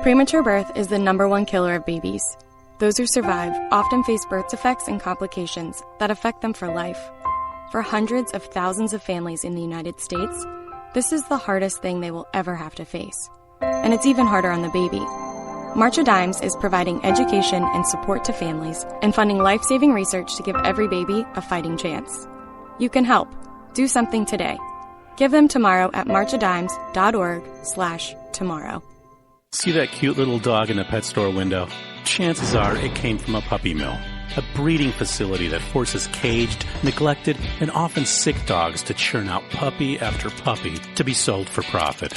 Premature birth is the #1 killer of babies. Those who survive often face birth defects and complications that affect them for life. For hundreds of thousands of families in the United States, this is the hardest thing they will ever have to face. And it's even harder on the baby. March of Dimes is providing education and support to families and funding life-saving research to give every baby a fighting chance. You can help. Do something today. Give them tomorrow at marchofdimes.org/tomorrow. See that cute little dog in the pet store window? Chances are it came from a puppy mill, a breeding facility that forces caged, neglected, and often sick dogs to churn out puppy after puppy to be sold for profit.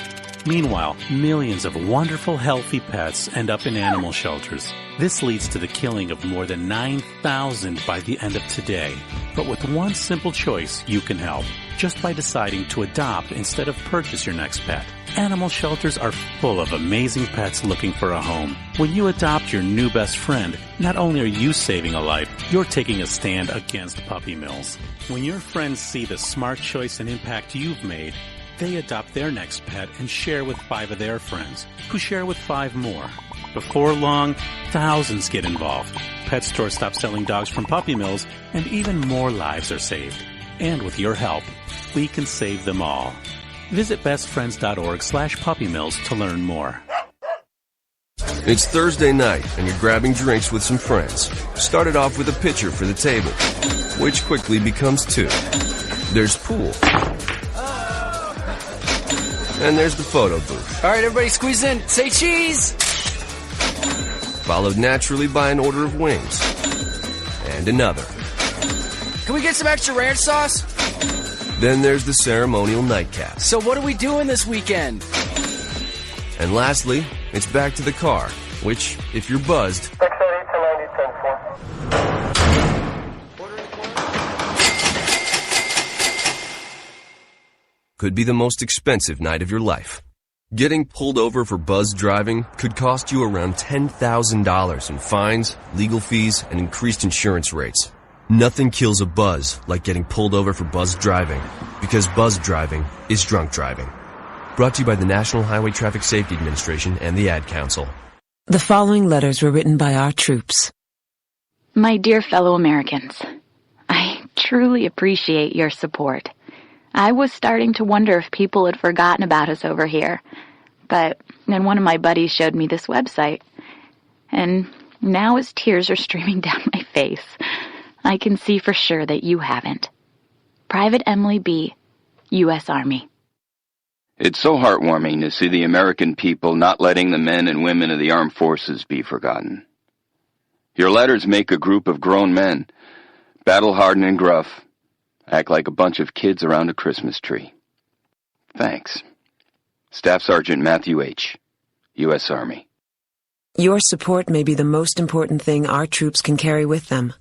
Meanwhile, millions of wonderful, healthy pets end up in animal shelters. This leads to the killing of more than 9,000 by the end of today. But with one simple choice, you can help. Just by deciding to adopt instead of purchase your next pet. Animal shelters are full of amazing pets looking for a home. When you adopt your new best friend, not only are you saving a life, you're taking a stand against puppy mills. When your friends see the smart choice and impact you've made, they adopt their next pet and share with 5 of their friends, who share with 5 more. Before long, thousands get involved. Pet stores stop selling dogs from puppy mills, and even more lives are saved. And with your help, we can save them all. Visit bestfriends.org/puppymills to learn more. It's Thursday night, and you're grabbing drinks with some friends. Started off with a pitcher for the table, which quickly becomes 2. There's pool. And there's the photo booth. All right, everybody squeeze in. Say cheese! Followed naturally by an order of wings. And another. Can we get some extra ranch sauce? Then there's the ceremonial nightcap. So what are we doing this weekend? And lastly, it's back to the car, which, if you're buzzed, could be the most expensive night of your life. Getting pulled over for buzz driving could cost you around $10,000 in fines, legal fees, and increased insurance rates. Nothing kills a buzz like getting pulled over for buzz driving, because buzz driving is drunk driving. Brought to you by the National Highway Traffic Safety Administration and the Ad Council. The following letters were written by our troops. My dear fellow Americans, I truly appreciate your support. I was starting to wonder if people had forgotten about us over here, but then one of my buddies showed me this website, and now as tears are streaming down my face, I can see for sure that you haven't. Private Emily B., U.S. Army. It's so heartwarming to see the American people not letting the men and women of the armed forces be forgotten. Your letters make a group of grown men, battle-hardened and gruff, act like a bunch of kids around a Christmas tree. Thanks. Staff Sergeant Matthew H., U.S. Army. Your support may be the most important thing our troops can carry with them.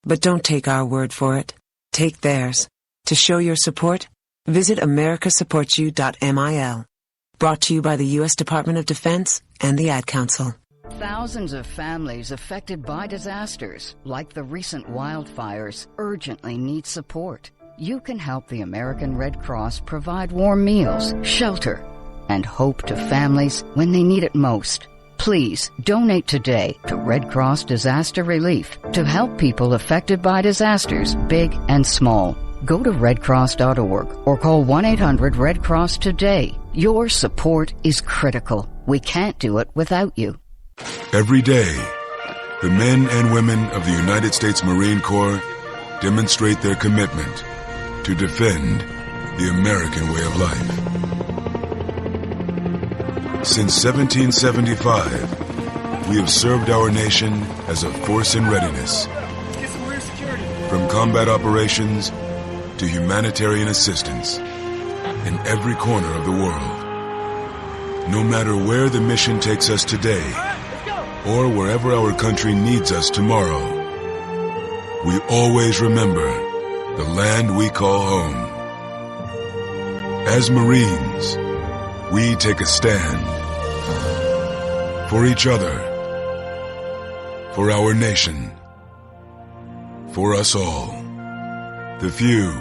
But don't take our word for it. Take theirs. To show your support, visit americasupportsyou.mil. Brought to you by the U.S. Department of Defense and the Ad Council. Thousands of families affected by disasters, like the recent wildfires, urgently need support. You can help the American Red Cross provide warm meals, shelter, and hope to families when they need it most. Please donate today to Red Cross Disaster Relief to help people affected by disasters, big and small. Go to redcross.org or call 1-800-RED-CROSS today. Your support is critical. We can't do it without you. Every day, the men and women of the United States Marine Corps demonstrate their commitment to defend the American way of life. Since 1775, we have served our nation as a force in readiness. From combat operations to humanitarian assistance in every corner of the world. No matter where the mission takes us today, or wherever our country needs us tomorrow, we always remember the land we call home. As Marines, we take a stand for each other, for our nation, for us all, the few,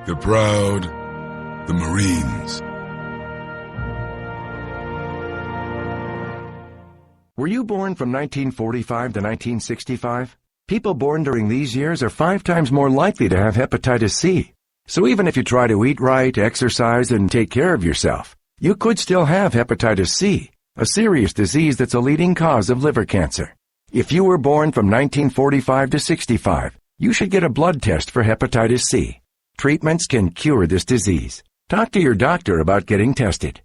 the proud, the Marines. Were you born from 1945 to 1965? People born during these years are 5 times more likely to have hepatitis C. So even if you try to eat right, exercise, and take care of yourself, you could still have hepatitis C, a serious disease that's a leading cause of liver cancer. If you were born from 1945 to 65, you should get a blood test for hepatitis C. Treatments can cure this disease. Talk to your doctor about getting tested.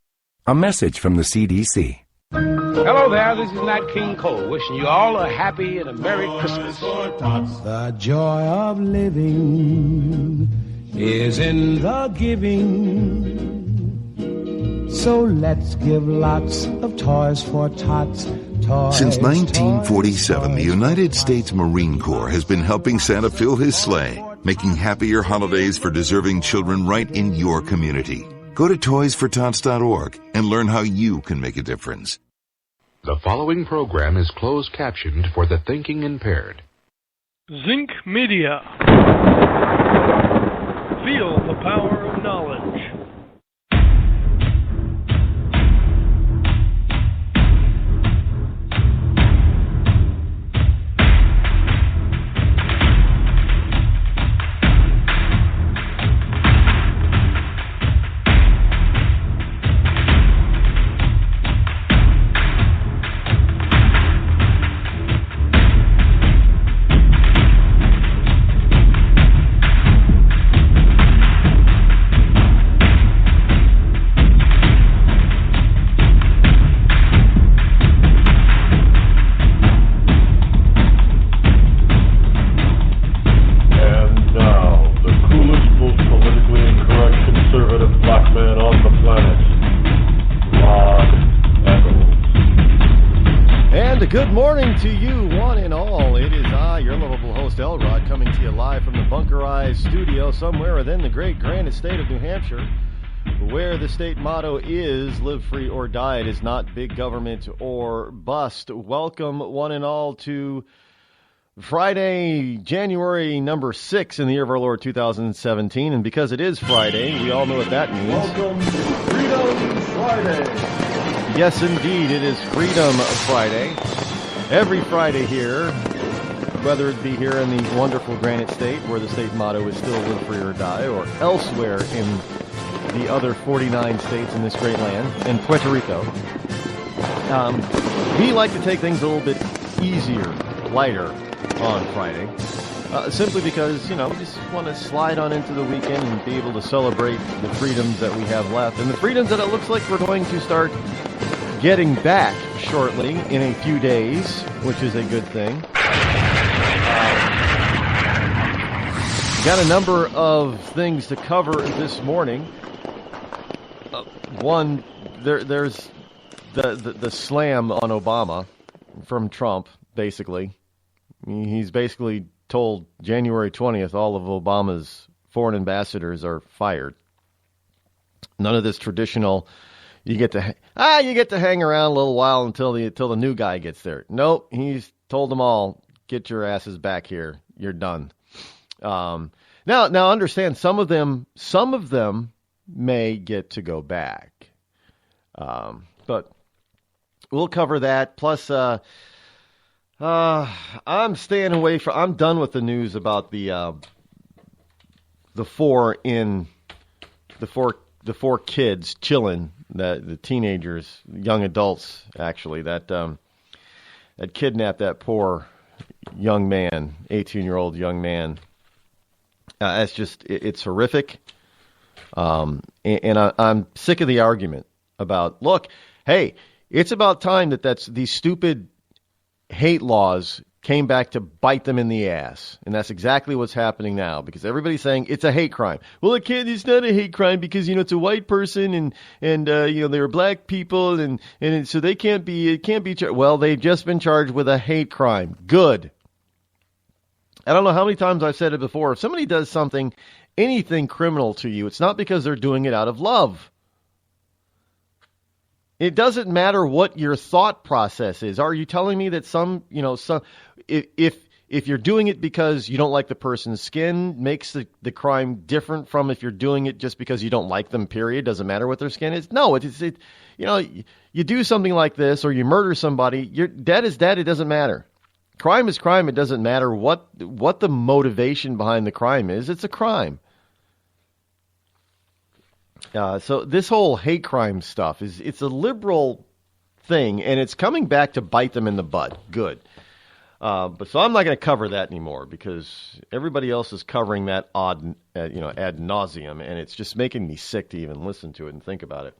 A message from the CDC. Hello there, this is Nat King Cole, wishing you all a happy and a Merry Christmas. The joy of living is in the giving. So let's give lots of toys for tots. Since 1947, the United States Marine Corps has been helping Santa fill his sleigh, making happier holidays for deserving children right in your community. Go to toysfortots.org and learn how you can make a difference. The following program is closed captioned for the thinking impaired. Zinc Media. Feel the power of knowledge. Good morning to you, one and all. It is I, your lovable host, Rod, coming to you live from the bunkerized studio somewhere within the great grand state of New Hampshire, where the state motto is live free or die. It is not big government or bust. Welcome, one and all, to Friday, January number 6 in the year of our Lord 2017. And because it is Friday, we all know what that means. Welcome to Freedom Friday. Yes, indeed, it is Freedom Friday. Every Friday here, whether it be here in the wonderful Granite State, where the state motto is still live free or die, or elsewhere in the other 49 states in this great land, and Puerto Rico, we like to take things a little bit easier, lighter on Friday, simply because, we just want to slide on into the weekend and be able to celebrate the freedoms that we have left, and the freedoms that it looks like we're going to start getting back shortly in a few days, which is a good thing. Got a number of things to cover this morning. One, there's the slam on Obama from Trump, basically. He's basically told January 20th all of Obama's foreign ambassadors are fired. None of this traditional you get to hang around a little while until the new guy gets there. Nope, he's told them all, get your asses back here. You're done. Now understand, some of them may get to go back. But we'll cover that. Plus, I'm staying away from. I'm done with the news about the four kids chilling. The teenagers, young adults, actually, that kidnapped that poor young man, 18-year-old young man. It's just, it's horrific. And I'm sick of the argument about, look, hey, it's about time that's these stupid hate laws came back to bite them in the ass. And that's exactly what's happening now, because everybody's saying it's a hate crime. Well, it's not a hate crime because, it's a white person and they're black people and so they can't be charged. Well, they've just been charged with a hate crime. Good. I don't know how many times I've said it before. If somebody does anything criminal to you, it's not because they're doing it out of love. It doesn't matter what your thought process is. Are you telling me that if if you're doing it because you don't like the person's skin, makes the crime different from if you're doing it just because you don't like them, period. Doesn't matter what their skin is. No, you do something like this or you murder somebody, dead is dead. It doesn't matter. Crime is crime. It doesn't matter what the motivation behind the crime is. It's a crime. So this whole hate crime stuff it's a liberal thing, and it's coming back to bite them in the butt. Good. But so I'm not going to cover that anymore because everybody else is covering that ad nauseum, and it's just making me sick to even listen to it and think about it.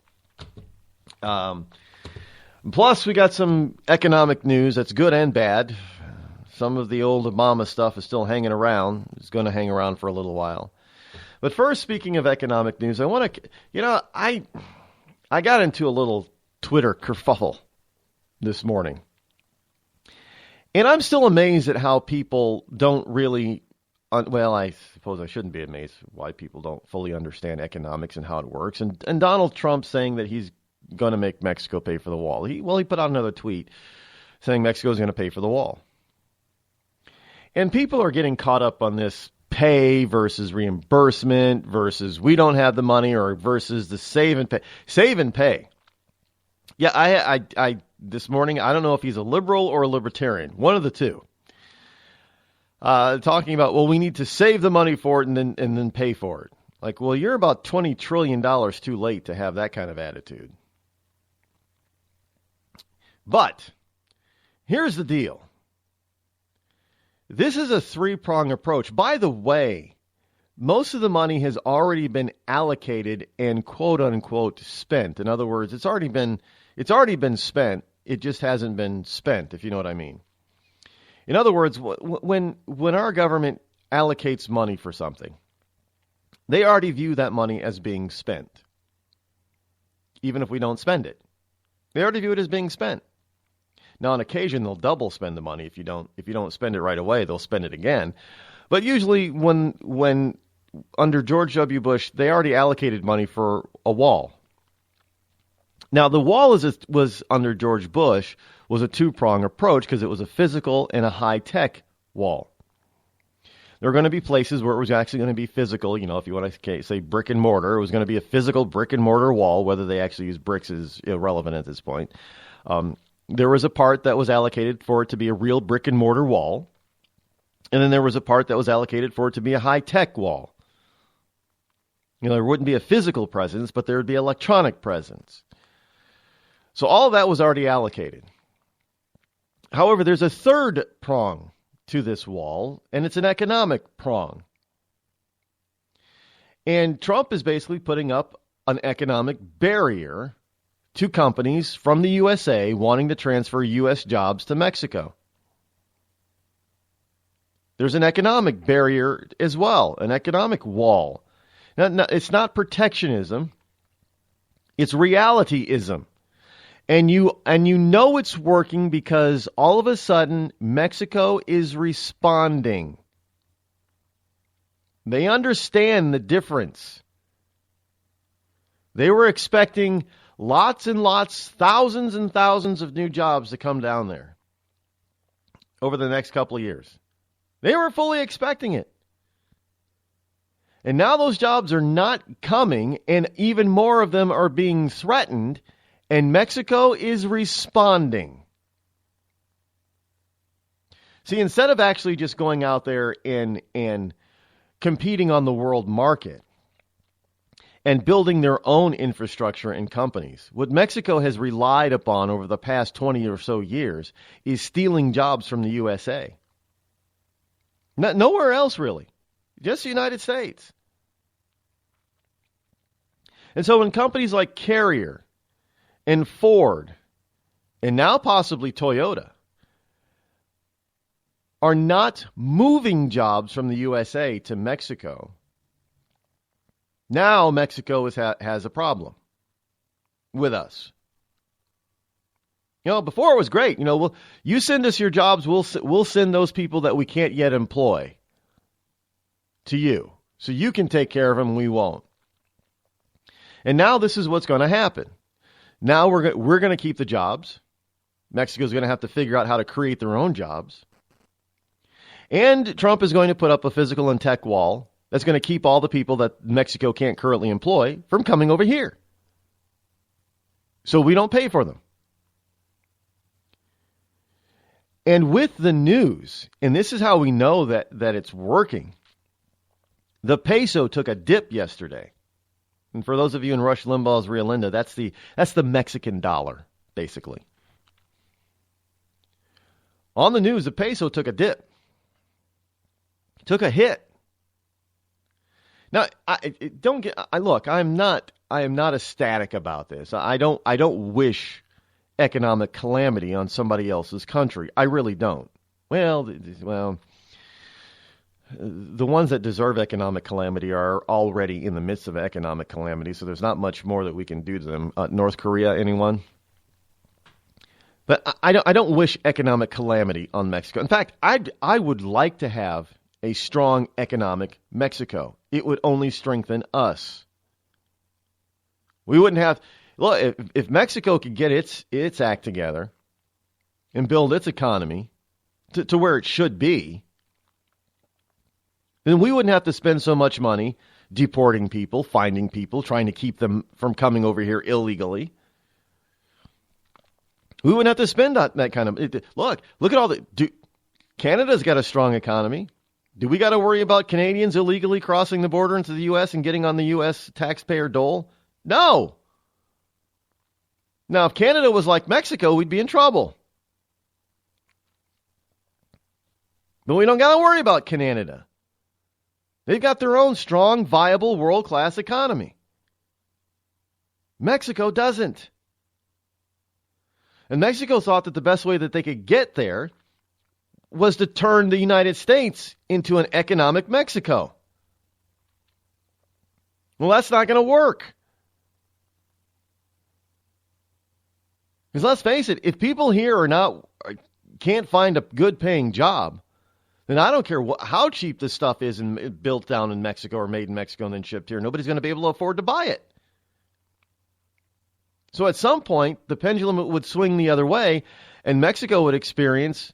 Plus, we got some economic news that's good and bad. Some of the old Obama stuff is still hanging around. It's going to hang around for a little while. But first, speaking of economic news, I want to, I got into a little Twitter kerfuffle this morning. And I'm still amazed at how people don't really, I suppose I shouldn't be amazed why people don't fully understand economics and how it works. And Donald Trump saying that he's going to make Mexico pay for the wall. He put out another tweet saying Mexico is going to pay for the wall. And people are getting caught up on this pay versus reimbursement versus we don't have the money or versus the save and pay. Save and pay. Yeah, I this morning, I don't know if he's a liberal or a libertarian, one of the two. Talking about, well, we need to save the money for it and then pay for it. Like, well, you're about $20 trillion too late to have that kind of attitude. But here's the deal. This is a three-prong approach. By the way, most of the money has already been allocated and quote-unquote spent. In other words, it's already been spent. It just hasn't been spent, if you know what I mean. In other words, when our government allocates money for something, they already view that money as being spent, even if we don't spend it. They already view it as being spent. Now, on occasion, they'll double spend the money. If you don't spend it right away, they'll spend it again. But usually, when under George W. Bush, they already allocated money for a wall. Now, the wall was under George Bush was a two-prong approach because it was a physical and a high-tech wall. There are going to be places where it was actually going to be physical. If you want to say brick and mortar, it was going to be a physical brick and mortar wall. Whether they actually use bricks is irrelevant at this point. There was a part that was allocated for it to be a real brick and mortar wall. And then there was a part that was allocated for it to be a high-tech wall. There wouldn't be a physical presence, but there would be electronic presence. So all of that was already allocated. However, there's a third prong to this wall, and it's an economic prong. And Trump is basically putting up an economic barrier to companies from the USA wanting to transfer U.S. jobs to Mexico. There's an economic barrier as well, an economic wall. Now, it's not protectionism, it's realityism. And you know it's working because all of a sudden Mexico is responding. They understand the difference. They were expecting lots and lots, thousands and thousands of new jobs to come down there over the next couple of years. They were fully expecting it. And now those jobs are not coming, and even more of them are being threatened, and Mexico is responding. See, instead of actually just going out there and competing on the world market and building their own infrastructure and companies, what Mexico has relied upon over the past 20 or so years is stealing jobs from the USA. Nowhere else, really. Just the United States. And so when companies like Carrier and Ford, and now possibly Toyota, are not moving jobs from the USA to Mexico, now Mexico has a problem with us. Before it was great. You send us your jobs, we'll send those people that we can't yet employ to you, so you can take care of them. We won't. And now this is what's going to happen. Now we're going to keep the jobs. Mexico's going to have to figure out how to create their own jobs. And Trump is going to put up a physical and tech wall that's going to keep all the people that Mexico can't currently employ from coming over here. So we don't pay for them. And with the news, and this is how we know that it's working, the peso took a dip yesterday. And for those of you in Rush Limbaugh's Rio Linda, that's the Mexican dollar, basically. On the news, the peso took a dip. Took a hit. Now, I am not ecstatic about this. I don't wish economic calamity on somebody else's country. I really don't. Well, the ones that deserve economic calamity are already in the midst of economic calamity, so there's not much more that we can do to them. North Korea, anyone? But I don't wish economic calamity on Mexico. In fact, I would like to have a strong economic Mexico. It would only strengthen us. We wouldn't have. Look, if Mexico could get its act together and build its economy to where it should be, then we wouldn't have to spend so much money deporting people, finding people, trying to keep them from coming over here illegally. We wouldn't have to spend that kind of. Look at all the. Canada's got a strong economy. Do we got to worry about Canadians illegally crossing the border into the U.S. and getting on the U.S. taxpayer dole? No. Now, if Canada was like Mexico, we'd be in trouble. But we don't got to worry about Canada. They've got their own strong, viable, world-class economy. Mexico doesn't. And Mexico thought that the best way that they could get there was to turn the United States into an economic Mexico. Well, that's not going to work. Because let's face it, if people here can't find a good paying job, then I don't care how cheap this stuff is and built down in Mexico or made in Mexico and then shipped here. Nobody's going to be able to afford to buy it. So at some point, the pendulum would swing the other way, and Mexico would experience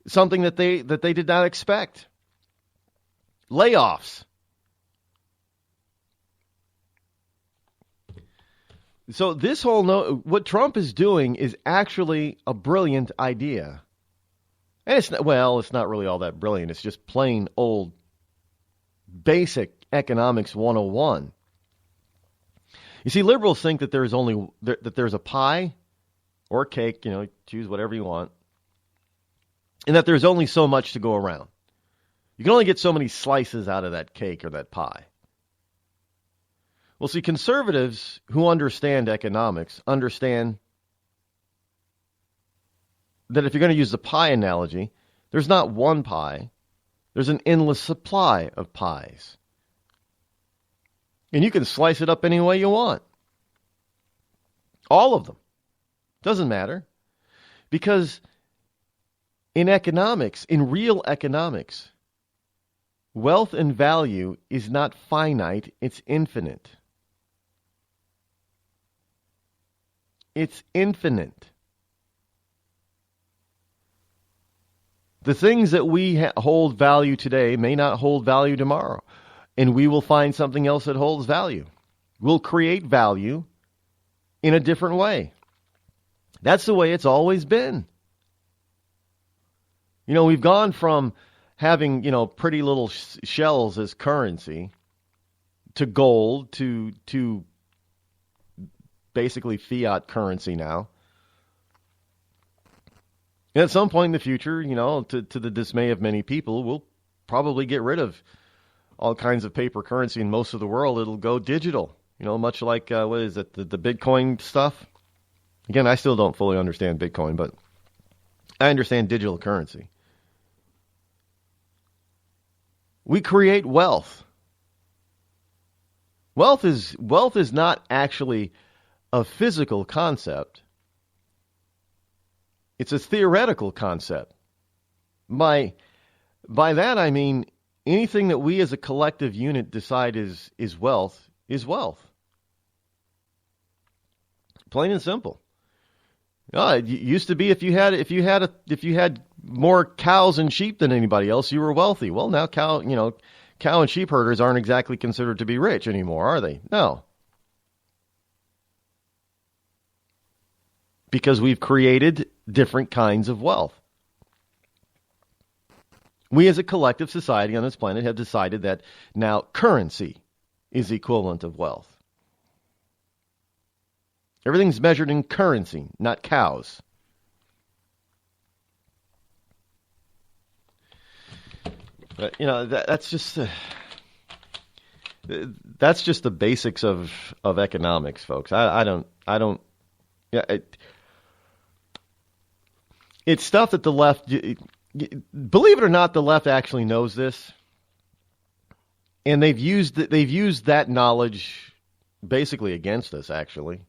something that they did not expect. Layoffs. So this what Trump is doing is actually a brilliant idea. And it's not really all that brilliant. It's just plain old basic economics 101. You see, liberals think that there's a pie or a cake, choose whatever you want, and that there's only so much to go around. You can only get so many slices out of that cake or that pie. Well, see, conservatives who understand economics understand that if you're going to use the pie analogy, there's not one pie. There's an endless supply of pies. And you can slice it up any way you want. All of them. Doesn't matter. Because in economics, in real economics, wealth and value is not finite, it's infinite. It's infinite. The things that we hold value today may not hold value tomorrow, and we will find something else that holds value. We'll create value in a different way. That's the way it's always been. We've gone from having, pretty little shells as currency to gold to basically fiat currency now. And at some point in the future, to the dismay of many people, we'll probably get rid of all kinds of paper currency in most of the world. It'll go digital, much like, the Bitcoin stuff. Again, I still don't fully understand Bitcoin, but I understand digital currency. We create wealth. Wealth is not actually a physical concept. It's a theoretical concept. By that I mean anything that we as a collective unit decide is wealth is wealth. Plain and simple. It used to be if you had more cows and sheep than anybody else, you were wealthy. Well, now cow and sheep herders aren't exactly considered to be rich anymore, are they? No. Because we've created different kinds of wealth. We as a collective society on this planet have decided that now currency is the equivalent of wealth. Everything's measured in currency, not cows. But, that's just the basics of economics, folks. I don't. Yeah, it's stuff that the left. Believe it or not, the left actually knows this, and they've used that knowledge basically against us. Actually,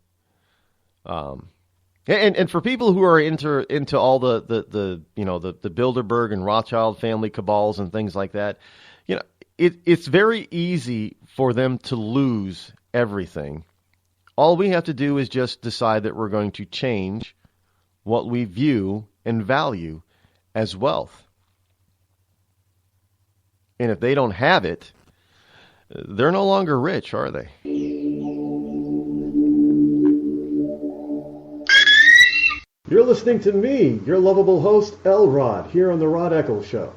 and for people who are into all the Bilderberg and Rothschild family cabals and things like that, it's very easy for them to lose everything. All we have to do is just decide that we're going to change what we view and value as wealth. And if they don't have it, they're no longer rich, are they? You're listening to me, your lovable host, L. Rod, here on the Rod Eccles Show.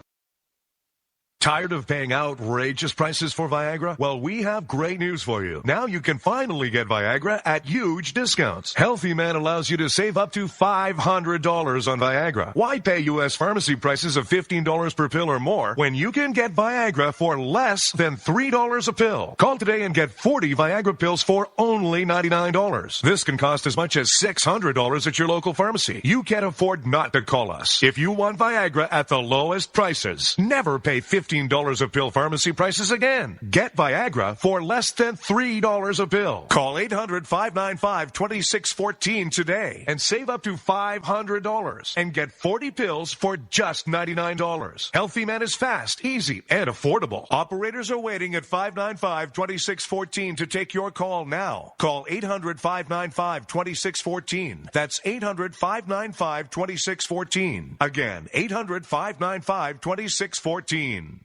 Tired of paying outrageous prices for Viagra? Well, we have great news for you. Now you can finally get Viagra at huge discounts. Healthy Man allows you to save up to $500 on Viagra. Why pay U.S. pharmacy prices of $15 per pill or more when you can get Viagra for less than $3 a pill? Call today and get 40 Viagra pills for only $99. This can cost as much as $600 at your local pharmacy. You can't afford not to call us. If you want Viagra at the lowest prices, never pay $15 a pill pharmacy prices again. Get Viagra for less than $3 a pill. Call 800-595-2614 today and save up to $500 and get 40 pills for just $99. Healthy Man is fast, easy, and affordable. Operators are waiting at 595-2614 to take your call now. Call 800-595-2614. That's 800-595-2614. Again, 800-595-2614.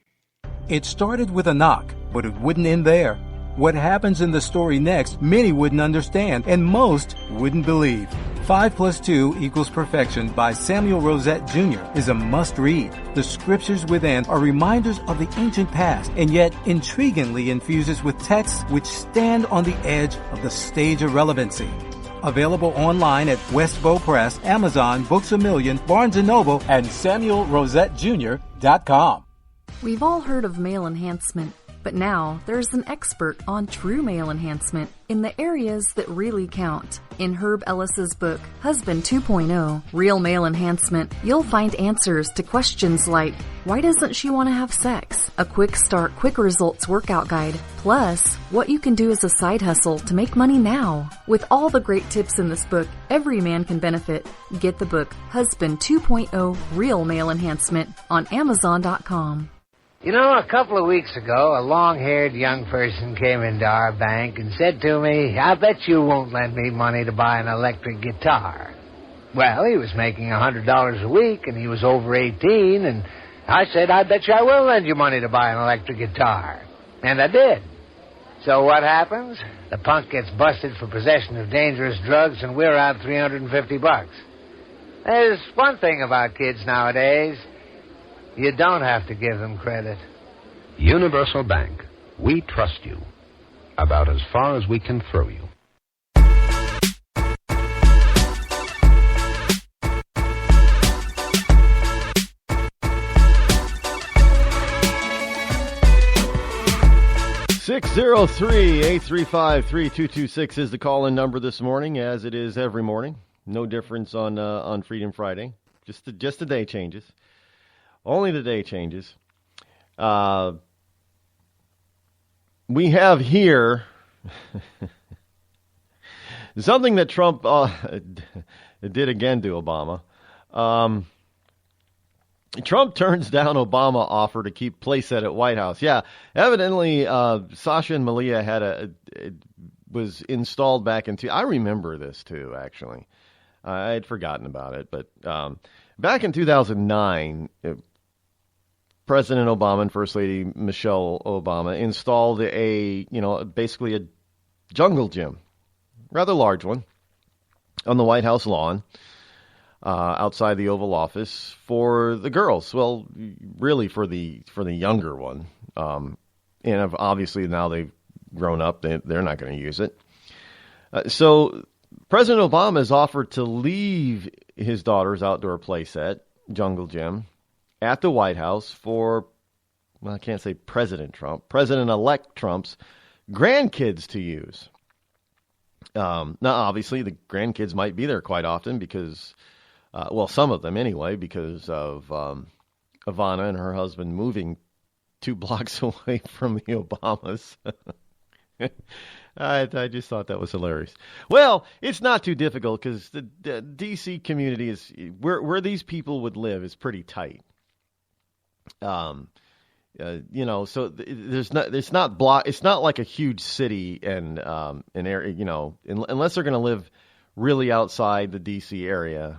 It started with a knock, but it wouldn't end there. What happens in the story next, many wouldn't understand, and most wouldn't believe. 5 + 2 = Perfection by Samuel Rosette Jr. is a must-read. The scriptures within are reminders of the ancient past, and yet intriguingly infuses with texts which stand on the edge of the stage of relevancy. Available online at Westbow Press, Amazon, Books A Million, Barnes & Noble, and SamuelRosetteJr.com. We've all heard of male enhancement, but now there's an expert on true male enhancement in the areas that really count. In Herb Ellis's book, Husband 2.0, Real Male Enhancement, you'll find answers to questions like, why doesn't she want to have sex? A quick start, quick results workout guide, plus what you can do as a side hustle to make money now. With all the great tips in this book, every man can benefit. Get the book, Husband 2.0, Real Male Enhancement, on Amazon.com. You know, a couple of weeks ago, a long-haired young person came into our bank and said to me, I bet you won't lend me money to buy an electric guitar. Well, he was making $100 a week, and he was over 18, and I said, I bet you I will lend you money to buy an electric guitar. And I did. So what happens? The punk gets busted for possession of dangerous drugs, and we're out $350. There's one thing about kids nowadays. You don't have to give them credit. Universal Bank. We trust you. About as far as we can throw you. (603-835-3226) is the call-in number this morning, as it is every morning. No difference on Freedom Friday. Just the day changes. Only the day changes. We have here something that Trump did again to Obama. Trump turns down Obama offer to keep playset at White House. Yeah, evidently Sasha and Malia was installed back in I remember this too, actually. I had forgotten about it. But back in 2009, President Obama and First Lady Michelle Obama installed basically a jungle gym, rather large one, on the White House lawn outside the Oval Office for the girls. Well, really for the younger one. And obviously now they've grown up, they're not going to use it. So President Obama has offered to leave his daughter's outdoor playset, Jungle Gym, at the White House for, well, I can't say President Trump, President-elect Trump's grandkids to use. Now, obviously, the grandkids might be there quite often because, some of them anyway, because of Ivana and her husband moving 2 blocks away from the Obamas. I just thought that was hilarious. Well, it's not too difficult because the D.C. community is where these people would live is pretty tight. So it's not like a huge city and an area, unless they're going to live really outside the D.C. area.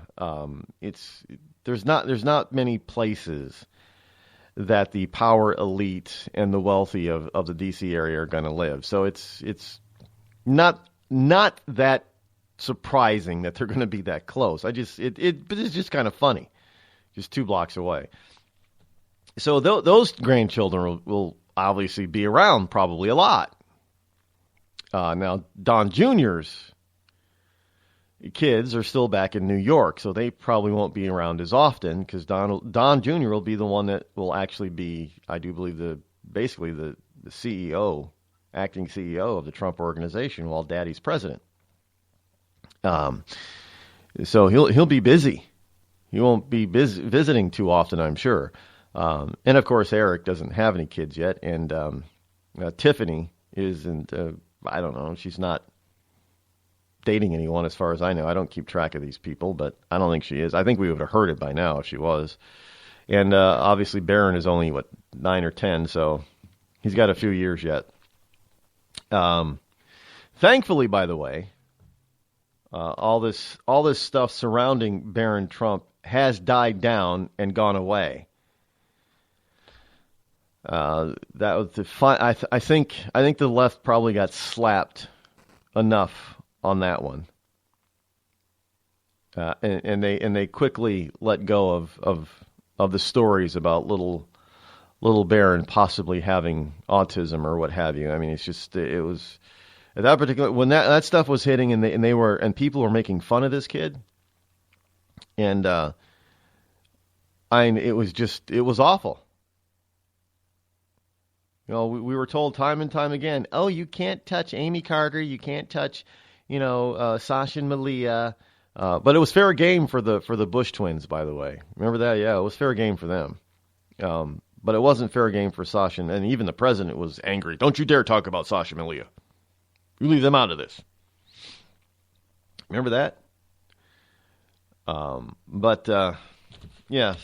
There's not many places that the power elite and the wealthy of the D.C. area are going to live. So it's not that surprising that they're going to be that close. But it's just kind of funny, just 2 blocks away. So those grandchildren will obviously be around probably a lot. Now, Don Jr.'s kids are still back in New York, so they probably won't be around as often because Don Jr. will be the one that will actually be, I do believe, the CEO, acting CEO of the Trump organization while Daddy's president. So he'll be busy. He won't be visiting too often, I'm sure. And of course, Eric doesn't have any kids yet, and Tiffany isn't. I don't know. She's not dating anyone, as far as I know. I don't keep track of these people, but I don't think she is. I think we would have heard it by now if she was. And obviously, Barron is only 9 or 10, so he's got a few years yet. Thankfully, by the way, all this stuff surrounding Barron Trump has died down and gone away. That was I think the left probably got slapped enough on that one, and they quickly let go of the stories about little Barron possibly having autism or what have you. I mean, it was at that particular when that stuff was hitting and people were making fun of this kid, and it was awful. We were told time and time again, oh, you can't touch Amy Carter, you can't touch, Sasha and Malia. But it was fair game for the Bush twins, by the way. Remember that? Yeah, it was fair game for them. But it wasn't fair game for Sasha, and even the president was angry. Don't you dare talk about Sasha and Malia. You leave them out of this. Remember that?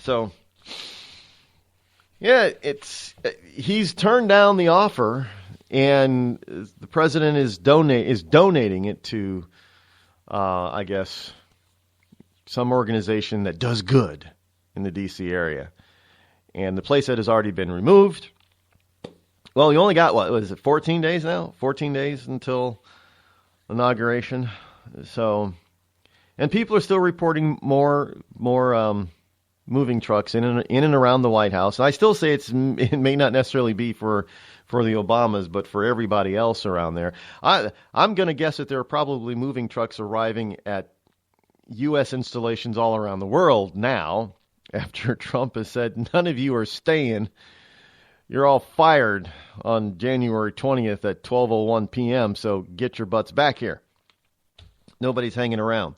So... Yeah, he's turned down the offer, and the president is donating it to, I guess, some organization that does good in the D.C. area. And the playset has already been removed. Well, you only got, 14 days now? 14 days until inauguration. So, and people are still reporting more moving trucks in and around the White House. And I still say it may not necessarily be for the Obamas, but for everybody else around there. I'm going to guess that there are probably moving trucks arriving at U.S. installations all around the world now, after Trump has said, none of you are staying. You're all fired on January 20th at 12:01 p.m., so get your butts back here. Nobody's hanging around.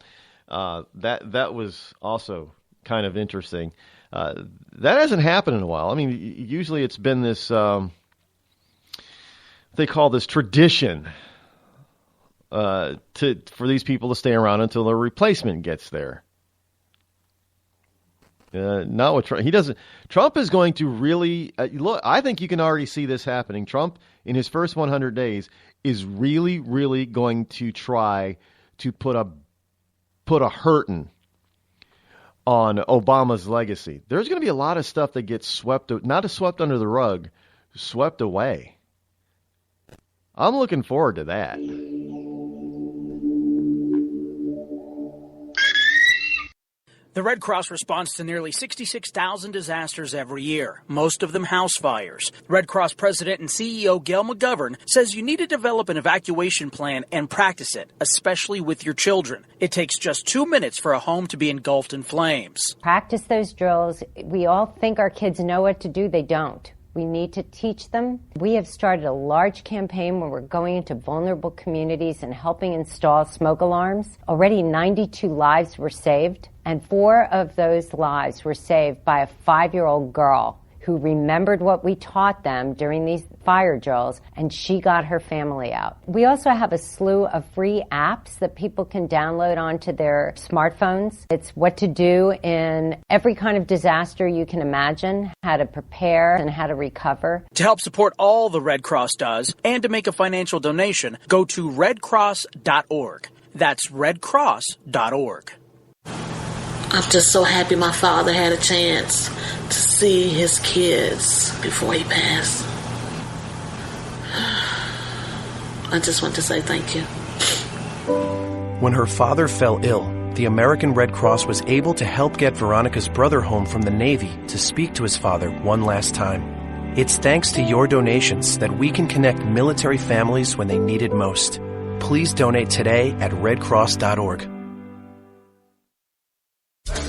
That was also kind of interesting. That hasn't happened in a while. I mean, usually it's been this, they call this tradition for these people to stay around until their replacement gets there. Not with Trump. He doesn't. Trump is going to really look. I think you can already see this happening. Trump, in his first 100 days, is really, really going to try to put a put a hurting on Obama's legacy. There's going to be a lot of stuff that gets swept under the rug, swept away. I'm looking forward to that. The Red Cross responds to nearly 66,000 disasters every year, most of them house fires. Red Cross President and CEO Gail McGovern says you need to develop an evacuation plan and practice it, especially with your children. It takes just 2 minutes for a home to be engulfed in flames. Practice those drills. We all think our kids know what to do. They don't. We need to teach them. We have started a large campaign where we're going into vulnerable communities and helping install smoke alarms. Already 92 lives were saved, and 4 of those lives were saved by a 5-year-old girl who remembered what we taught them during these fire drills, and she got her family out. We also have a slew of free apps that people can download onto their smartphones. It's what to do in every kind of disaster you can imagine, how to prepare and how to recover. To help support all the Red Cross does and to make a financial donation, go to redcross.org. That's redcross.org. I'm just so happy my father had a chance to see his kids before he passed. I just want to say thank you. When her father fell ill, the American Red Cross was able to help get Veronica's brother home from the Navy to speak to his father one last time. It's thanks to your donations that we can connect military families when they need it most. Please donate today at redcross.org.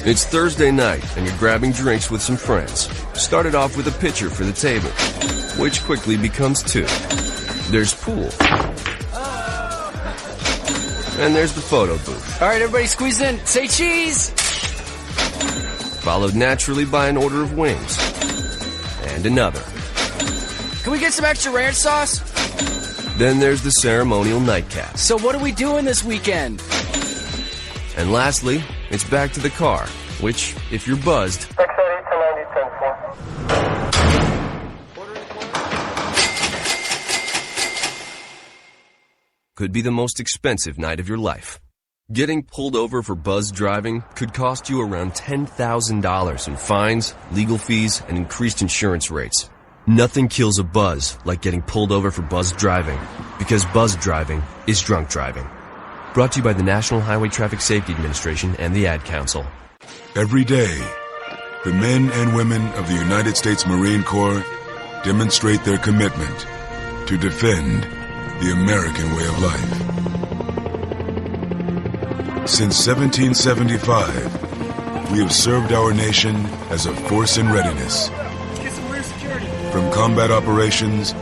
It's Thursday night, and you're grabbing drinks with some friends. Started off with a pitcher for the table, which quickly becomes 2. There's pool. And there's the photo booth. All right, everybody squeeze in. Say cheese! Followed naturally by an order of wings. And another. Can we get some extra ranch sauce? Then there's the ceremonial nightcap. So what are we doing this weekend? And lastly, it's back to the car, which, if you're buzzed, could be the most expensive night of your life. Getting pulled over for buzz driving could cost you around $10,000 in fines, legal fees, and increased insurance rates. Nothing kills a buzz like getting pulled over for buzz driving, because buzz driving is drunk driving. Brought to you by the National Highway Traffic Safety Administration and the Ad Council. Every day, the men and women of the United States Marine Corps demonstrate their commitment to defend the American way of life. Since 1775, we have served our nation as a force in readiness. From combat operations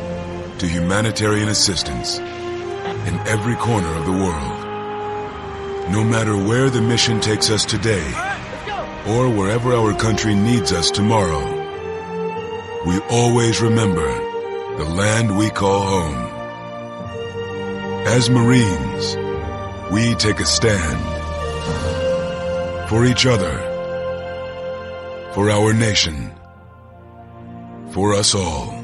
to humanitarian assistance in every corner of the world. No matter where the mission takes us today, or wherever our country needs us tomorrow, we always remember the land we call home. As Marines, we take a stand for each other, for our nation, for us all.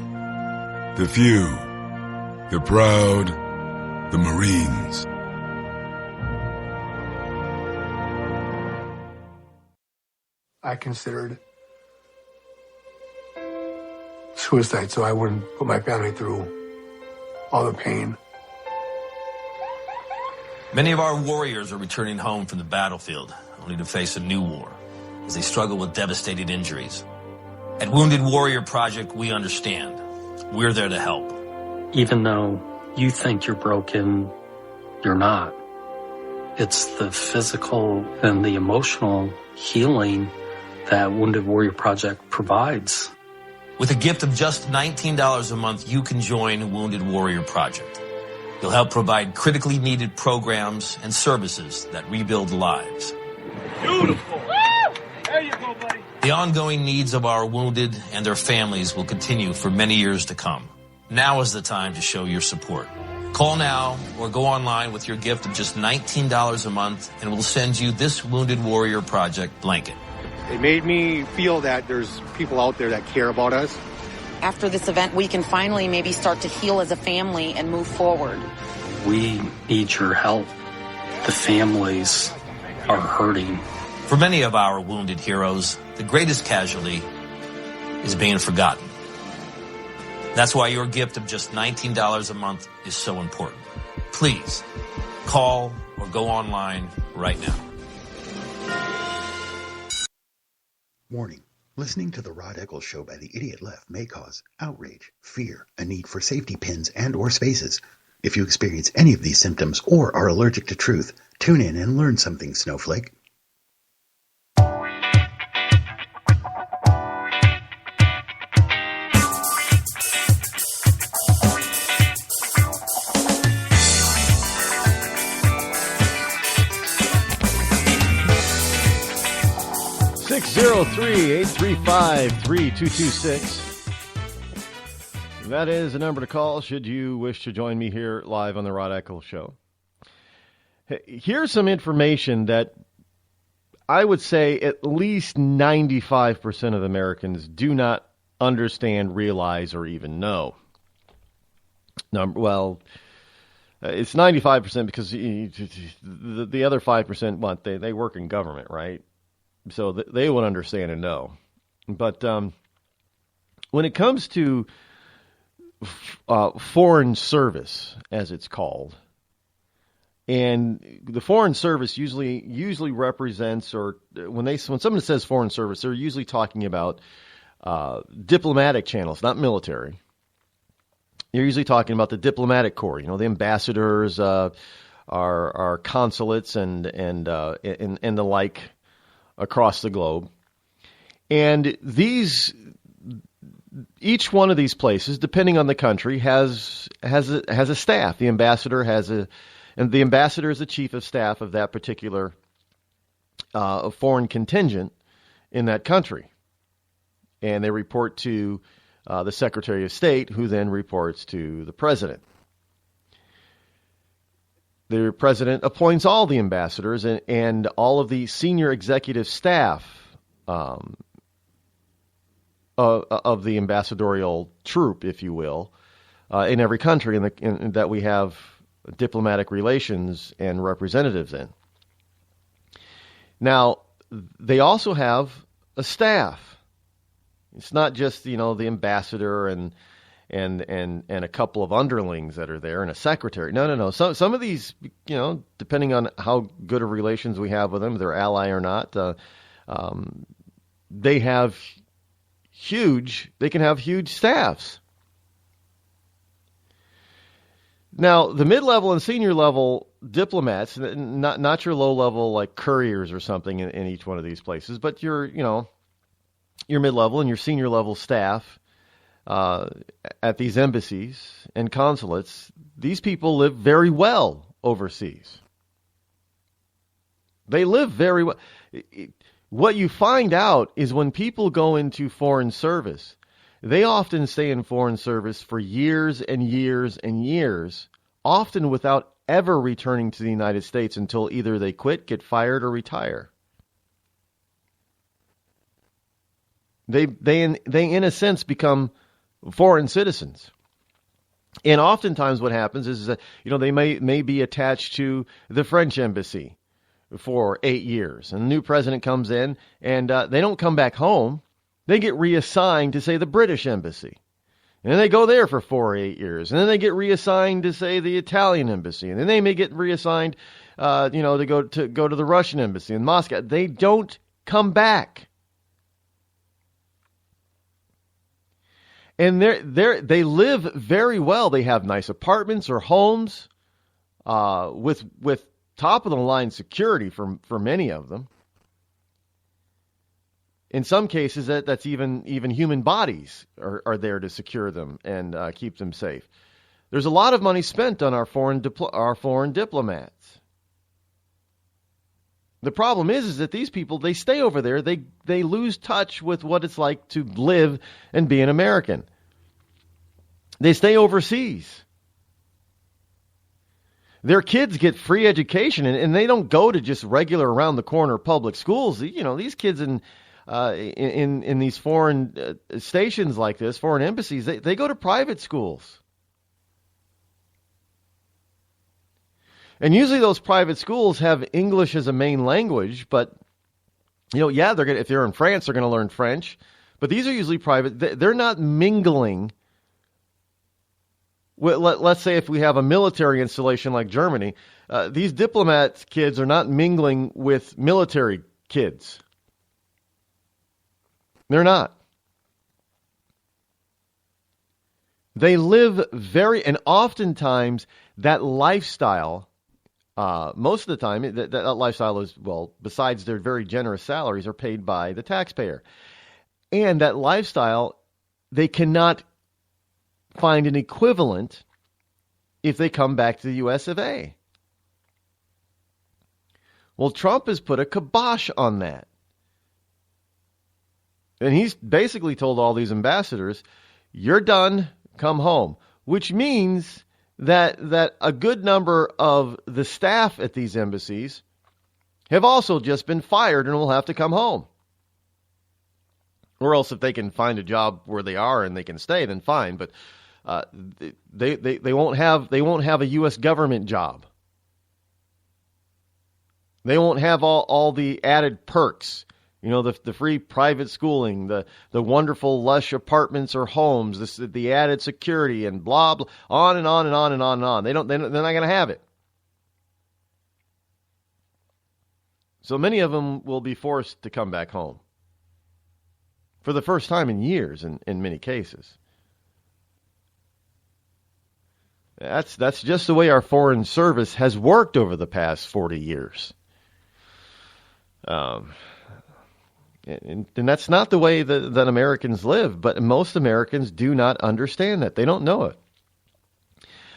The few, the proud, the Marines. I considered suicide so I wouldn't put my family through all the pain. Many of our warriors are returning home from the battlefield, only to face a new war as they struggle with devastating injuries. At Wounded Warrior Project, we understand. We're there to help. Even though you think you're broken, you're not. It's the physical and the emotional healing that Wounded Warrior Project provides. With a gift of just $19 a month, you can join Wounded Warrior Project. You'll help provide critically needed programs and services that rebuild lives. Beautiful. There you go, buddy. The ongoing needs of our wounded and their families will continue for many years to come. Now is the time to show your support. Call now or go online with your gift of just $19 a month and we'll send you this Wounded Warrior Project blanket. It made me feel that there's people out there that care about us. After this event, we can finally maybe start to heal as a family and move forward. We need your help. The families are hurting. For many of our wounded heroes, the greatest casualty is being forgotten. That's why your gift of just $19 a month is so important. Please call or go online right now. Warning. Listening to the Rod Eccles Show by the idiot left may cause outrage, fear, a need for safety pins and or spaces. If you experience any of these symptoms or are allergic to truth, tune in and learn something, Snowflake. (603-835-3226). That is the number to call should you wish to join me here live on the Rod Eccles Show. Here's some information that I would say at least 95% of Americans do not understand, realize, or even know. Well, it's 95% because the other 5%, they work in government, right? So they would understand and know. But when it comes to foreign service, as it's called, and the foreign service usually represents, or when someone says foreign service, they're usually talking about diplomatic channels, not military. You're usually talking about the diplomatic corps, the ambassadors, our consulates, and the like across the globe. And each one of these places, depending on the country, has a staff. The ambassador and the ambassador is the chief of staff of that particular foreign contingent in that country. And they report to the Secretary of State, who then reports to the president. The president appoints all the ambassadors and all of the senior executive staff of the ambassadorial troop, if you will, in every country that we have diplomatic relations and representatives in. Now, they also have a staff. It's not just, the ambassador and a couple of underlings that are there and a secretary. No. Some of these, depending on how good of relations we have with them, they're ally or not, they can have huge staffs. Now, the mid-level and senior level diplomats, not your low-level like couriers or something in each one of these places, but your mid-level and your senior level staff at these embassies and consulates, these people live very well overseas. They live very well. What you find out is when people go into foreign service, they often stay in foreign service for years and years and years, often without ever returning to the United States until either they quit, get fired, or retire. They in a sense become foreign citizens. And oftentimes what happens is that, they may be attached to the French embassy for 8 years. And the new president comes in and they don't come back home. They get reassigned to, say, the British embassy. And then they go there for 4 or 8 years. And then they get reassigned to, say, the Italian embassy. And then they may get reassigned, to go to the Russian embassy in Moscow. They don't come back. And they live very well. They have nice apartments or homes with top of the line security for many of them. In some cases, that's even human bodies are there to secure them and keep them safe. There's a lot of money spent on our foreign diplomats. The problem is that these people, they stay over there. They lose touch with what it's like to live and be an American. They stay overseas. Their kids get free education, and they don't go to just regular around the corner public schools. These kids in these foreign stations like this, foreign embassies, they go to private schools. And usually those private schools have English as a main language, but, yeah, if they're in France, they're going to learn French. But these are usually private. They're not mingling. Let's say if we have a military installation like Germany, these diplomats' kids are not mingling with military kids. They're not. They live and oftentimes that lifestyle, most of the time, that lifestyle is, besides their very generous salaries, are paid by the taxpayer. And that lifestyle, they cannot find an equivalent if they come back to the US of A. Well, Trump has put a kibosh on that. And he's basically told all these ambassadors, you're done, come home. Which means that a good number of the staff at these embassies have also just been fired and will have to come home. Or else if they can find a job where they are and they can stay, then fine. But they won't have a U.S. government job. They won't have all the added perks. The free private schooling, the wonderful lush apartments or homes, the added security, and blah blah, on and on and on and on and on. They're not going to have it. So many of them will be forced to come back home for the first time in years, in many cases. That's just the way our foreign service has worked over the past 40 years. And that's not the way that Americans live, but most Americans do not understand that. They don't know it.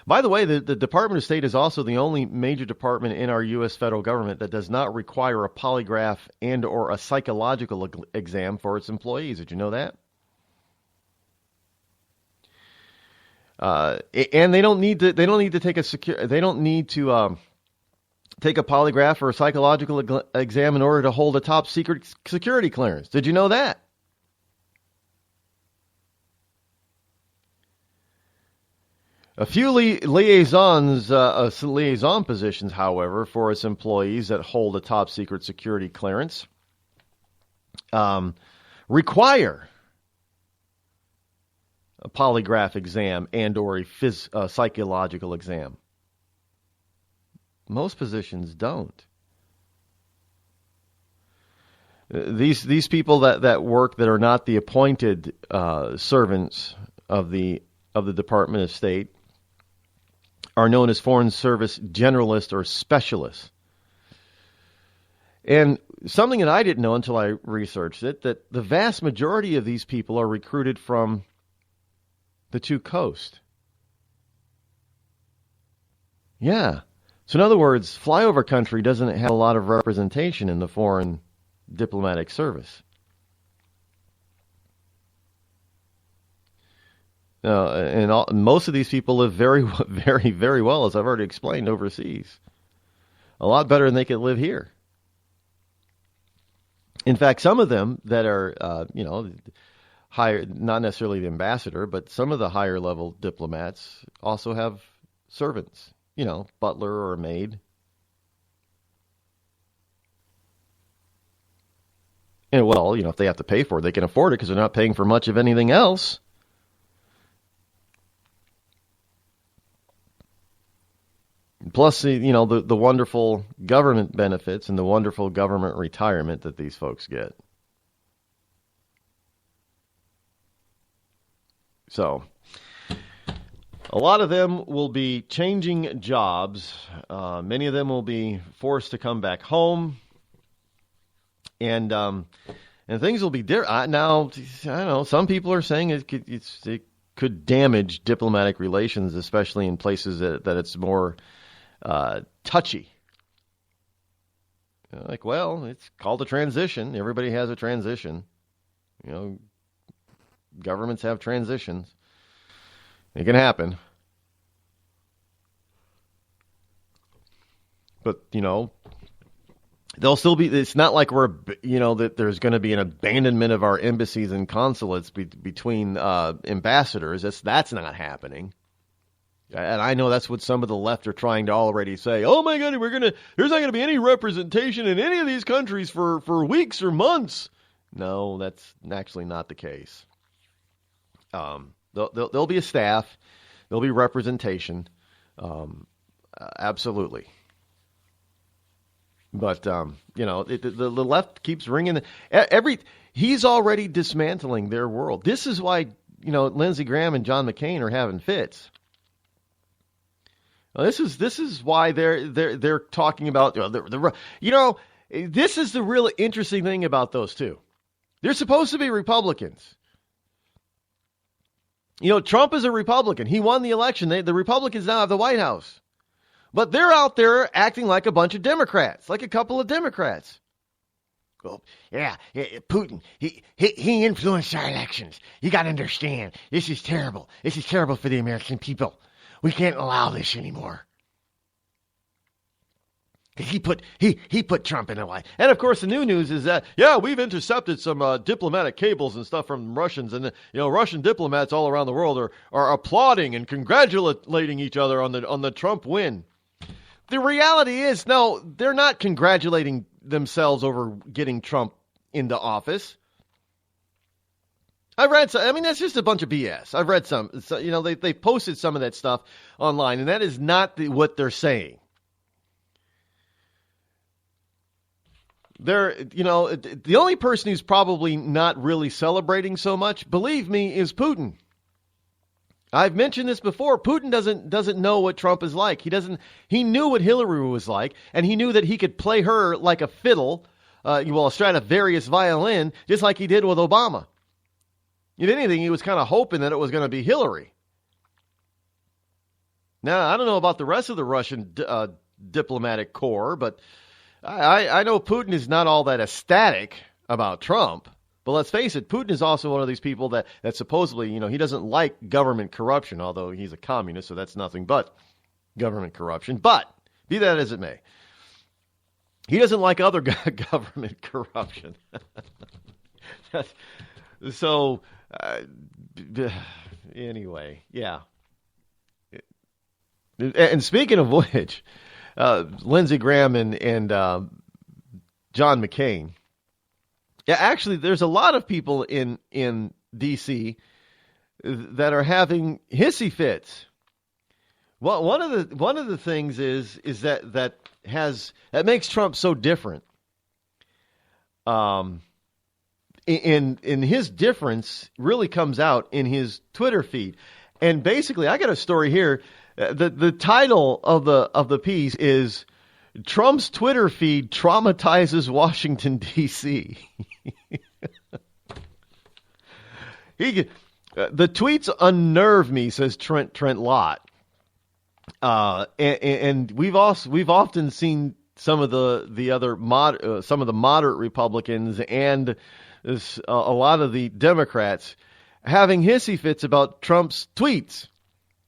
By the way, the Department of State is also the only major department in our U.S. federal government that does not require a polygraph and or a psychological exam for its employees. Did you know that? And they don't need to take take a polygraph or a psychological exam in order to hold a top secret security clearance. Did you know that? A few liaison positions, however, for its employees that hold a top secret security clearance require a polygraph exam and or a psychological exam. Most positions don't. These people that work that are not the appointed servants of the Department of State are known as Foreign Service generalists or specialists. And something that I didn't know until I researched it, that the vast majority of these people are recruited from the two coasts. Yeah. So in other words, flyover country doesn't have a lot of representation in the foreign diplomatic service. Most of these people live very, very, very well, as I've already explained, overseas. A lot better than they could live here. In fact, some of them that are, higher, not necessarily the ambassador, but some of the higher level diplomats also have servants, butler or a maid. And well, if they have to pay for it, they can afford it because they're not paying for much of anything else. Plus, the wonderful government benefits and the wonderful government retirement that these folks get. So, a lot of them will be changing jobs. Many of them will be forced to come back home. And things will be different. Now, I don't know, some people are saying it could damage diplomatic relations, especially in places that it's more touchy. It's called a transition. Everybody has a transition. Governments have transitions. It can happen. But, they'll still be, it's not like that there's going to be an abandonment of our embassies and consulates between ambassadors. That's not happening. And I know that's what some of the left are trying to already say. Oh my God, there's not gonna be any representation in any of these countries for weeks or months. No, that's actually not the case. There'll be a staff, there'll be representation, absolutely. But the left keeps ringing. He's already dismantling their world. This is why Lindsey Graham and John McCain are having fits. Well, this is why they're talking about this is the really interesting thing about those two. They're supposed to be Republicans. Trump is a Republican. He won the election. The Republicans now have the White House. But they're out there acting like a bunch of Democrats, like a couple of Democrats. Well, yeah, Putin, he influenced our elections. You got to understand, this is terrible. This is terrible for the American people. We can't allow this anymore. He put Trump in the White House. And of course, the new news is that we've intercepted some diplomatic cables and stuff from Russians, and Russian diplomats all around the world are applauding and congratulating each other on the Trump win. The reality is, no, they're not congratulating themselves over getting Trump into office. I've read some. I mean, that's just a bunch of BS. I've read some. So, they posted some of that stuff online, and that is not what they're saying. The only person who's probably not really celebrating so much, believe me, is Putin. I've mentioned this before. Putin doesn't know what Trump is like. He knew what Hillary was like, and he knew that he could play her like a fiddle, a Stradivarius violin, just like he did with Obama. If anything, he was kind of hoping that it was going to be Hillary. Now, I don't know about the rest of the Russian diplomatic corps, but I know Putin is not all that ecstatic about Trump. But let's face it, Putin is also one of these people that supposedly, he doesn't like government corruption, although he's a communist, so that's nothing but government corruption. But be that as it may, he doesn't like other government corruption. So, anyway, yeah. And speaking of which, Lindsey Graham and John McCain. Yeah, actually, there's a lot of people in D.C. that are having hissy fits. Well, one of the things is that makes Trump so different. In his difference really comes out in his Twitter feed, and basically, I got a story here. The title of the piece is Trump's Twitter feed traumatizes Washington, D.C. The tweets unnerve me, says Trent Lott. And we've often seen some of the other some of the moderate Republicans and a lot of the Democrats having hissy fits about Trump's tweets.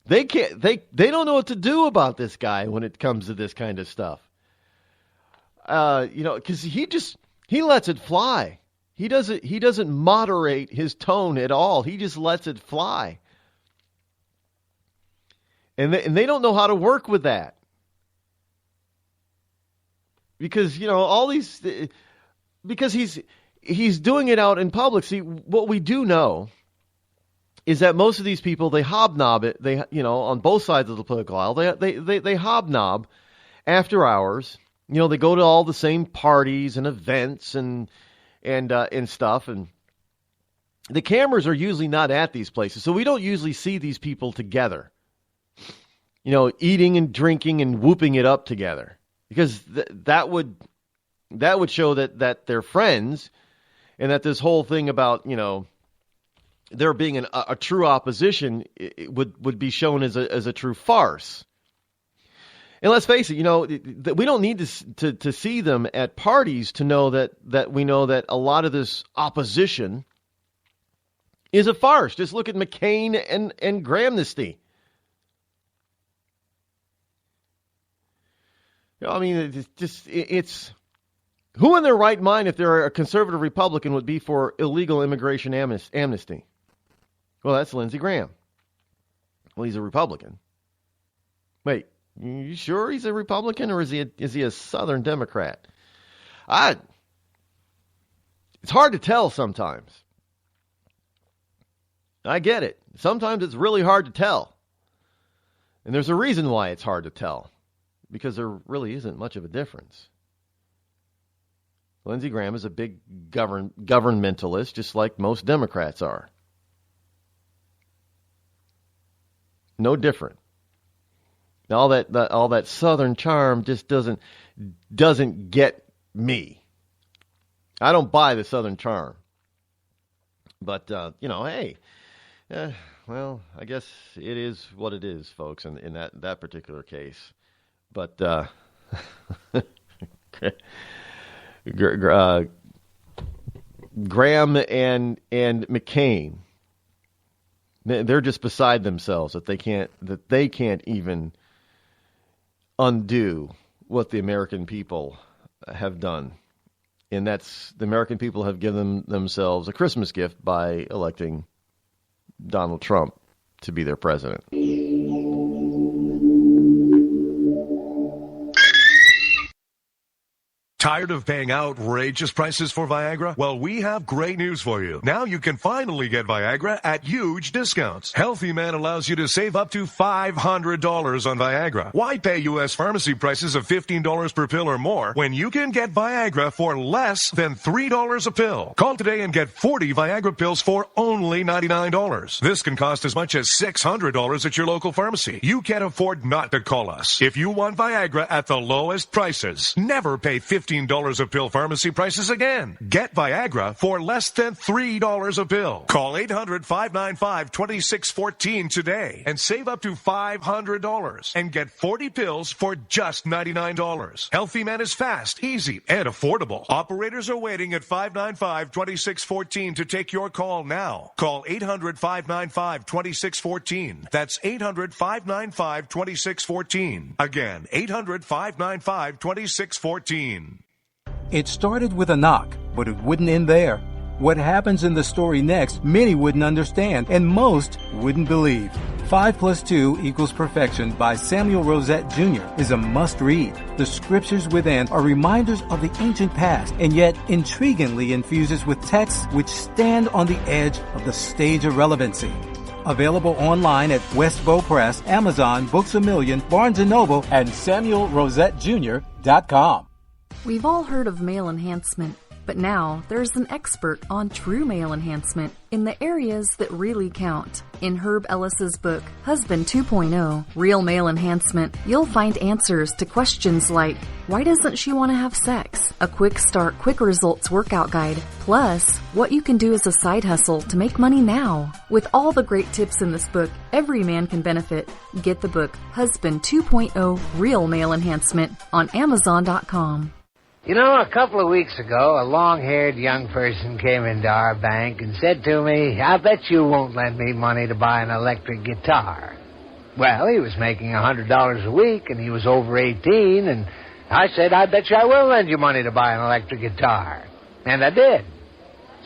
They don't know what to do about this guy when it comes to this kind of stuff. Because he lets it fly. He doesn't moderate his tone at all. He just lets it fly. And they don't know how to work with that. Because, because he's doing it out in public. See, what we do know is that most of these people, they hobnob it. They, on both sides of the political aisle, they hobnob after hours. They go to all the same parties and events and stuff, and the cameras are usually not at these places, so we don't usually see these people together. Eating and drinking and whooping it up together, because that would show that they're friends, and that this whole thing about there being a true opposition would be shown as a true farce. And let's face it, we don't need to see them at parties to know that we know that a lot of this opposition is a farce. Just look at McCain and Grahamnesty. It's who in their right mind, if they're a conservative Republican, would be for illegal immigration amnesty? Well, that's Lindsey Graham. Well, he's a Republican. Wait, you sure he's a Republican or is he a Southern Democrat? It's hard to tell sometimes. I get it. Sometimes it's really hard to tell. And there's a reason why it's hard to tell. Because there really isn't much of a difference. Lindsey Graham is a big governmentalist, just like most Democrats are. No different. All that Southern charm just doesn't get me. I don't buy the Southern charm. But hey, well, I guess it is what it is, folks, in that particular case. But Graham and McCain, they're just beside themselves that they can't even undo what the American people have done. And that's the American people have given themselves a Christmas gift by electing Donald Trump to be their president. Tired of paying outrageous prices for Viagra? Well, we have great news for you. Now you can finally get Viagra at huge discounts. Healthy Man allows you to save up to $500 on Viagra. Why pay U.S. pharmacy prices of $15 per pill or more when you can get Viagra for less than $3 a pill? Call today and get 40 Viagra pills for only $99. This can cost as much as $600 at your local pharmacy. You can't afford not to call us. If you want Viagra at the lowest prices, never pay $15 a pill pharmacy prices again. Get Viagra for less than $3 a pill. Call 800-595-2614 today and save up to $500 and get 40 pills for just $99. Healthy Man is fast, easy, and affordable. Operators are waiting at 595-2614 to take your call now. Call 800-595-2614. That's 800-595-2614. Again, 800-595-2614. It started with a knock, but it wouldn't end there. What happens in the story next, many wouldn't understand, and most wouldn't believe. 5 + 2 = Perfection by Samuel Rosette Jr. is a must-read. The scriptures within are reminders of the ancient past, and yet intriguingly infuses with texts which stand on the edge of the stage of relevancy. Available online at Westbow Press, Amazon, Books A Million, Barnes & Noble, and SamuelRosetteJr.com. We've all heard of male enhancement, but now there's an expert on true male enhancement in the areas that really count. In Herb Ellis's book, Husband 2.0, Real Male Enhancement, you'll find answers to questions like, why doesn't she want to have sex? A quick start, quick results workout guide, plus what you can do as a side hustle to make money now. With all the great tips in this book, every man can benefit. Get the book, Husband 2.0, Real Male Enhancement, on Amazon.com. You know, a couple of weeks ago, a long-haired young person came into our bank and said to me, I bet you won't lend me money to buy an electric guitar. Well, he was making $100 a week, and he was over 18, and I said, I bet you I will lend you money to buy an electric guitar. And I did.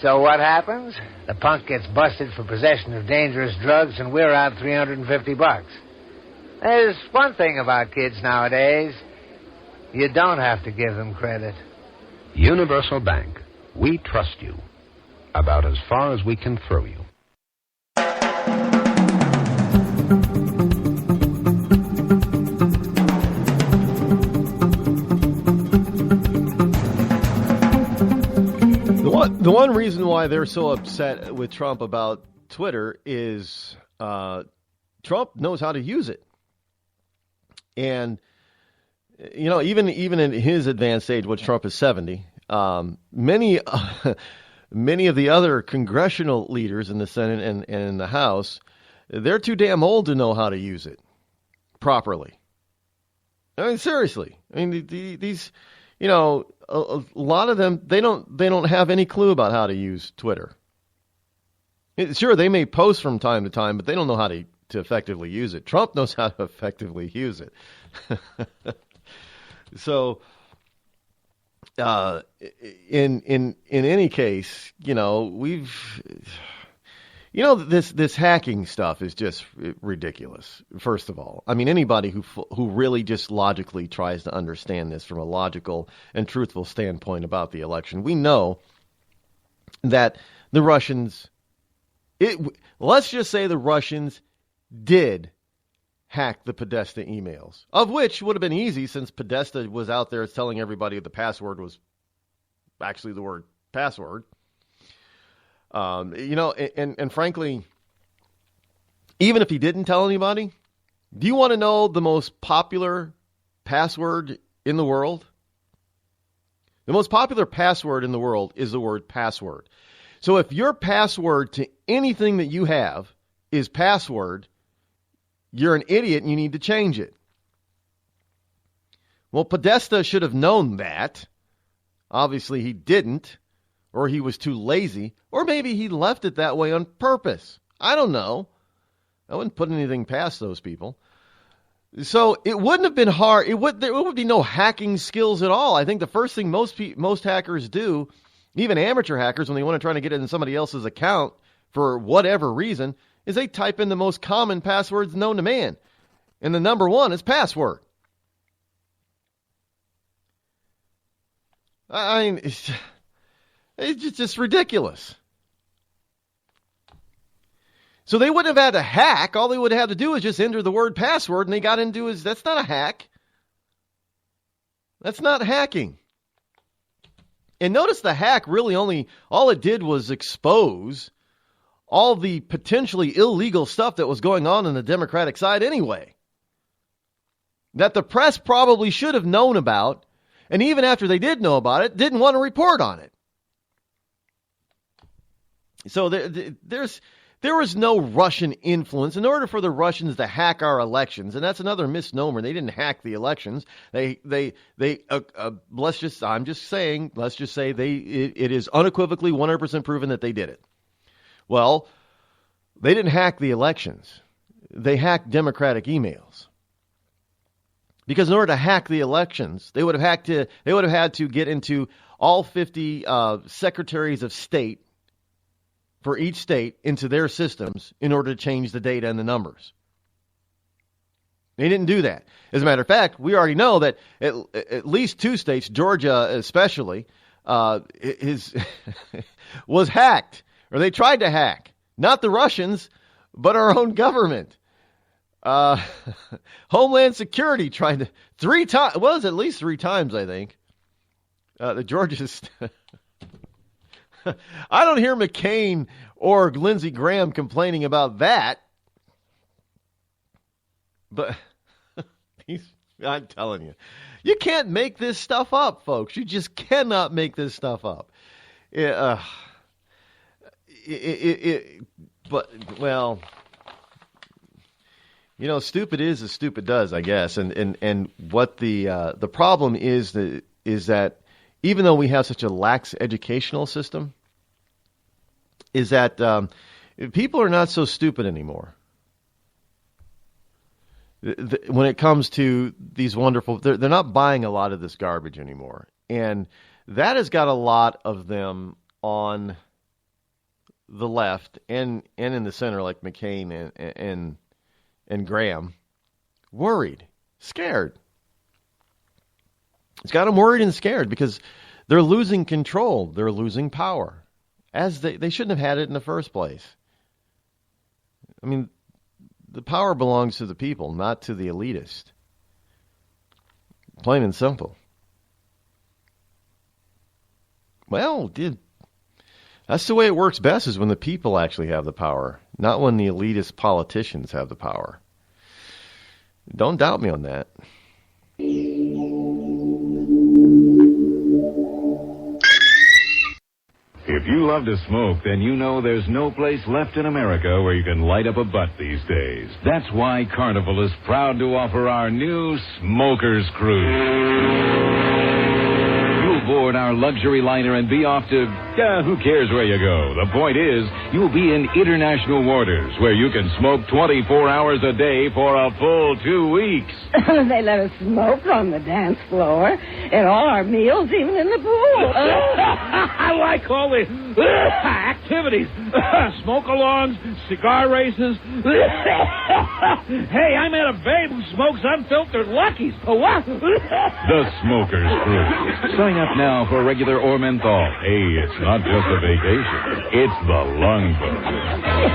So what happens? The punk gets busted for possession of dangerous drugs, and we're out $350. There's one thing about kids nowadays. You don't have to give them credit. Universal Bank. We trust you. About as far as we can throw you. The one reason why they're so upset with Trump about Twitter is Trump knows how to use it. And you know, even in his advanced age, which Trump is 70, many of the other congressional leaders in the Senate and in the House, they're too damn old to know how to use it properly. I mean, seriously. I mean, these, you know, a lot of them, they don't have any clue about how to use Twitter. Sure, they may post from time to time, but they don't know how to effectively use it. Trump knows how to effectively use it. So, in any case, you know, You know, this hacking stuff is just ridiculous, first of all. I mean, anybody who really just logically tries to understand this from a logical and truthful standpoint about the election, we know that the Russians, let's just say the Russians did hack the Podesta emails, of which would have been easy since Podesta was out there telling everybody the password was actually the word password. You know, and frankly, even if he didn't tell anybody, do you want to know the most popular password in the world? The most popular password in the world is the word password. So if your password to anything that you have is password, you're an idiot and you need to change it. Well, Podesta should have known that. Obviously, he didn't. Or he was too lazy, or maybe he left it that way on purpose. I don't know. I wouldn't put anything past those people. So it wouldn't have been hard. There would be no hacking skills at all. I think the first thing most hackers do, even amateur hackers, when they want to try to get into somebody else's account for whatever reason, is they type in the most common passwords known to man. And the number one is password. I mean, it's just ridiculous. So they wouldn't have had to hack. All they would have had to do is just enter the word password, and they got into his. That's not a hack. That's not hacking. And notice the hack really all it did was expose all the potentially illegal stuff that was going on the Democratic side anyway. That the press probably should have known about, and even after they did know about it, didn't want to report on it. So there was no Russian influence in order for the Russians to hack our elections, and that's another misnomer. They didn't hack the elections. Let's just say it is unequivocally 100% proven that they did it. Well, they didn't hack the elections. They hacked Democratic emails. Because in order to hack the elections, they would have had to get into all 50 secretaries of state for each state into their systems in order to change the data and the numbers. They didn't do that. As a matter of fact, we already know that at least two states, Georgia especially, was hacked, or they tried to hack. Not the Russians, but our own government. Homeland Security tried to 3 times. Well, it was at least 3 times, I think. The Georgia's. I don't hear McCain or Lindsey Graham complaining about that. But I'm telling you, you can't make this stuff up, folks. You just cannot make this stuff up. Well, you know, stupid is as stupid does, I guess. And what the problem is that even though we have such a lax educational system, is that people are not so stupid anymore. When it comes to these wonderful, they're not buying a lot of this garbage anymore. And that has got a lot of them on the left and in the center, like McCain and Graham, worried, scared. It's got them worried and scared because they're losing control. They're losing power, as they shouldn't have had it in the first place. I mean, the power belongs to the people, not to the elitist. Plain and simple. Well, that's the way it works best, is when the people actually have the power, not when the elitist politicians have the power. Don't doubt me on that. If you love to smoke, then you know there's no place left in America where you can light up a butt these days. That's why Carnival is proud to offer our new Smokers Cruise. You'll board aboard our luxury liner and be off to, who cares where you go. The point is, you'll be in international waters where you can smoke 24 hours a day for a full 2 weeks. They let us smoke on the dance floor, at all our meals, even in the pool. I like all the activities. Smoke-alongs, cigar races. Hey, I met a babe who smokes unfiltered Luckies. What? The Smoker's Cruise. Sign up now for regular or menthol. Hey, it's not just a vacation. It's the lung buster.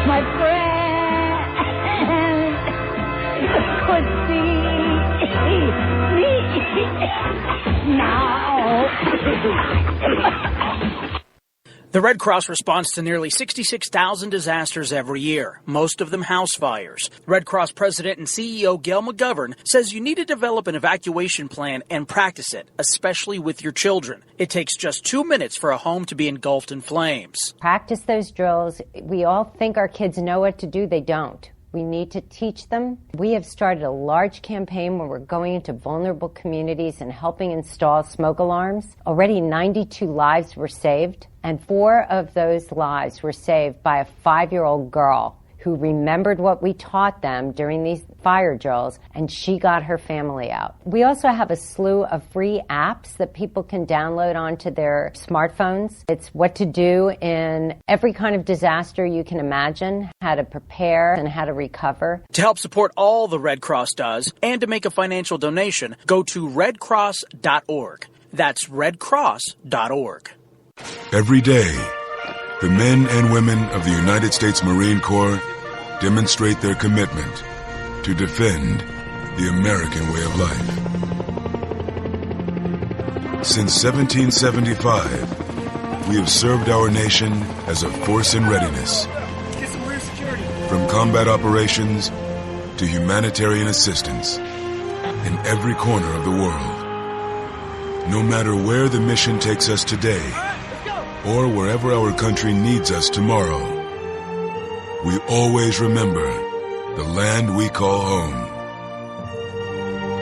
My friend could see me now. The Red Cross responds to nearly 66,000 disasters every year, most of them house fires. Red Cross President and CEO Gail McGovern says you need to develop an evacuation plan and practice it, especially with your children. It takes just 2 minutes for a home to be engulfed in flames. Practice those drills. We all think our kids know what to do. They don't. We need to teach them. We have started a large campaign where we're going into vulnerable communities and helping install smoke alarms. Already 92 lives were saved, and 4 of those lives were saved by a 5-year-old girl who remembered what we taught them during these fire drills, and she got her family out. We also have a slew of free apps that people can download onto their smartphones. It's what to do in every kind of disaster you can imagine, how to prepare and how to recover. To help support all the Red Cross does and to make a financial donation, go to redcross.org. That's redcross.org. Every day, the men and women of the United States Marine Corps demonstrate their commitment to defend the American way of life. Since 1775, we have served our nation as a force in readiness. From combat operations to humanitarian assistance in every corner of the world. No matter where the mission takes us today, or wherever our country needs us tomorrow, we always remember the land we call home.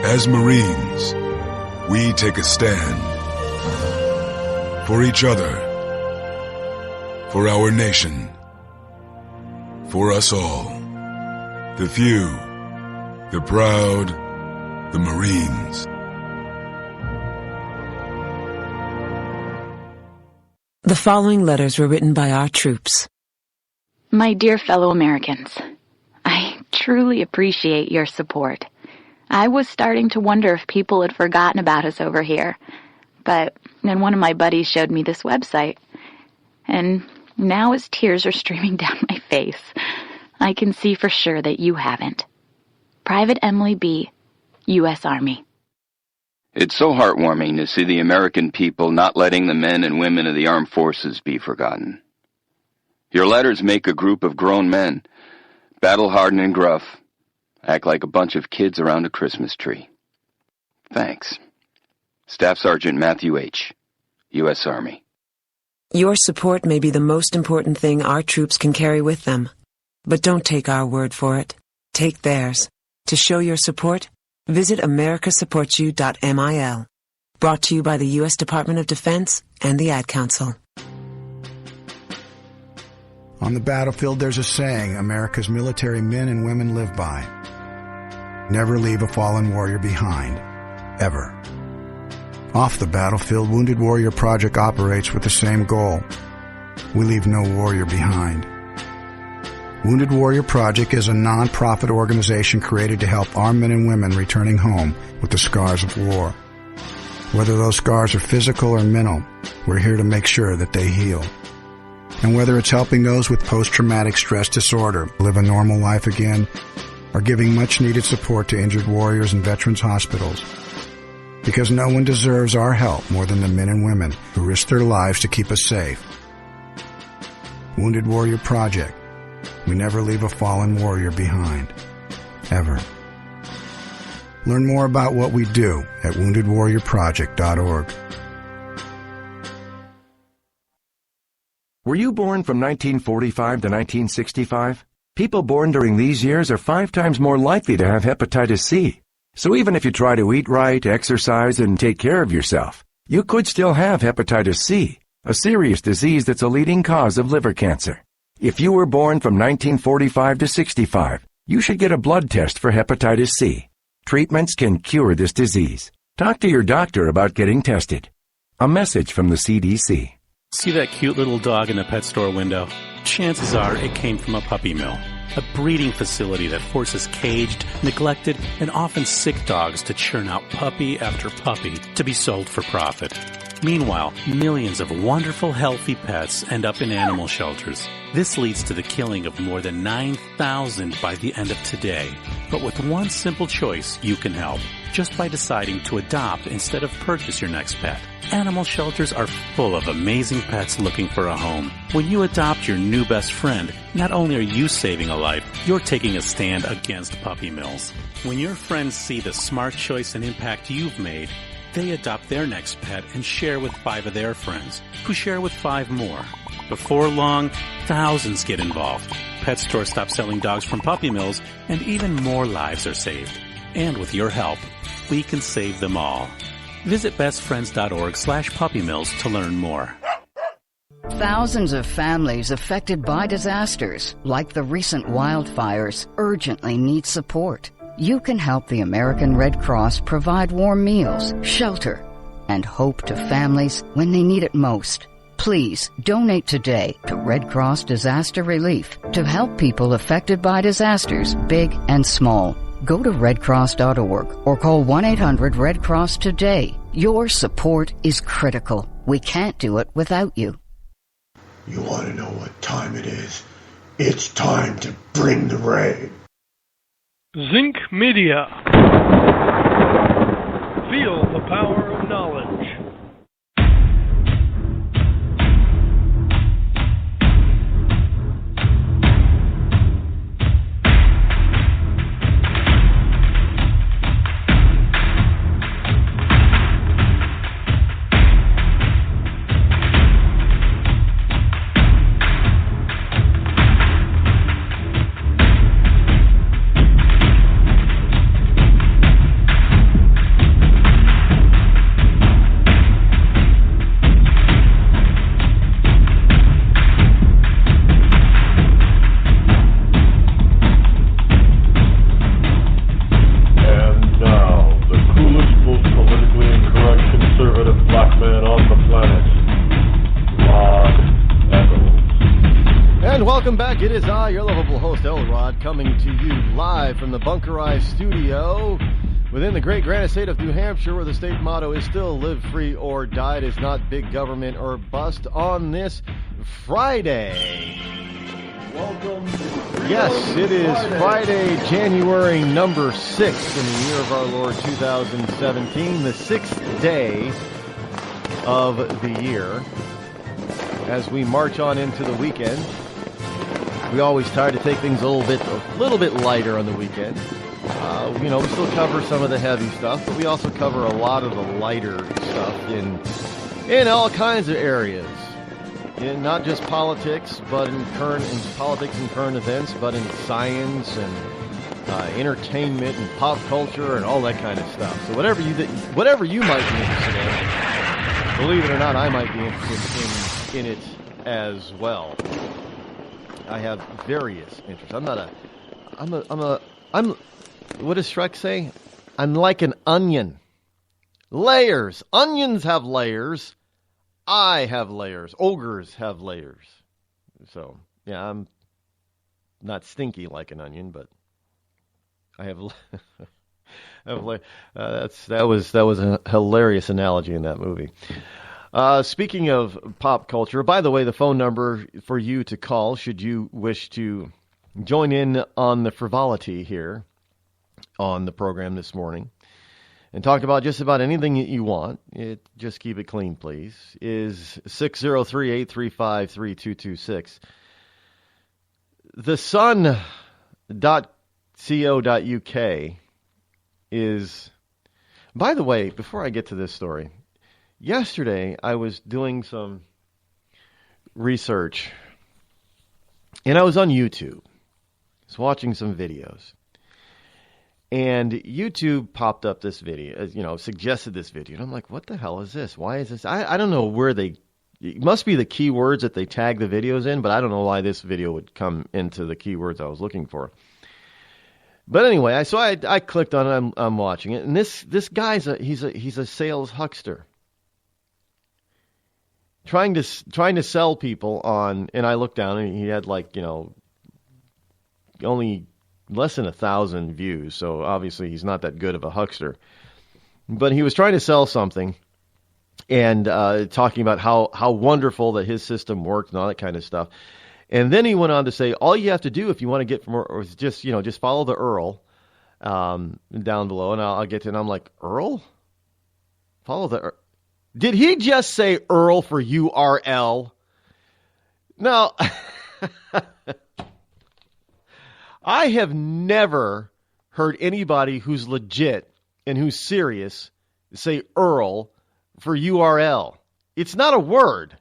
As Marines, we take a stand for each other, for our nation, for us all. The few, the proud, the Marines. The following letters were written by our troops. My dear fellow Americans, I truly appreciate your support. I was starting to wonder if people had forgotten about us over here, but then one of my buddies showed me this website, and now as tears are streaming down my face, I can see for sure that you haven't. Private Emily B., U.S. Army. It's so heartwarming to see the American people not letting the men and women of the armed forces be forgotten. Your letters make a group of grown men, battle-hardened and gruff, act like a bunch of kids around a Christmas tree. Thanks. Staff Sergeant Matthew H., U.S. Army. Your support may be the most important thing our troops can carry with them. But don't take our word for it. Take theirs. To show your support, visit americasupportsyou.mil. Brought to you by the U.S. Department of Defense and the Ad Council. On the battlefield, there's a saying America's military men and women live by. Never leave a fallen warrior behind. Ever. Off the battlefield, Wounded Warrior Project operates with the same goal. We leave no warrior behind. Wounded Warrior Project is a non-profit organization created to help our men and women returning home with the scars of war. Whether those scars are physical or mental, we're here to make sure that they heal. And whether it's helping those with post-traumatic stress disorder live a normal life again, or giving much-needed support to injured warriors in veterans' hospitals. Because no one deserves our help more than the men and women who risk their lives to keep us safe. Wounded Warrior Project. We never leave a fallen warrior behind. Ever. Learn more about what we do at woundedwarriorproject.org. Were you born from 1945 to 1965? People born during these years are 5 times more likely to have hepatitis C. So even if you try to eat right, exercise, and take care of yourself, You could still have hepatitis C, a serious disease that's a leading cause of liver cancer. If you were born from 1945 to 65, you should get a blood test for hepatitis C. Treatments can cure this disease. Talk to your doctor about getting tested. A message from the CDC. See that cute little dog in the pet store window? Chances are it came from a puppy mill, a breeding facility that forces caged, neglected, and often sick dogs to churn out puppy after puppy to be sold for profit. Meanwhile, millions of wonderful, healthy pets end up in animal shelters. This leads to the killing of more than 9,000 by the end of today. But with one simple choice, you can help, just by deciding to adopt instead of purchase your next pet. Animal shelters are full of amazing pets looking for a home. When you adopt your new best friend, not only are you saving a life, you're taking a stand against puppy mills. When your friends see the smart choice and impact you've made, they adopt their next pet and share with 5 of their friends, who share with 5 more. Before long, thousands get involved. Pet stores stop selling dogs from puppy mills, and even more lives are saved. And with your help, we can save them all. Visit bestfriends.org/puppymills to learn more. Thousands of families affected by disasters, like the recent wildfires, urgently need support. You can help the American Red Cross provide warm meals, shelter, and hope to families when they need it most. Please donate today to Red Cross Disaster Relief to help people affected by disasters, big and small. Go to redcross.org or call 1-800-RED-CROSS today. Your support is critical. We can't do it without you. You want to know what time it is? It's time to bring the rain. Zinc Media. Feel the power of knowledge. It is I, your lovable host, Rod, coming to you live from the Bunkerized Studio within the great Granite State of New Hampshire, where the state motto is still live free or die. It is not big government or bust on this Friday. Welcome. Yes, it is Friday, January number 6th in the year of our Lord 2017, the 6th day of the year. As we march on into the weekend, we always try to take things a little bit lighter on the weekend. We still cover some of the heavy stuff, but we also cover a lot of the lighter stuff in all kinds of areas. In not just politics, but in politics and current events, but in science and entertainment and pop culture and all that kind of stuff. So whatever you might be interested in, believe it or not, I might be interested in it as well. I have various interests. I'm what does Shrek say? I'm like an onion. Layers. Onions have layers. I have layers. Ogres have layers. So, yeah, I'm not stinky like an onion, but I have layers. That was a hilarious analogy in that movie. Speaking of pop culture, by the way, the phone number for you to call should you wish to join in on the frivolity here on the program this morning and talk about just about anything that you want, just keep it clean, please, is 603-835-3226. thesun.co.uk is, by the way, before I get to this story, yesterday, I was doing some research, and I was on YouTube. I was watching some videos. And YouTube popped up this video, suggested this video. And I'm like, what the hell is this? Why is this? I don't know where it must be the keywords that they tag the videos in, but I don't know why this video would come into the keywords I was looking for. But anyway, I clicked on it. I'm watching it, and this guy's he's a sales huckster, trying to sell people on. And I looked down, and he had only less than 1,000 views. So obviously he's not that good of a huckster. But he was trying to sell something, and talking about how wonderful that his system worked and all that kind of stuff. And then he went on to say, all you have to do if you want to get from or is just follow the URL down below, and I'll get to it. And I'm like, URL? Follow the Did he just say URL for URL? No. I have never heard anybody who's legit and who's serious say URL for URL. It's not a word.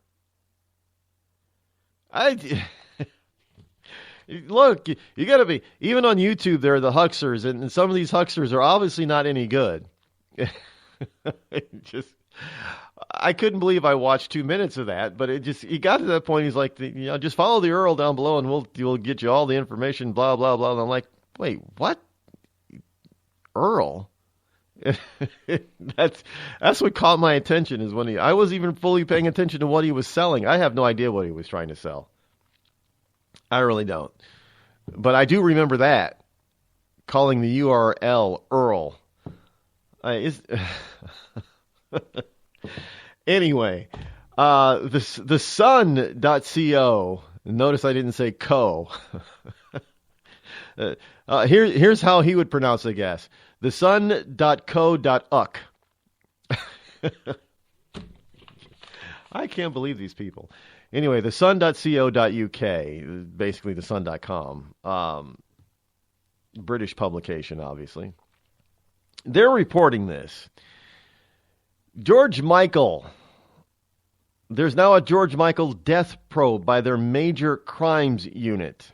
Look, you got to be, even on YouTube, there are the hucksters, and some of these hucksters are obviously not any good. I couldn't believe I watched 2 minutes of that, but he got to that point. He's like, just follow the URL down below, and we'll get you all the information. Blah blah blah. And I'm like, wait, what? URL? That's what caught my attention is when I wasn't even fully paying attention to what he was selling. I have no idea what he was trying to sell. I really don't. But I do remember that, calling the URL URL. Anyway, the sun.co. Notice I didn't say co. Here's how he would pronounce it, I guess. The sun.co.uk. I can't believe these people. Anyway, the sun.co.uk, basically the sun.com, British publication, obviously. They're reporting this. George Michael. There's now a George Michael death probe by their major crimes unit.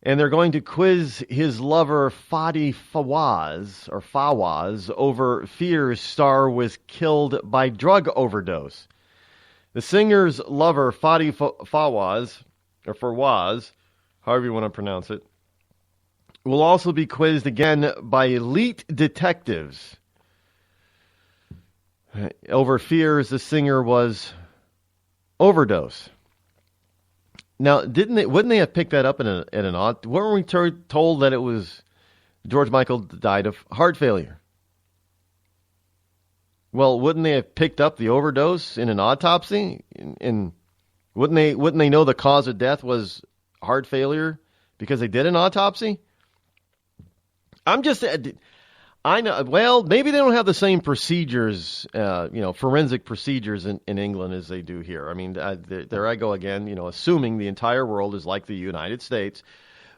And they're going to quiz his lover Fadi Fawaz over fears star was killed by drug overdose. The singer's lover, Fadi Fawaz, however you want to pronounce it, will also be quizzed again by elite detectives over fears the singer was overdose. Now, wouldn't they have picked that up in an odd? Weren't we told that it was George Michael died of heart failure? Well, wouldn't they have picked up the overdose in an autopsy? And wouldn't they know the cause of death was heart failure because they did an autopsy? I know. Well, maybe they don't have the same procedures, forensic procedures in England as they do here. I mean, there I go again, assuming the entire world is like the United States.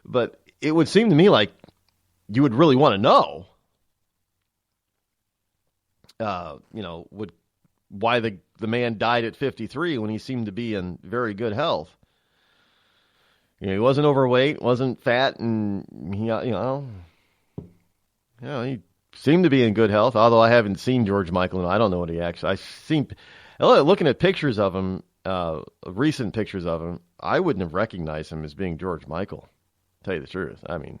But it would seem to me like you would really want to know. Why the man died at 53 when he seemed to be in very good health. He wasn't overweight, wasn't fat, and he seemed to be in good health. Although I haven't seen George Michael, and I don't know what he actually. Looking at pictures of him, recent pictures of him, I wouldn't have recognized him as being George Michael. To tell you the truth, I mean,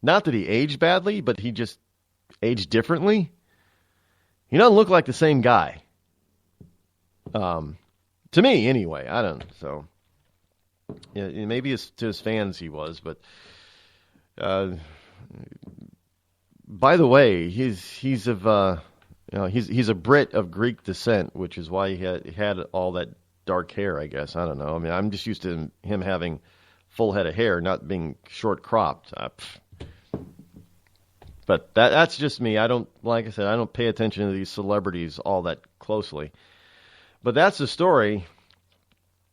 not that he aged badly, but he just aged differently. He doesn't look like the same guy. To me, anyway. I don't know. So, yeah, maybe to his fans he was, but by the way, he's a Brit of Greek descent, which is why he had all that dark hair. I guess I don't know. I mean, I'm just used to him having full head of hair, not being short cropped. But that's just me. Like I said, I don't pay attention to these celebrities all that closely. But that's the story.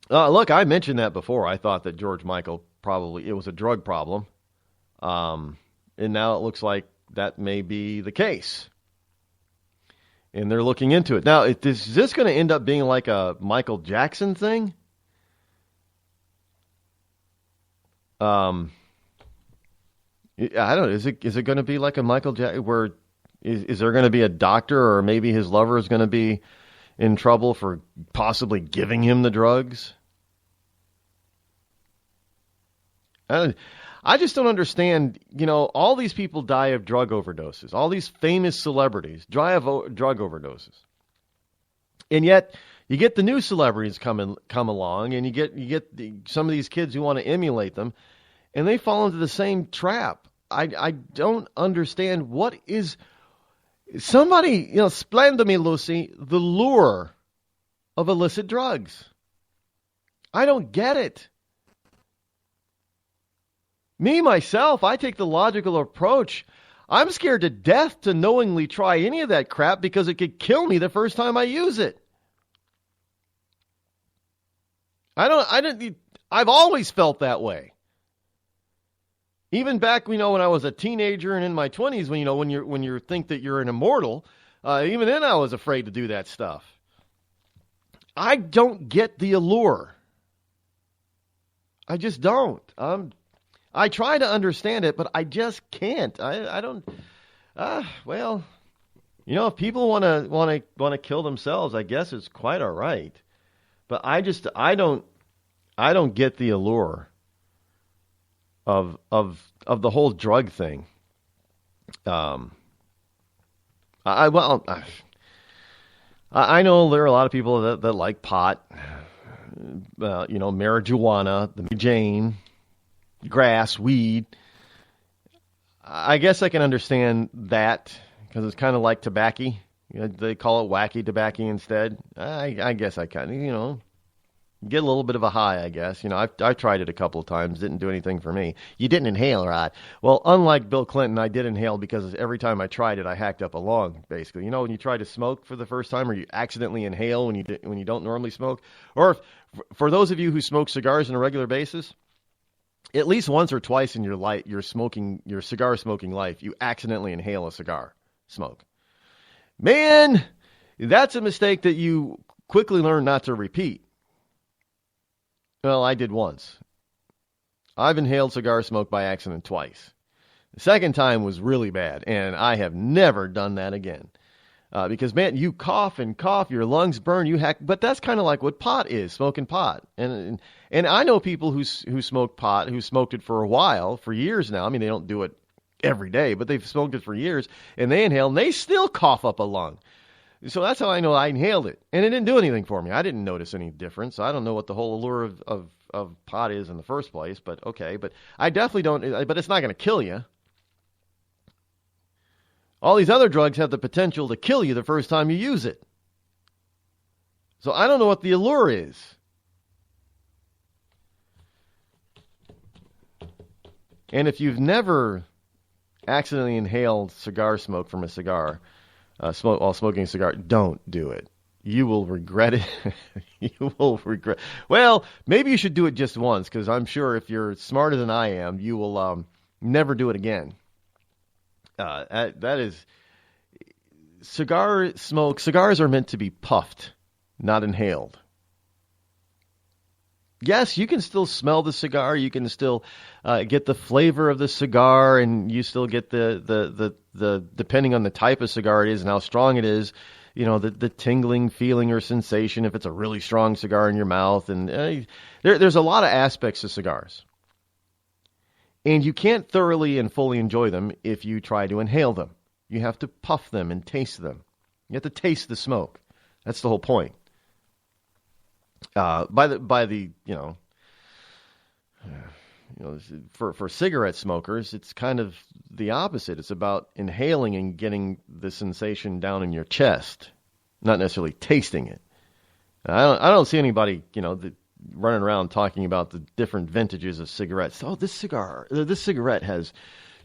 Look, I mentioned that before. I thought that George Michael it was a drug problem. And now it looks like that may be the case. And they're looking into it. Now, is this going to end up being like a Michael Jackson thing? I don't know. Is it going to be like a Michael Jackson where is there going to be a doctor or maybe his lover is going to be in trouble for possibly giving him the drugs? I just don't understand. All these people die of drug overdoses. All these famous celebrities die of drug overdoses. And yet you get the new celebrities come along, and you get some of these kids who want to emulate them, and they fall into the same trap. I don't understand what is somebody, explain to me, Lucy, the lure of illicit drugs. I don't get it. Me, myself, I take the logical approach. I'm scared to death to knowingly try any of that crap because it could kill me the first time I use it. I've always felt that way. Even back, when I was a teenager and in my 20s, when you think that you're an immortal, even then I was afraid to do that stuff. I don't get the allure. I just don't. I try to understand it, but I just can't. I don't. Well, if people want to kill themselves, I guess it's quite all right. But I don't get the allure of the whole drug thing. I know there are a lot of people that like pot, marijuana, the Jane, grass, weed. I guess I can understand that because it's kind of like tobacco. They call it wacky tobacco instead. I guess I kind of, get a little bit of a high, I guess. I've tried it a couple of times. Didn't do anything for me. You didn't inhale, Rod. Well, unlike Bill Clinton, I did inhale because every time I tried it, I hacked up a lung, basically. When you try to smoke for the first time or you accidentally inhale when you don't normally smoke. Or for those of you who smoke cigars on a regular basis, at least once or twice in your cigar smoking life, you accidentally inhale a cigar smoke. Man, that's a mistake that you quickly learn not to repeat. Well, I did once. I've inhaled cigar smoke by accident twice. The second time was really bad, and I have never done that again. Because, man, you cough and cough, your lungs burn, you hack. But that's kind of like what pot is, smoking pot. And I know people who smoke pot, who smoked it for a while, for years now. I mean, they don't do it every day, but they've smoked it for years, and they inhale, and they still cough up a lung. So that's how I know I inhaled it. And it didn't do anything for me. I didn't notice any difference. I don't know what the whole allure of pot is in the first place, but okay. But I definitely don't, but it's not going to kill you. All these other drugs have the potential to kill you the first time you use it. So I don't know what the allure is. And if you've never accidentally inhaled cigar smoke from a cigar, while smoking a cigar, don't do it. You will regret it. You will regret. Well, maybe you should do it just once, because I'm sure if you're smarter than I am, you will never do it again. That is cigar smoke. Cigars are meant to be puffed, not inhaled. Yes, you can still smell the cigar. You can still get the flavor of the cigar, and you still get the depending on the type of cigar it is and how strong it is, the tingling feeling or sensation if it's a really strong cigar in your mouth. And there's a lot of aspects to cigars. And you can't thoroughly and fully enjoy them if you try to inhale them. You have to puff them and taste them. You have to taste the smoke. That's the whole point. For cigarette smokers, it's kind of the opposite. It's about inhaling and getting the sensation down in your chest, not necessarily tasting it. I don't see anybody, running around talking about the different vintages of cigarettes. Oh, this cigarette has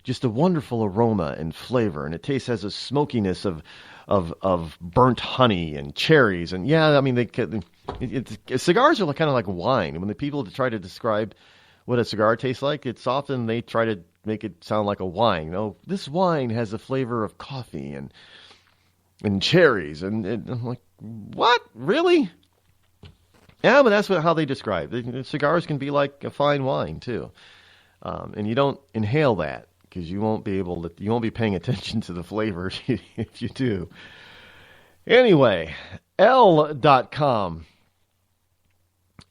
just a wonderful aroma and flavor, and it has a smokiness of burnt honey and cherries. And yeah, I mean, cigars are kind of like wine. When the people try to describe what a cigar tastes like, it's often they try to make it sound like a wine. This wine has a flavor of coffee and cherries. And I'm like, what? Really? Yeah, but that's how they describe it. Cigars can be like a fine wine, too. And you don't inhale that, because you won't be paying attention to the flavor if you do. Anyway, L.com.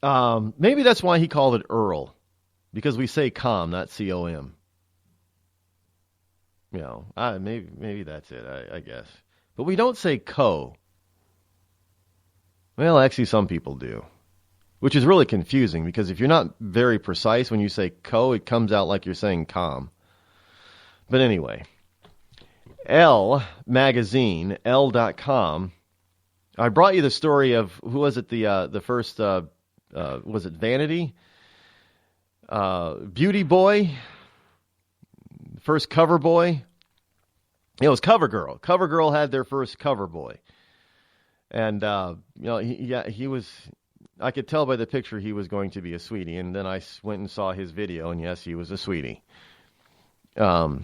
Maybe that's why he called it Earl, because we say com, not C-O-M. You know, maybe that's it, I guess. But we don't say co. Well, actually, some people do, which is really confusing, because if you're not very precise when you say co, it comes out like you're saying com. But anyway, L magazine, L.com. I brought you the story of, who was it, the first, was it Vanity? Beauty Boy? First cover boy? It was CoverGirl. CoverGirl had their first cover boy. And, he was, I could tell by the picture he was going to be a sweetie. And then I went and saw his video, and yes, he was a sweetie. Oh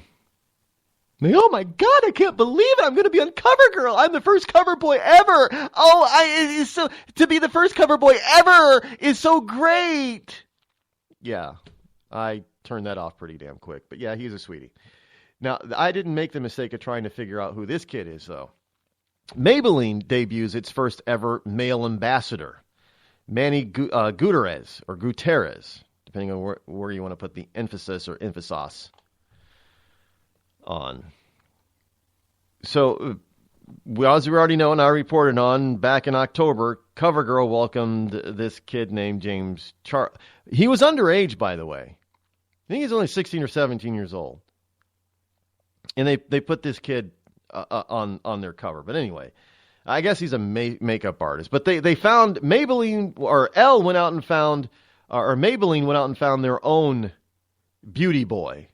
my God, I can't believe it. I'm going to be on CoverGirl. I'm the first cover boy ever. To be the first cover boy ever is so great. Yeah, I turned that off pretty damn quick. But yeah, he's a sweetie. Now, I didn't make the mistake of trying to figure out who this kid is, though. Maybelline debuts its first ever male ambassador, Manny Gutierrez, depending on where you want to put the emphasis or emphasis on. So, as we already know and I reported on, back in October, CoverGirl welcomed this kid named James Charles. He was underage, by the way. I think he's only 16 or 17 years old. And they put this kid on their cover. But anyway, I guess he's a makeup artist. But they found Maybelline, or Maybelline went out and found their own beauty boy.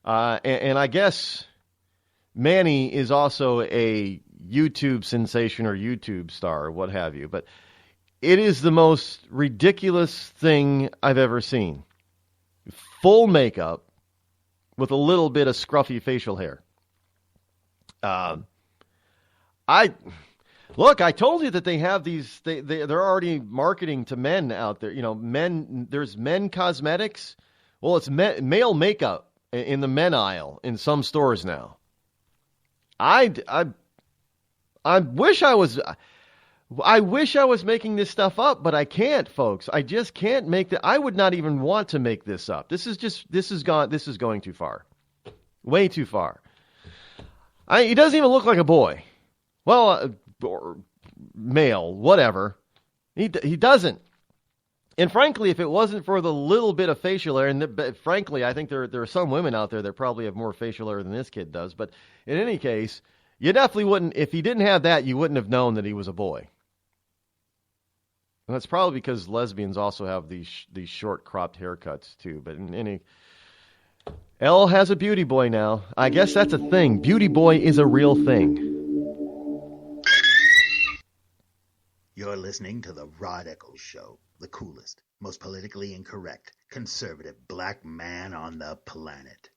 And I guess Manny is also a YouTube sensation or YouTube star or what have you. But it is the most ridiculous thing I've ever seen. Full makeup with a little bit of scruffy facial hair. I told you that they have these. They're already marketing to men out there. You know, men. There's men cosmetics. Well, it's male makeup in the men aisle in some stores now. I wish I was making this stuff up, but I can't, folks. I just can't make I would not even want to make this up. This is going too far. Way too far. He doesn't even look like a boy. Well, or male, whatever. He doesn't. And frankly, if it wasn't for the little bit of facial hair, and frankly, I think there are some women out there that probably have more facial hair than this kid does. But in any case, you definitely wouldn't. If he didn't have that, you wouldn't have known that he was a boy. And that's probably because lesbians also have these short cropped haircuts too. But Elle has a beauty boy now. I guess that's a thing. Beauty boy is a real thing. You're listening to the Rod Eccles Show, the coolest, most politically incorrect, conservative black man on the planet.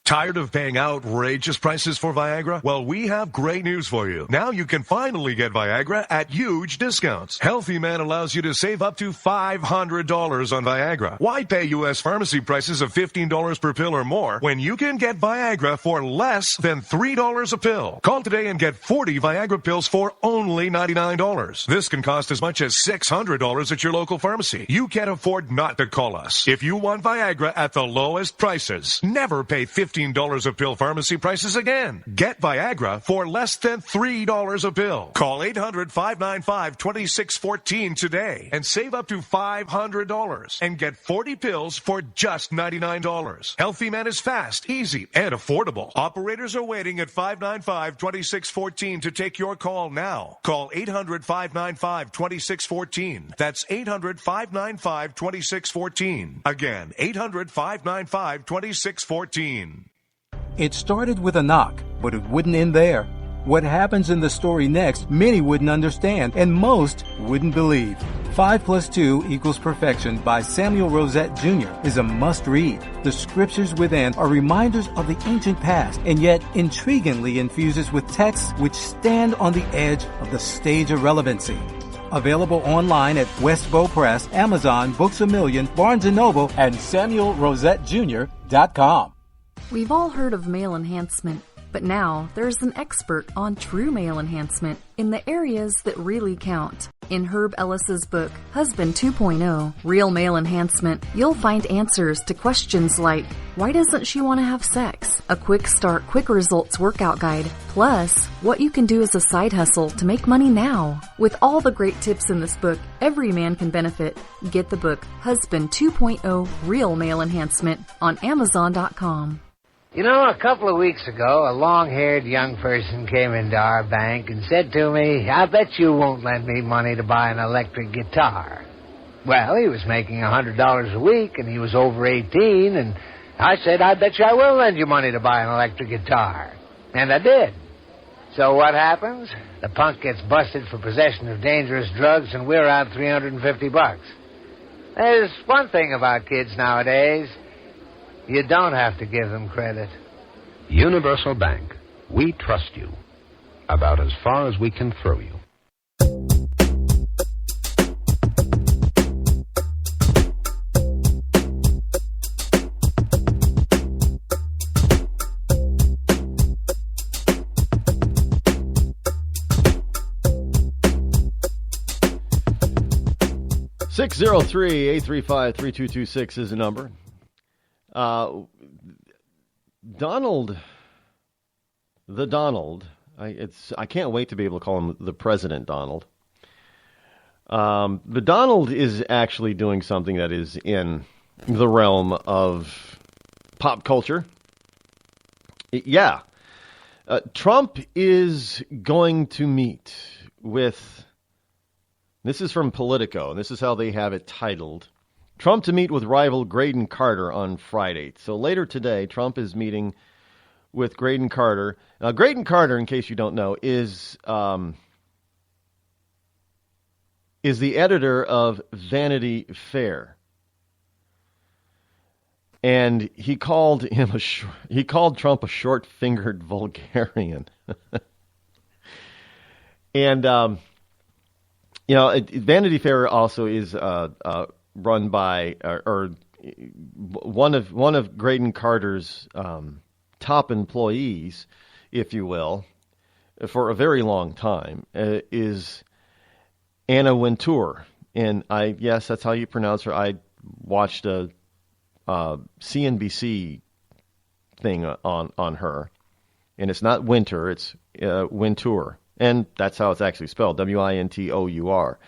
Tired of paying outrageous prices for Viagra? Well, we have great news for you. Now you can finally get Viagra at huge discounts. Healthy Man allows you to save up to $500 on Viagra. Why pay U.S. pharmacy prices of $15 per pill or more when you can get Viagra for less than $3 a pill? Call today and get 40 Viagra pills for only $99. This can cost as much as $600 at your local pharmacy. You can't afford not to call us. If you want Viagra at the lowest prices, never pay $15 a pill pharmacy prices again. Get Viagra for less than $3 a pill. Call 800-595-2614 today and save up to $500 and get 40 pills for just $99. Healthy Man is fast, easy, and affordable. Operators are waiting at 595-2614 to take your call now. Call 800-595-2614. That's 800-595-2614. Again, 800-595-2614. It started with a knock, but it wouldn't end there. What happens in the story next, many wouldn't understand, and most wouldn't believe. 5 + 2 = Perfection by Samuel Rosette Jr. is a must-read. The scriptures within are reminders of the ancient past, and yet intriguingly infuses with texts which stand on the edge of the stage of relevancy. Available online at Westbow Press, Amazon, Books A Million, Barnes & Noble, and SamuelRosetteJr.com. We've all heard of male enhancement, but now there's an expert on true male enhancement in the areas that really count. In Herb Ellis's book, Husband 2.0, Real Male Enhancement, you'll find answers to questions like, why doesn't she want to have sex? A quick start, quick results workout guide, plus what you can do as a side hustle to make money now. With all the great tips in this book, every man can benefit. Get the book, Husband 2.0, Real Male Enhancement, on Amazon.com. You know, a couple of weeks ago, a long-haired young person came into our bank and said to me, I bet you won't lend me money to buy an electric guitar. Well, he was making $100 a week, and he was over 18, and I said, I bet you I will lend you money to buy an electric guitar. And I did. So what happens? The punk gets busted for possession of dangerous drugs, and we're out $350. There's one thing about kids nowadays. You don't have to give them credit. Universal Bank. We trust you. About as far as we can throw you. Six 603-835-3226 is the number. Donald, I can't wait to be able to call him the President Donald. But Donald is actually doing something that is in the realm of pop culture. Trump is going to meet with, this is from Politico, and this is how they have it titled, Trump to meet with rival Graydon Carter on Friday. So later today, Trump is meeting with Graydon Carter. Now, Graydon Carter, in case you don't know, is the editor of Vanity Fair, and he called Trump a short-fingered vulgarian. And Vanity Fair also is run by or one of Graydon Carter's top employees, if you will, for a very long time, is Anna Wintour. And yes, that's how you pronounce her. I watched a CNBC thing on her, and it's not Winter, it's Wintour, and that's how it's actually spelled, Wintour.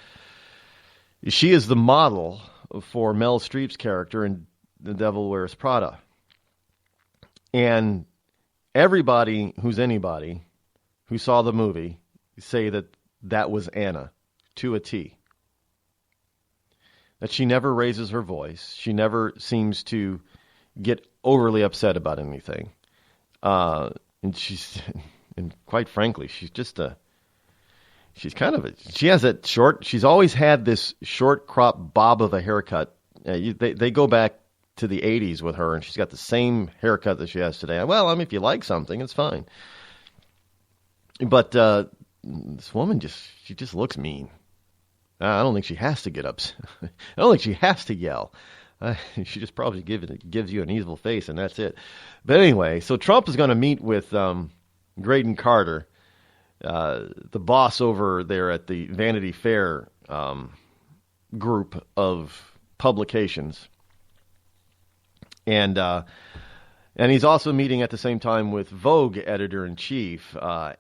She is the model for Mel Streep's character in The Devil Wears Prada. And everybody who's anybody who saw the movie say that was Anna to a T. That she never raises her voice. She never seems to get overly upset about anything. And quite frankly, she's always had this short crop bob of a haircut. They go back to the 80s with her, and she's got the same haircut that she has today. Well, I mean, if you like something, it's fine. But this woman just looks mean. I don't think she has to get upset. I don't think she has to yell. She just probably gives you an evil face, and that's it. But anyway, so Trump is going to meet with Graydon Carter, the boss over there at the Vanity Fair group of publications. And he's also meeting at the same time with Vogue editor-in-chief,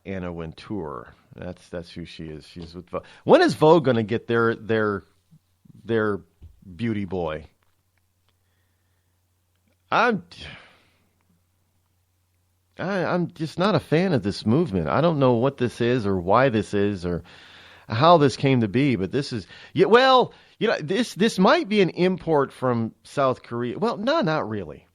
Anna Wintour. That's who she is. She's with Vogue. When is Vogue going to get their beauty boy? I'm just not a fan of this movement. I don't know what this is or why this is or how this came to be, but this is this might be an import from South Korea. Well, no, not really.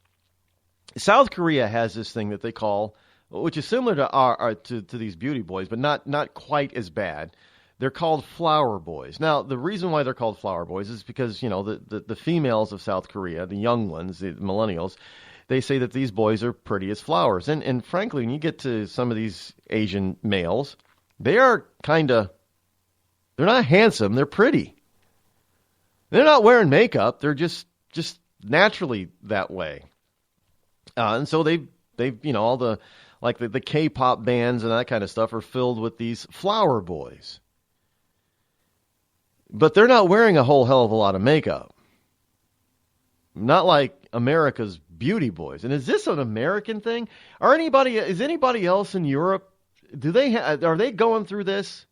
South Korea has this thing that they call, which is similar to to these beauty boys, but not quite as bad. They're called flower boys. Now, the reason why they're called flower boys is because, the females of South Korea, the young ones, the millennials, they say that these boys are pretty as flowers. And frankly, when you get to some of these Asian males, they are kind of They're not handsome. They're pretty. They're not wearing makeup. They're just naturally that way. And so they've all the K-pop bands and that kind of stuff are filled with these flower boys. But they're not wearing a whole hell of a lot of makeup. Not like America's beauty boys. And is this an American thing? Is anybody else in Europe? Are they going through this?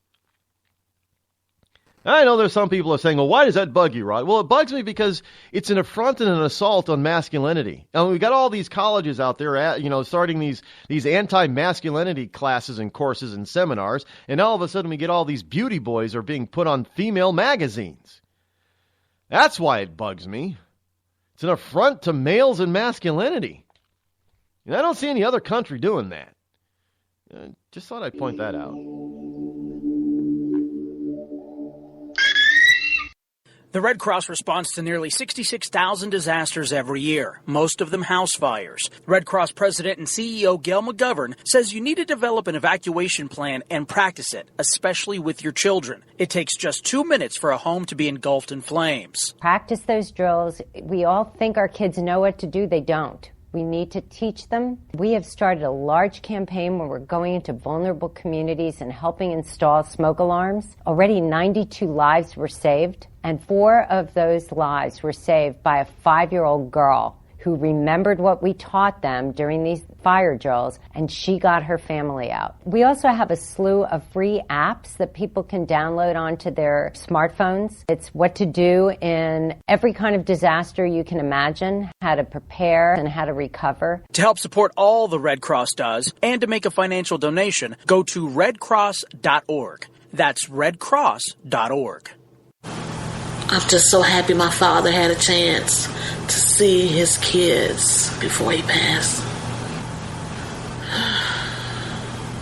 I know there's some people are saying, well, why does that bug you, Rod? Well, it bugs me because it's an affront and an assault on masculinity. And we've got all these colleges out there, starting these anti-masculinity classes and courses and seminars, and all of a sudden we get all these beauty boys are being put on female magazines. That's why it bugs me. It's an affront to males and masculinity. And I don't see any other country doing that. Just thought I'd point that out. The Red Cross responds to nearly 66,000 disasters every year, most of them house fires. Red Cross President and CEO Gail McGovern says you need to develop an evacuation plan and practice it, especially with your children. It takes just 2 minutes for a home to be engulfed in flames. Practice those drills. We all think our kids know what to do. They don't. We need to teach them. We have started a large campaign where we're going into vulnerable communities and helping install smoke alarms. Already 92 lives were saved, and 4 of those lives were saved by a 5-year-old girl who remembered what we taught them during these fire drills, and she got her family out. We also have a slew of free apps that people can download onto their smartphones. It's what to do in every kind of disaster you can imagine, how to prepare and how to recover. To help support all the Red Cross does and to make a financial donation, go to redcross.org. That's redcross.org. I'm just so happy my father had a chance to see his kids before he passed.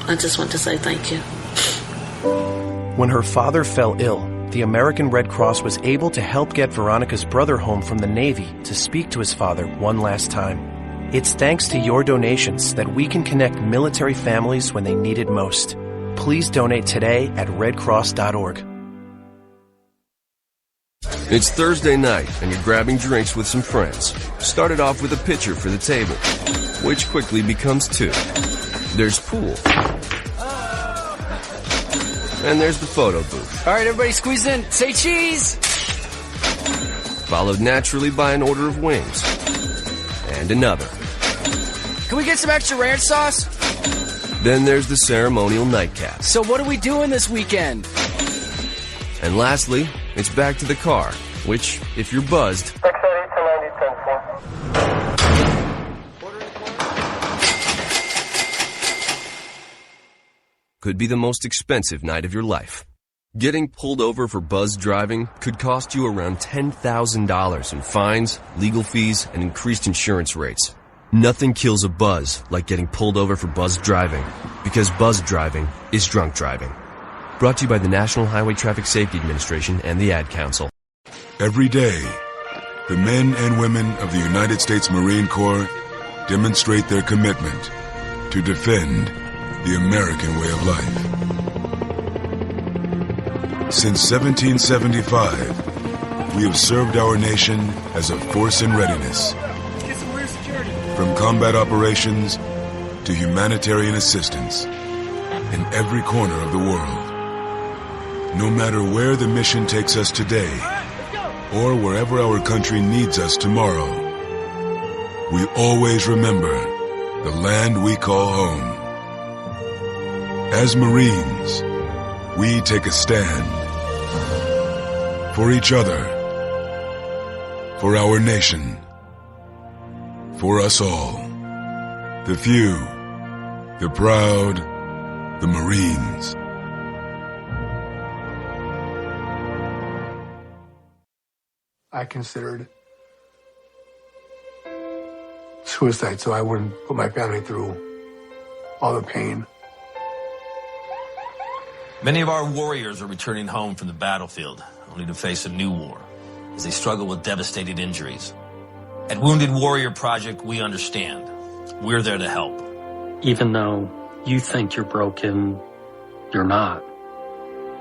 I just want to say thank you. When her father fell ill, the American Red Cross was able to help get Veronica's brother home from the Navy to speak to his father one last time. It's thanks to your donations that we can connect military families when they need it most. Please donate today at redcross.org. It's Thursday night, and you're grabbing drinks with some friends. Started off with a pitcher for the table, which quickly becomes 2. There's pool. And there's the photo booth. All right, everybody squeeze in. Say cheese! Followed naturally by an order of wings. And another. Can we get some extra ranch sauce? Then there's the ceremonial nightcap. So what are we doing this weekend? And lastly, it's back to the car, which, if you're buzzed, could be the most expensive night of your life. Getting pulled over for buzz driving could cost you around $10,000 in fines, legal fees, and increased insurance rates. Nothing kills a buzz like getting pulled over for buzz driving, because buzz driving is drunk driving. Brought to you by the National Highway Traffic Safety Administration and the Ad Council. Every day, the men and women of the United States Marine Corps demonstrate their commitment to defend the American way of life. Since 1775, we have served our nation as a force in readiness. From combat operations to humanitarian assistance in every corner of the world. No matter where the mission takes us today, or wherever our country needs us tomorrow, we always remember the land we call home. As Marines, we take a stand for each other, for our nation, for us all. The few, the proud, the Marines. I considered suicide so I wouldn't put my family through all the pain. Many of our warriors are returning home from the battlefield, only to face a new war as they struggle with devastating injuries. At Wounded Warrior Project, we understand. We're there to help. Even though you think you're broken, you're not.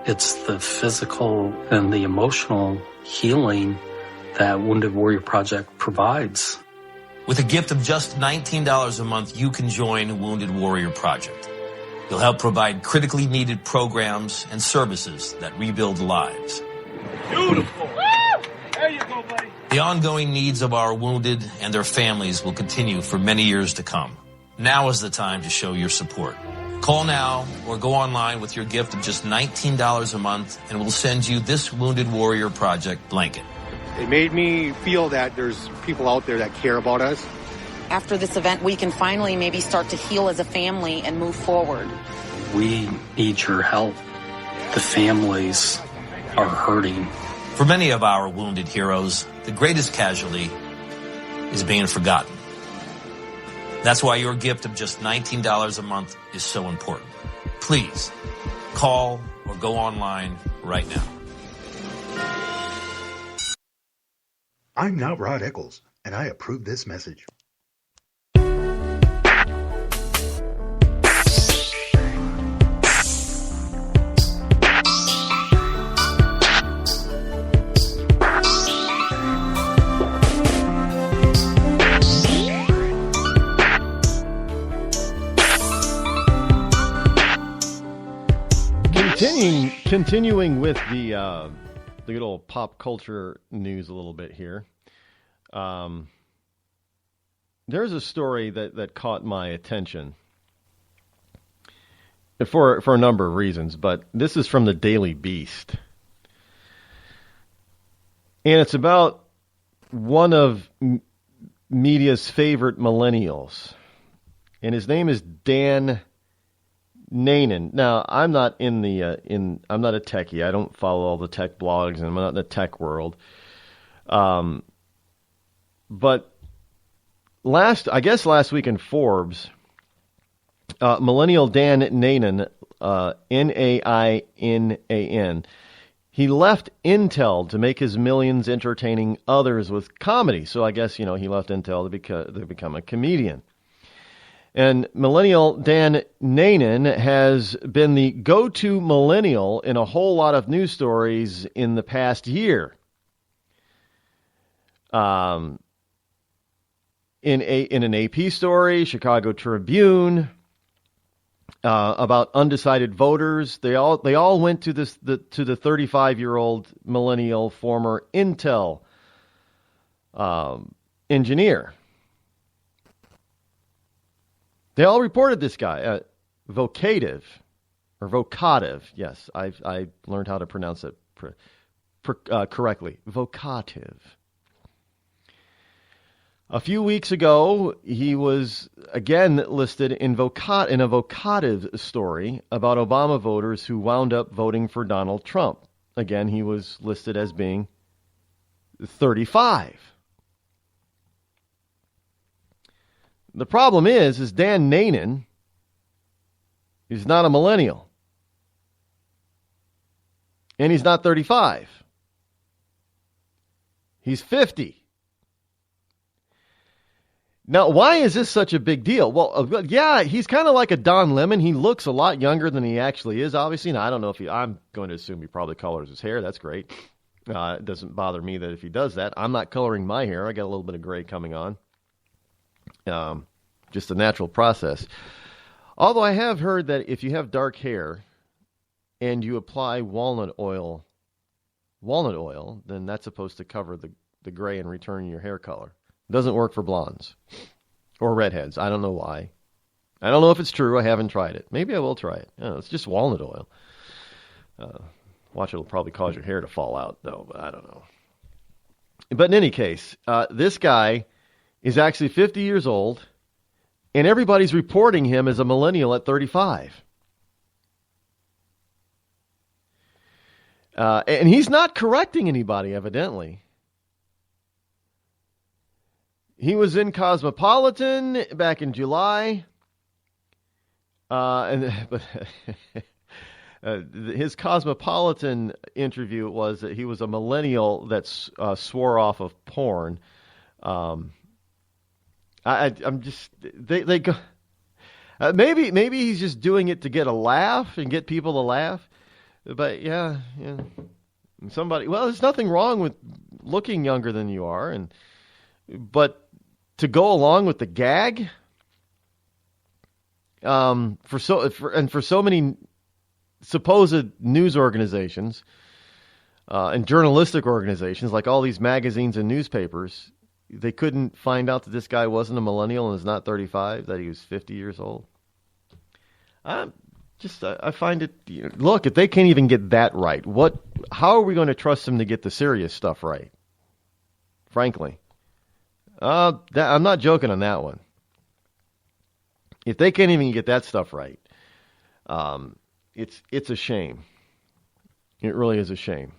It's the physical and the emotional healing that Wounded Warrior Project provides. With a gift of just $19 a month, you can join Wounded Warrior Project. You'll help provide critically needed programs and services that rebuild lives. Beautiful. There you go, buddy. The ongoing needs of our wounded and their families will continue for many years to come. Now is the time to show your support. Call now or go online with your gift of just $19 a month, and we'll send you this Wounded Warrior Project blanket. It made me feel that there's people out there that care about us. After this event, we can finally maybe start to heal as a family and move forward. We need your help. The families are hurting. For many of our wounded heroes, the greatest casualty is being forgotten. That's why your gift of just $19 a month is so important. Please call or go online right now. I'm not Rod Eccles, and I approve this message. Continuing with the good old pop culture news a little bit here. There's a story that caught my attention for a number of reasons, but this is from the Daily Beast. And it's about one of media's favorite millennials. And his name is Dan Nanan. Now, I'm not I'm not a techie. I don't follow all the tech blogs, and I'm not in the tech world. But last week in Forbes, millennial Dan Nanan, Nainan, he left Intel to make his millions entertaining others with comedy. So I guess, he left Intel to become a comedian. And millennial Dan Nanan has been the go-to millennial in a whole lot of news stories in the past year. In an AP story, Chicago Tribune, about undecided voters, they all went to the 35-year-old millennial former Intel engineer. They all reported this guy, vocative. Yes, I learned how to pronounce it correctly. Vocative. A few weeks ago, he was again listed in a vocative story about Obama voters who wound up voting for Donald Trump. Again, he was listed as being 35. The problem is Dan Nanan is not a millennial. And he's not 35. He's 50. Now, why is this such a big deal? Well, yeah, he's kind of like a Don Lemon. He looks a lot younger than he actually is, obviously. Now, I don't know if I'm going to assume he probably colors his hair. That's great. It doesn't bother me that if he does that. I'm not coloring my hair. I got a little bit of gray coming on. Just a natural process. Although I have heard that if you have dark hair and you apply walnut oil, then that's supposed to cover the gray and return your hair color. Doesn't work for blondes or redheads. I don't know why. I don't know if it's true. I haven't tried it. Maybe I will try it. It's just walnut oil. Watch, it'll probably cause your hair to fall out, though, but I don't know. But in any case, this guy is actually 50 years old, and everybody's reporting him as a millennial at 35. And he's not correcting anybody, evidently. He was in Cosmopolitan back in July. His Cosmopolitan interview was that he was a millennial that swore off of porn. I'm just they go. Maybe he's just doing it to get a laugh and get people to laugh. But yeah. Somebody, well, there's nothing wrong with looking younger than you are, but to go along with the gag, for so many supposed news organizations and journalistic organizations, like all these magazines and newspapers, they couldn't find out that this guy wasn't a millennial and is not 35, that he was 50 years old. I find it, look, if they can't even get that right, how are we going to trust them to get the serious stuff right? Frankly. I'm not joking on that one. If they can't even get that stuff right, it's a shame. It really is a shame.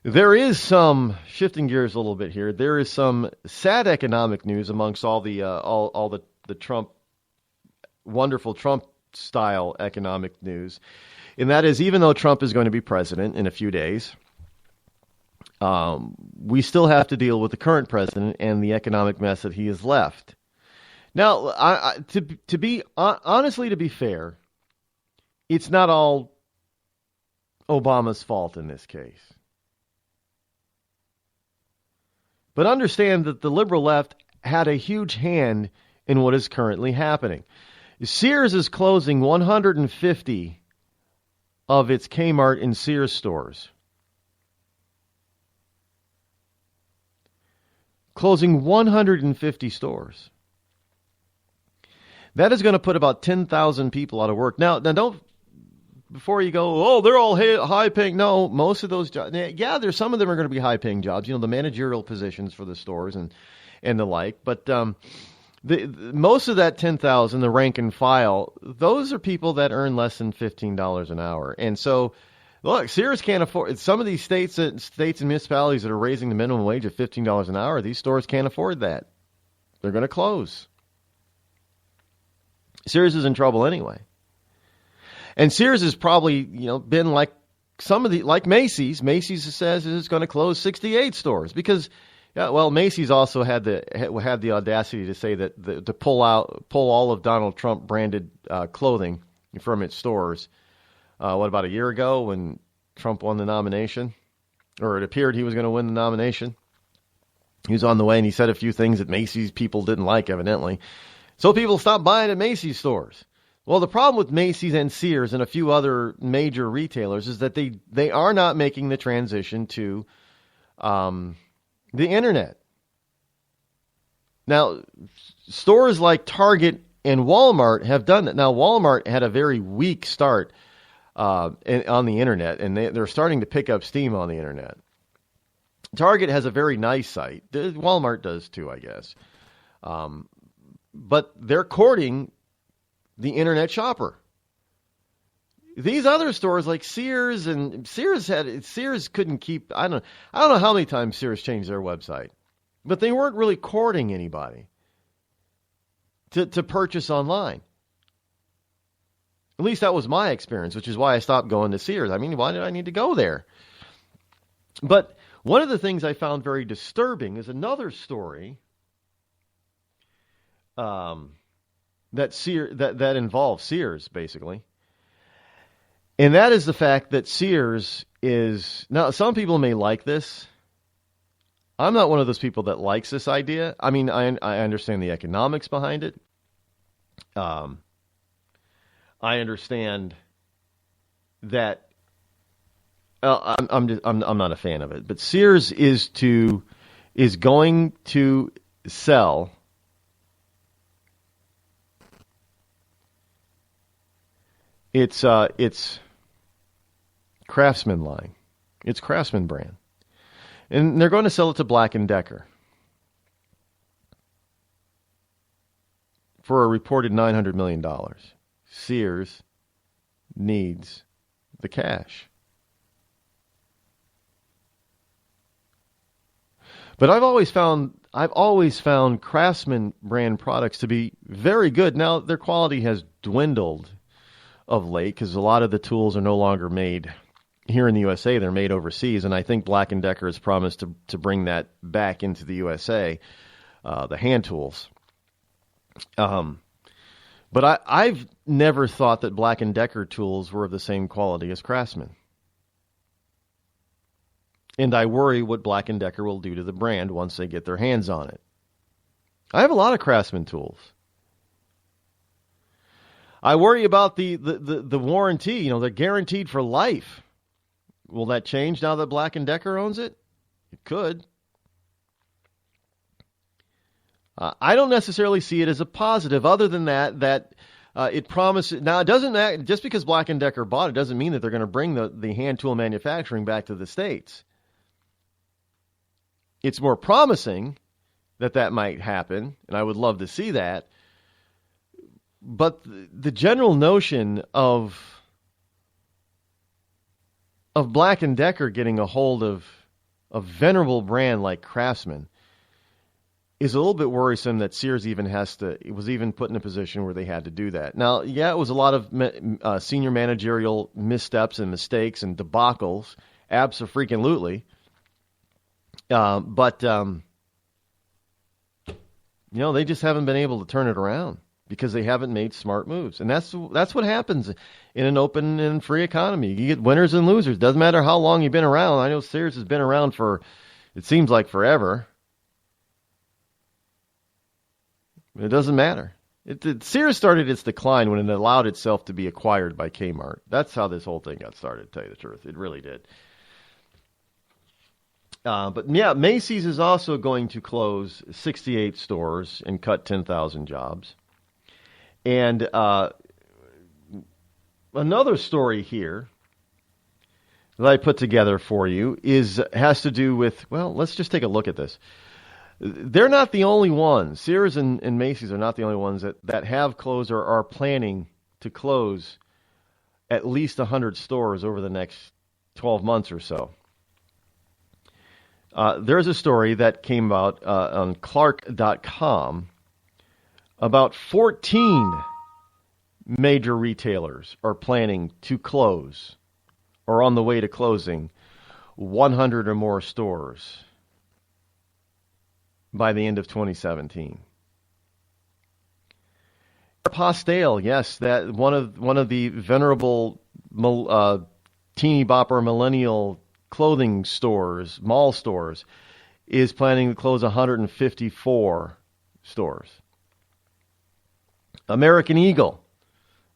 There is some, shifting gears a little bit here, there is some sad economic news amongst all the Trump, wonderful Trump-style economic news. And that is, even though Trump is going to be president in a few days, we still have to deal with the current president and the economic mess that he has left. Now, to be fair, it's not all Obama's fault in this case. But understand that the liberal left had a huge hand in what is currently happening. Sears is closing 150 of its Kmart and Sears stores. Closing 150 stores. That is going to put about 10,000 people out of work. Now don't, before you go, they're all high-paying. No, most of those jobs, there's some of them are going to be high-paying jobs, the managerial positions for the stores and the like. But most of that 10,000, the rank and file, those are people that earn less than $15 an hour. And so, look, Sears can't afford, some of these states and municipalities that are raising the minimum wage at $15 an hour, these stores can't afford that. They're going to close. Sears is in trouble anyway. And Sears has probably, been like like Macy's. Macy's says it's going to close 68 stores because, Macy's also had the audacity to say that to pull all of Donald Trump branded clothing from its stores. About a year ago when Trump won the nomination, or it appeared he was going to win the nomination. He was on the way and he said a few things that Macy's people didn't like, evidently. So people stopped buying at Macy's stores. Well, the problem with Macy's and Sears and a few other major retailers is that they are not making the transition to the internet. Now, stores like Target and Walmart have done that. Now, Walmart had a very weak start on the internet, and they're starting to pick up steam on the internet. Target has a very nice site. Walmart does too, I guess. But they're courting the internet shopper. These other stores like Sears couldn't keep, I don't know how many times Sears changed their website, but they weren't really courting anybody to purchase online. At least that was my experience, which is why I stopped going to Sears. I mean, why did I need to go there? But one of the things I found very disturbing is another story that involves Sears, basically. And that is the fact that Sears is... Now, some people may like this. I'm not one of those people that likes this idea. I mean, I understand the economics behind it. I understand that... I'm not a fan of it. But Sears is going to sell... It's Craftsman line. It's Craftsman brand. And they're going to sell it to Black & Decker for a reported $900 million. Sears needs the cash. But I've always found Craftsman brand products to be very good. Now, their quality has dwindled of late because a lot of the tools are no longer made here in the USA. They're made overseas, and I think Black & Decker has promised to bring that back into the USA, the hand tools. But I've never thought that Black & Decker tools were of the same quality as Craftsman. And I worry what Black & Decker will do to the brand once they get their hands on it. I have a lot of Craftsman tools. I worry about the warranty. You know, they're guaranteed for life. Will that change now that Black & Decker owns it? It could. I don't necessarily see it as a positive, other than that it promises. Now, it doesn't, just because Black & Decker bought it doesn't mean that they're going to bring the hand tool manufacturing back to the States. It's more promising that might happen, and I would love to see that. But the general notion of Black & Decker getting a hold of a venerable brand like Craftsman is a little bit worrisome that Sears was even put in a position where they had to do that. Now, yeah, it was a lot of senior managerial missteps and mistakes and debacles, abso-freaking-lutely. But they just haven't been able to turn it around because they haven't made smart moves. And that's what happens in an open and free economy. You get winners and losers. Doesn't matter how long you've been around. I know Sears has been around for, it seems like, forever. It doesn't matter. Sears started its decline when it allowed itself to be acquired by Kmart. That's how this whole thing got started, to tell you the truth. It really did. But yeah, Macy's is also going to close 68 stores and cut 10,000 jobs. And another story here that I put together for you has to do with, well, let's just take a look at this. They're not the only ones. Sears and Macy's are not the only ones that have closed or are planning to close at least 100 stores over the next 12 months or so. There's a story that came out on Clark.com about 14 major retailers are planning to close or on the way to closing 100 or more stores by the end of 2017. Aeropostale, yes, that one of the venerable teeny bopper millennial clothing stores, mall stores, is planning to close 154 stores. American Eagle.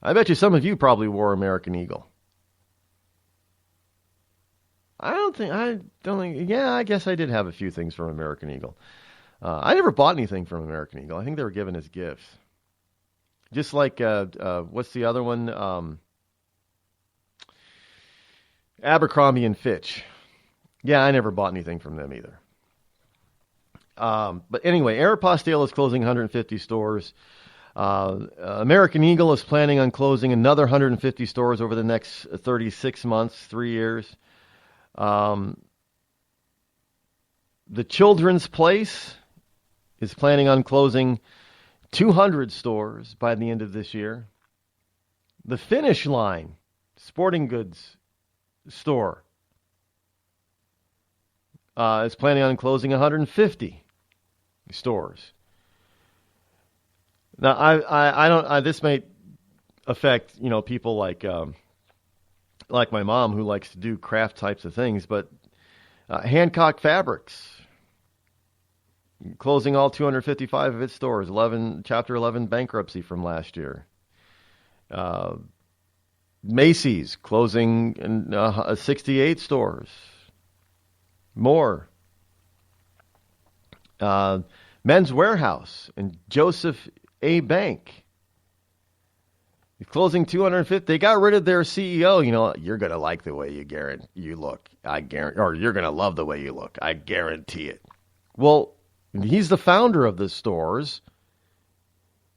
I bet you some of you probably wore American Eagle. I guess I did have a few things from American Eagle. I never bought anything from American Eagle. I think they were given as gifts. Just like, what's the other one? Abercrombie and Fitch. Yeah, I never bought anything from them either. But anyway, Aeropostale is closing 150 stores. American Eagle is planning on closing another 150 stores over the next 36 months, 3 years. The Children's Place is planning on closing 200 stores by the end of this year. The Finish Line sporting goods store is planning on closing 150 stores. Now, I don't. This may affect people like my mom, who likes to do craft types of things, but Hancock Fabrics closing all 255 of its stores. Chapter 11 bankruptcy from last year. Macy's closing 68 stores. More. Men's Warehouse and Joseph A. Bank closing 250. They got rid of their CEO. You're going to like the way you look. I guarantee, or you're going to love the way you look. I guarantee it. Well, he's the founder of the stores,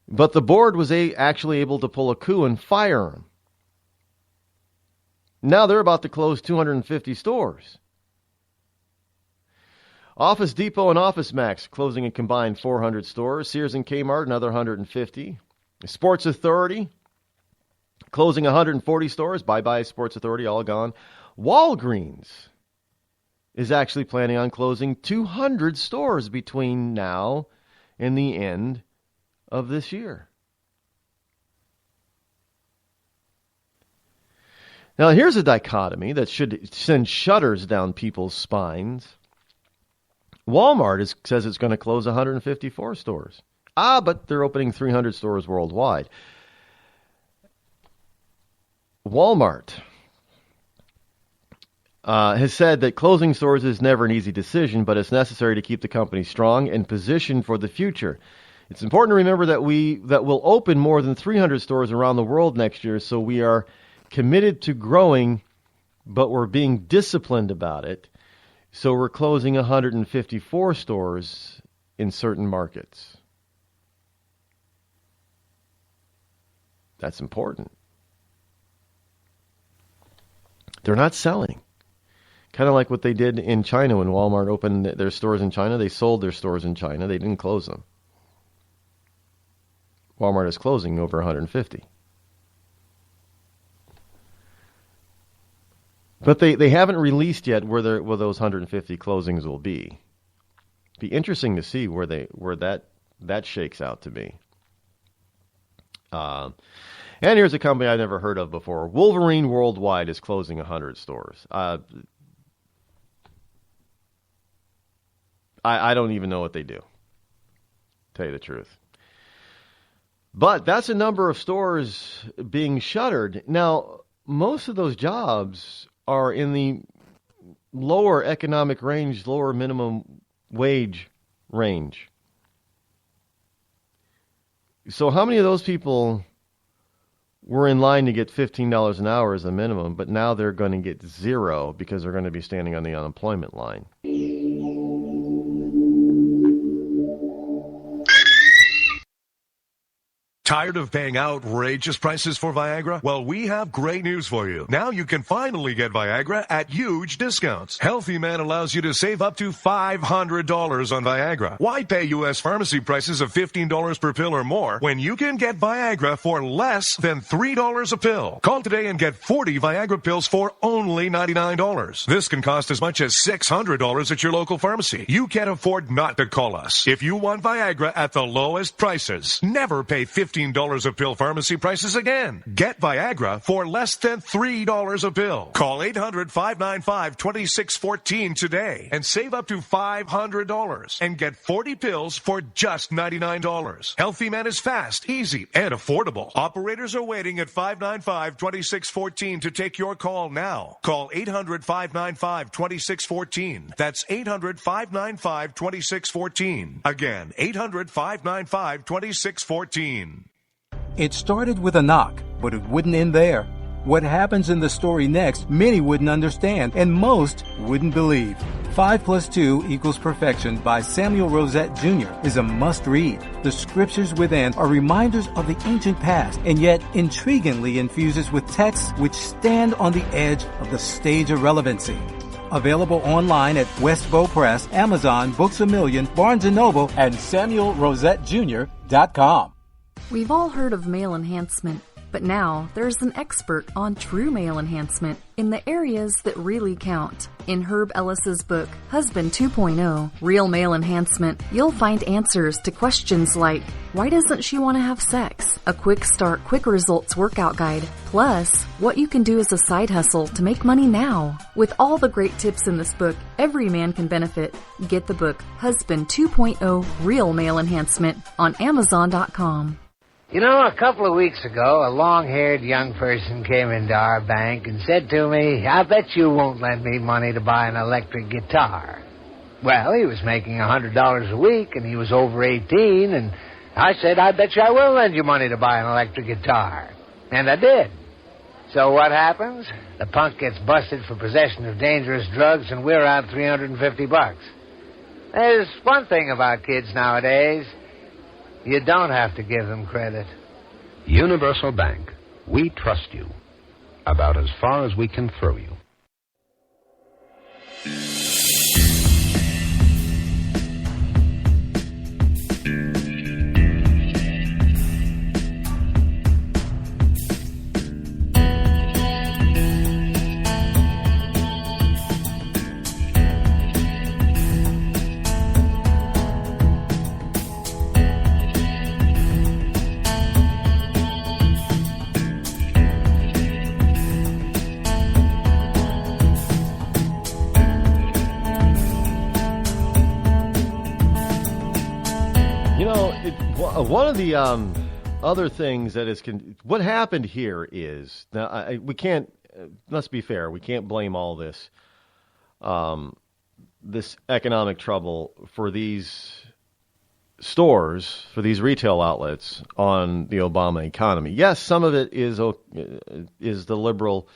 but the board was actually able to pull a coup and fire him. Now they're about to close 250 stores. Office Depot and Office Max closing a combined 400 stores. Sears and Kmart, another 150. Sports Authority closing 140 stores. Bye-bye, Sports Authority, all gone. Walgreens is actually planning on closing 200 stores between now and the end of this year. Now, here's a dichotomy that should send shudders down people's spines. Walmart says it's going to close 154 stores. But they're opening 300 stores worldwide. Walmart has said that closing stores is never an easy decision, but it's necessary to keep the company strong and positioned for the future. It's important to remember that we'll open more than 300 stores around the world next year, so we are committed to growing, but we're being disciplined about it. So we're closing 154 stores in certain markets. That's important. They're not selling. Kind of like what they did in China when Walmart opened their stores in China. They sold their stores in China. They didn't close them. Walmart is closing over 150. But they haven't released yet where those 150 closings will be. Be interesting to see where that shakes out to be. And here's a company I've never heard of before. Wolverine Worldwide is closing 100 stores. I don't even know what they do, to tell you the truth. But that's a number of stores being shuttered. Now, most of those jobs are in the lower economic range, lower minimum wage range. So how many of those people were in line to get $15 an hour as a minimum, but now they're going to get zero because they're going to be standing on the unemployment line? Tired of paying outrageous prices for Viagra? Well, we have great news for you. Now you can finally get Viagra at huge discounts. Healthy Man allows you to save up to $500 on Viagra. Why pay U.S. pharmacy prices of $15 per pill or more when you can get Viagra for less than $3 a pill? Call today and get 40 Viagra pills for only $99. This can cost as much as $600 at your local pharmacy. You can't afford not to call us. If you want Viagra at the lowest prices, never pay $15 a pill pharmacy prices again. Get Viagra for less than $3 a pill. Call 800-595-2614 today and save up to $500 and get 40 pills for just $99. Healthy Man is fast, easy, and affordable. Operators are waiting at 595-2614 to take your call now. Call 800-595-2614. That's 800-595-2614. Again, 800-595-2614. It started with a knock, but it wouldn't end there. What happens in the story next, many wouldn't understand, and most wouldn't believe. 5 + 2 = Perfection by Samuel Rosette Jr. is a must-read. The scriptures within are reminders of the ancient past, and yet intriguingly infuses with texts which stand on the edge of the stage of relevancy. Available online at Westbow Press, Amazon, Books A Million, Barnes & Noble, and SamuelRosetteJr.com. We've all heard of male enhancement, but now there's an expert on true male enhancement in the areas that really count. In Herb Ellis's book, Husband 2.0, Real Male Enhancement, you'll find answers to questions like, why doesn't she want to have sex? A quick start, quick results workout guide, plus what you can do as a side hustle to make money now. With all the great tips in this book, every man can benefit. Get the book, Husband 2.0, Real Male Enhancement, on Amazon.com. You know, a couple of weeks ago, a long-haired young person came into our bank and said to me, I bet you won't lend me money to buy an electric guitar. Well, he was making $100 a week, and he was over 18, and I said, I bet you I will lend you money to buy an electric guitar. And I did. So what happens? The punk gets busted for possession of dangerous drugs, and we're out $350. There's one thing about kids nowadays. You don't have to give them credit. Universal Bank. We trust you. About as far as we can throw you. One of the other things that is what happened here is now we can't. Let's be fair. We can't blame all this this economic trouble for these stores, for these retail outlets on the Obama economy. Yes, some of it is the liberal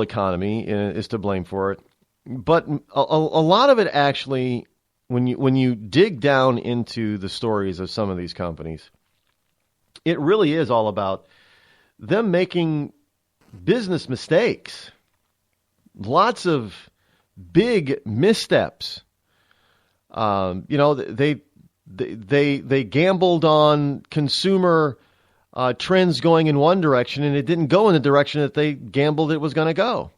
economy is to blame for it, but a lot of it actually, when you dig down into the stories of some of these companies, it really is all about them making business mistakes. Lots of big missteps. They gambled on consumer trends going in one direction, and it didn't go in the direction that they gambled it was going to go.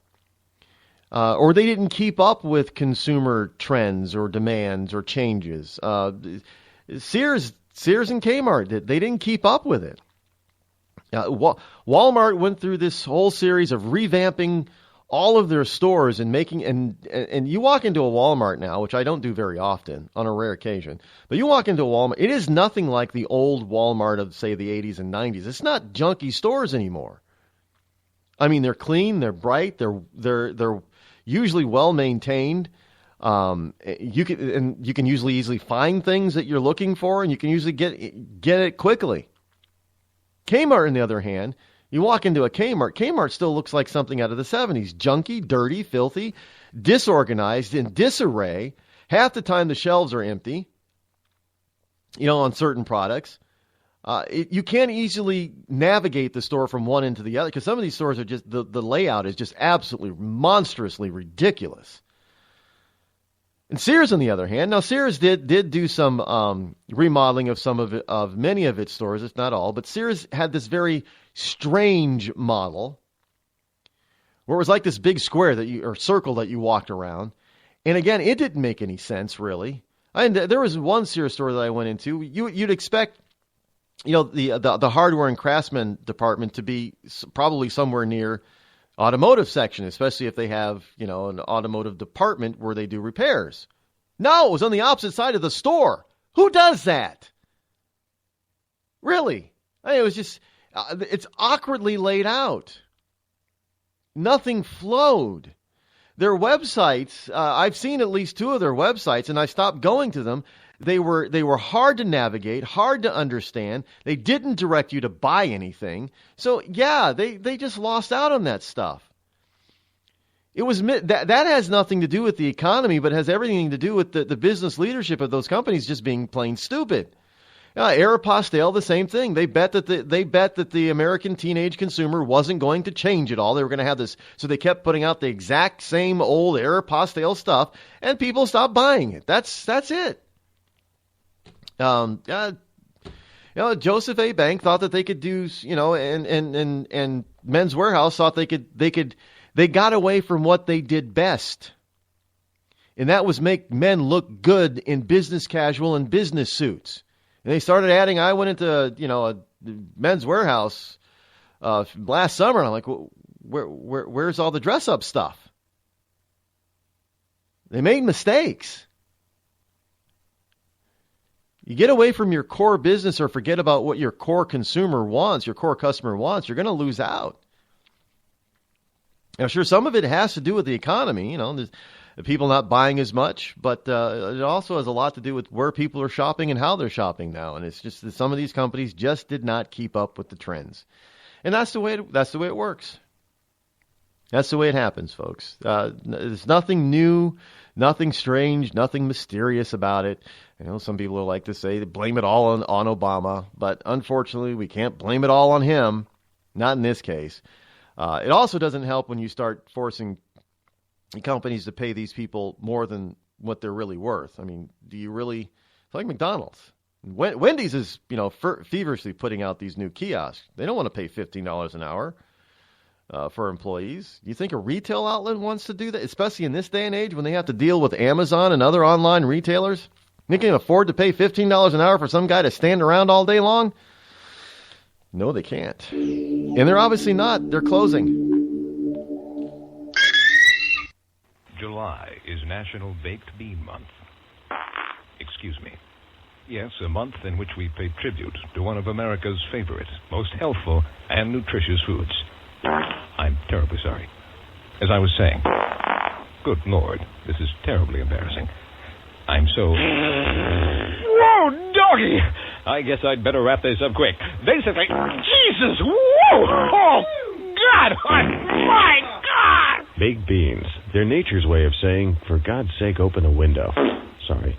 Or they didn't keep up with consumer trends or demands or changes. Sears and Kmart they didn't keep up with it. Walmart went through this whole series of revamping all of their stores and making and you walk into a Walmart now, which I don't do very often, on a rare occasion, but you walk into a Walmart, it is nothing like the old Walmart of, say, the 80s and 90s. It's not junky stores anymore. I mean, they're clean, they're bright, they're usually well maintained. You can usually easily find things that you're looking for, and you can usually get it quickly. Kmart, on the other hand, you walk into a Kmart still looks like something out of the 70s. Junky, dirty, filthy, disorganized, in disarray. Half the time the shelves are empty, on certain products. You can't easily navigate the store from one end to the other because some of these stores are just, the layout is just absolutely monstrously ridiculous. And Sears, on the other hand, now Sears did do some remodeling of many of its stores, if not all, but Sears had this very strange model where it was like this big square or circle that you walked around. And again, it didn't make any sense, really. There was one Sears store that I went into. You'd expect, the hardware and craftsman department to be probably somewhere near automotive section, especially if they have, an automotive department where they do repairs. No, it was on the opposite side of the store. Who does that? Really? It was just, it's awkwardly laid out. Nothing flowed. Their websites, I've seen at least two of their websites, and I stopped going to them. They were hard to navigate, hard to understand. They didn't direct you to buy anything. So, yeah, they just lost out on that stuff. It was that has nothing to do with the economy, but has everything to do with the business leadership of those companies just being plain stupid. Aeropostale, the same thing. They bet that the American teenage consumer wasn't going to change at all. They were going to have this, so they kept putting out the exact same old Aeropostale stuff, and people stopped buying it. That's it. Joseph A. Bank thought that they could do, and Men's Warehouse thought they got away from what they did best. And that was make men look good in business casual and business suits. And they started adding, I went into, a Men's Warehouse last summer, and I'm like, where's all the dress up stuff? They made mistakes. You get away from your core business or forget about what your core consumer wants, your core customer wants, you're going to lose out. Now, sure, some of it has to do with the economy, there's people not buying as much, but it also has a lot to do with where people are shopping and how they're shopping now. And it's just that some of these companies just did not keep up with the trends. And that's the way it works. That's the way it happens, folks. There's nothing new, nothing strange, nothing mysterious about it. Some people like to say blame it all on Obama, but unfortunately we can't blame it all on him. Not in this case. It also doesn't help when you start forcing companies to pay these people more than what they're really worth. I mean, do you really? It's like McDonald's. Wendy's is, feverishly putting out these new kiosks. They don't want to pay $15 an hour for employees. You think a retail outlet wants to do that, especially in this day and age when they have to deal with Amazon and other online retailers? They can afford to pay $15 an hour for some guy to stand around all day long? No, they can't. And they're obviously not. They're closing. July is National Baked Bean Month. Excuse me. Yes, a month in which we pay tribute to one of America's favorite, most healthful, and nutritious foods. I'm terribly sorry. As I was saying, good Lord, this is terribly embarrassing. I'm so... Whoa, doggy! I guess I'd better wrap this up quick. Basically, Jesus, whoa! Oh, God! My God! Baked beans. They're nature's way of saying, for God's sake, open a window. Sorry.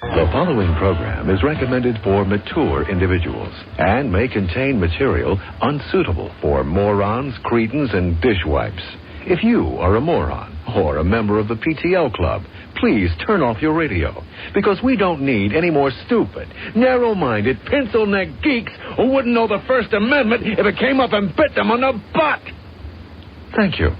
The following program is recommended for mature individuals and may contain material unsuitable for morons, cretins, and dishwipes. If you are a moron or a member of the PTL Club, please turn off your radio, because we don't need any more stupid, narrow-minded, pencil-neck geeks who wouldn't know the First Amendment if it came up and bit them on the butt. Thank you.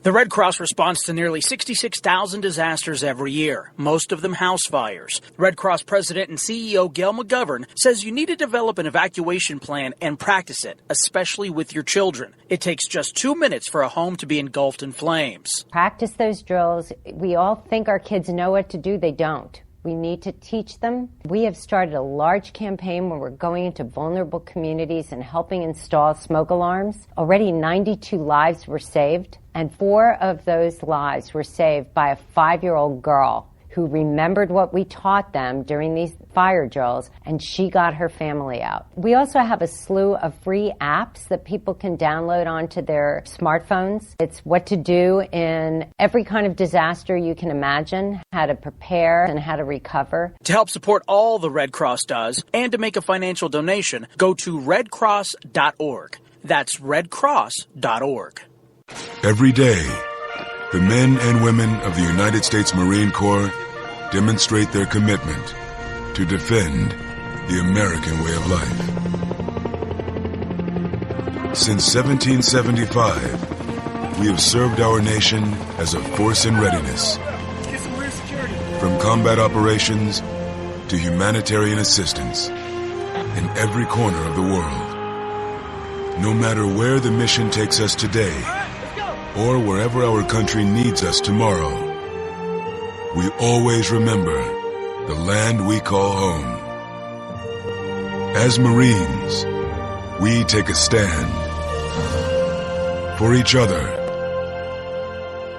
The Red Cross responds to nearly 66,000 disasters every year, most of them house fires. Red Cross President and CEO Gail McGovern says you need to develop an evacuation plan and practice it, especially with your children. It takes just 2 minutes for a home to be engulfed in flames. Practice those drills. We all think our kids know what to do. They don't. We need to teach them. We have started a large campaign where we're going into vulnerable communities and helping install smoke alarms. Already 92 lives were saved, and 4 of those lives were saved by a 5-year-old girl who remembered what we taught them during these fire drills, and she got her family out. We also have a slew of free apps that people can download onto their smartphones. It's what to do in every kind of disaster you can imagine, how to prepare and how to recover. To help support all the Red Cross does and to make a financial donation, go to redcross.org. That's redcross.org. Every day, the men and women of the United States Marine Corps demonstrate their commitment to defend the American way of life. Since 1775, we have served our nation as a force in readiness. From combat operations to humanitarian assistance in every corner of the world. No matter where the mission takes us today, or wherever our country needs us tomorrow, we always remember the land we call home. As Marines, we take a stand for each other,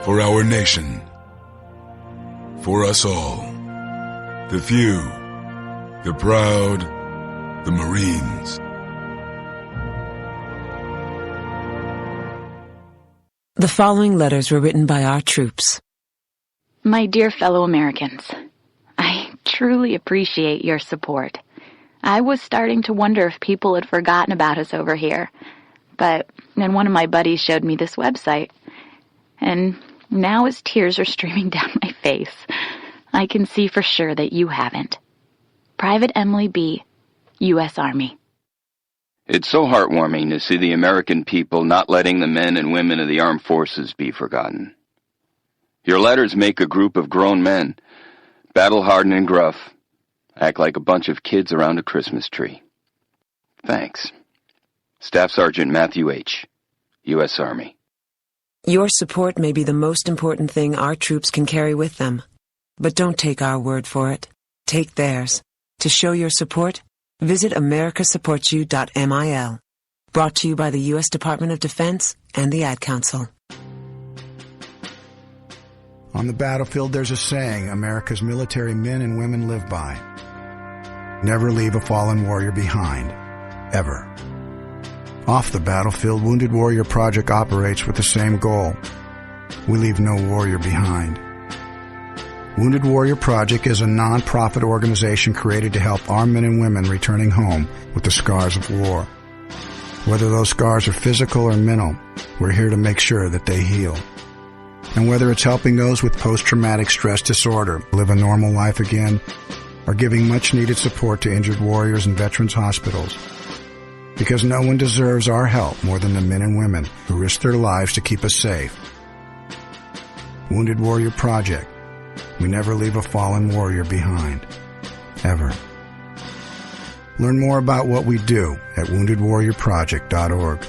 for our nation, for us all. The few, the proud, the Marines. The following letters were written by our troops. My dear fellow Americans, I truly appreciate your support. I was starting to wonder if people had forgotten about us over here, but then one of my buddies showed me this website, and now as tears are streaming down my face, I can see for sure that you haven't. Private Emily B., U.S. Army. It's so heartwarming to see the American people not letting the men and women of the armed forces be forgotten. Your letters make a group of grown men, battle-hardened and gruff, act like a bunch of kids around a Christmas tree. Thanks. Staff Sergeant Matthew H., U.S. Army. Your support may be the most important thing our troops can carry with them. But don't take our word for it. Take theirs. To show your support, visit americasupportsyou.mil. Brought to you by the U.S. Department of Defense and the Ad Council. On the battlefield, there's a saying America's military men and women live by. Never leave a fallen warrior behind. Ever. Off the battlefield, Wounded Warrior Project operates with the same goal. We leave no warrior behind. Wounded Warrior Project is a non-profit organization created to help our men and women returning home with the scars of war. Whether those scars are physical or mental, we're here to make sure that they heal. And whether it's helping those with post-traumatic stress disorder live a normal life again, or giving much-needed support to injured warriors in veterans' hospitals. Because no one deserves our help more than the men and women who risk their lives to keep us safe. Wounded Warrior Project. We never leave a fallen warrior behind. Ever. Learn more about what we do at woundedwarriorproject.org.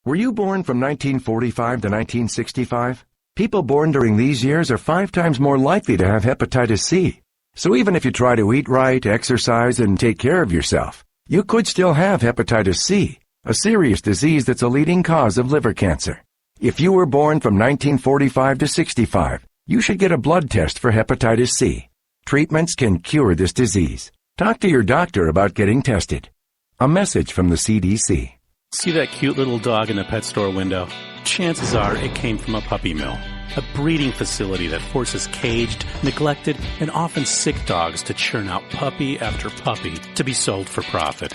Were you born from 1945 to 1965? People born during these years are 5 times more likely to have hepatitis C. So even if you try to eat right, exercise, and take care of yourself, you could still have hepatitis C, a serious disease that's a leading cause of liver cancer. If you were born from 1945 to 65, you should get a blood test for hepatitis C. Treatments can cure this disease. Talk to your doctor about getting tested. A message from the CDC. See that cute little dog in the pet store window? Chances are it came from a puppy mill, a breeding facility that forces caged, neglected, and often sick dogs to churn out puppy after puppy to be sold for profit.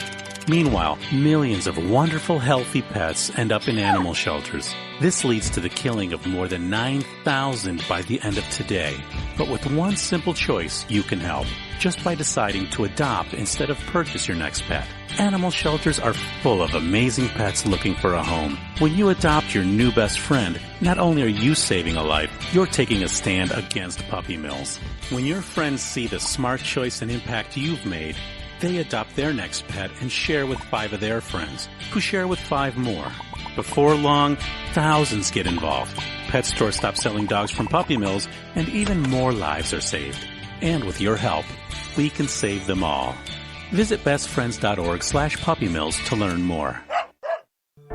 Meanwhile, millions of wonderful, healthy pets end up in animal shelters. This leads to the killing of more than 9,000 by the end of today. But with one simple choice, you can help, just by deciding to adopt instead of purchase your next pet. Animal shelters are full of amazing pets looking for a home. When you adopt your new best friend, not only are you saving a life, you're taking a stand against puppy mills. When your friends see the smart choice and impact you've made, they adopt their next pet and share with 5 of their friends, who share with 5 more. Before long, thousands get involved. Pet stores stop selling dogs from puppy mills, and even more lives are saved. And with your help, we can save them all. Visit bestfriends.org/puppymills to learn more.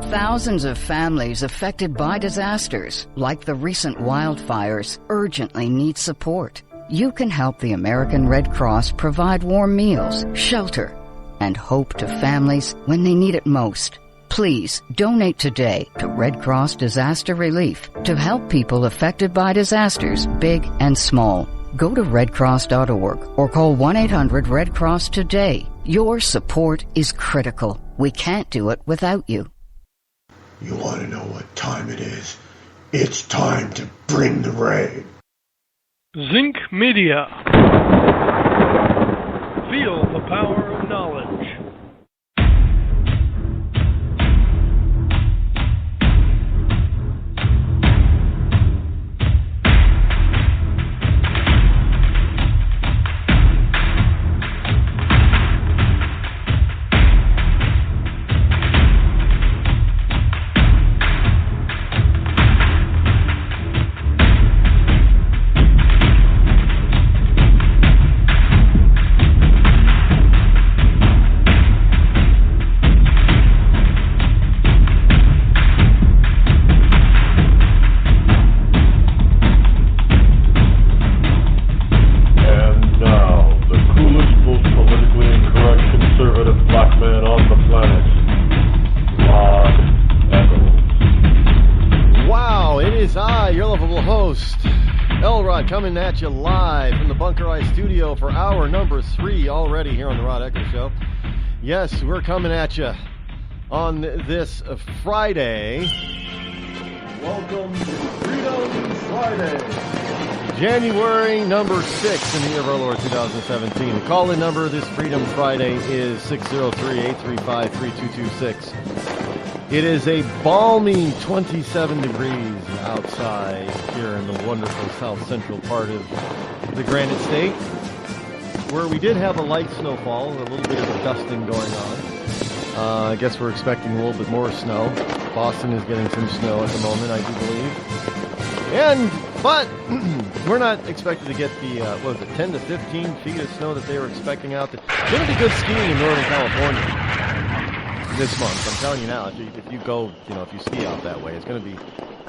Thousands of families affected by disasters, like the recent wildfires, urgently need support. You can help the American Red Cross provide warm meals, shelter, and hope to families when they need it most. Please donate today to Red Cross Disaster Relief to help people affected by disasters, big and small. Go to redcross.org or call 1-800-RED-CROSS today. Your support is critical. We can't do it without you. You want to know what time it is? It's time to bring the rain. Zinc Media. Feel the power of knowledge. Coming at you live from the Bunker Eye studio for hour number 3 already here on the Rod Eccles Show. Yes, we're coming at you on this Friday. Welcome to Freedom Friday. January number 6 in the year of our Lord 2017. The call-in number this Freedom Friday is 603-835-3226. It is a balmy 27 degrees outside here in the wonderful south central part of the Granite State, where we did have a light snowfall, a little bit of a dusting going on. I guess we're expecting a little bit more snow. Boston is getting some snow at the moment, I do believe. But we're not expected to get the, 10 to 15 feet of snow that they were expecting out there. It's going to be good skiing in Northern California this month. I'm telling you now, if you go, if you ski out that way, it's going to be,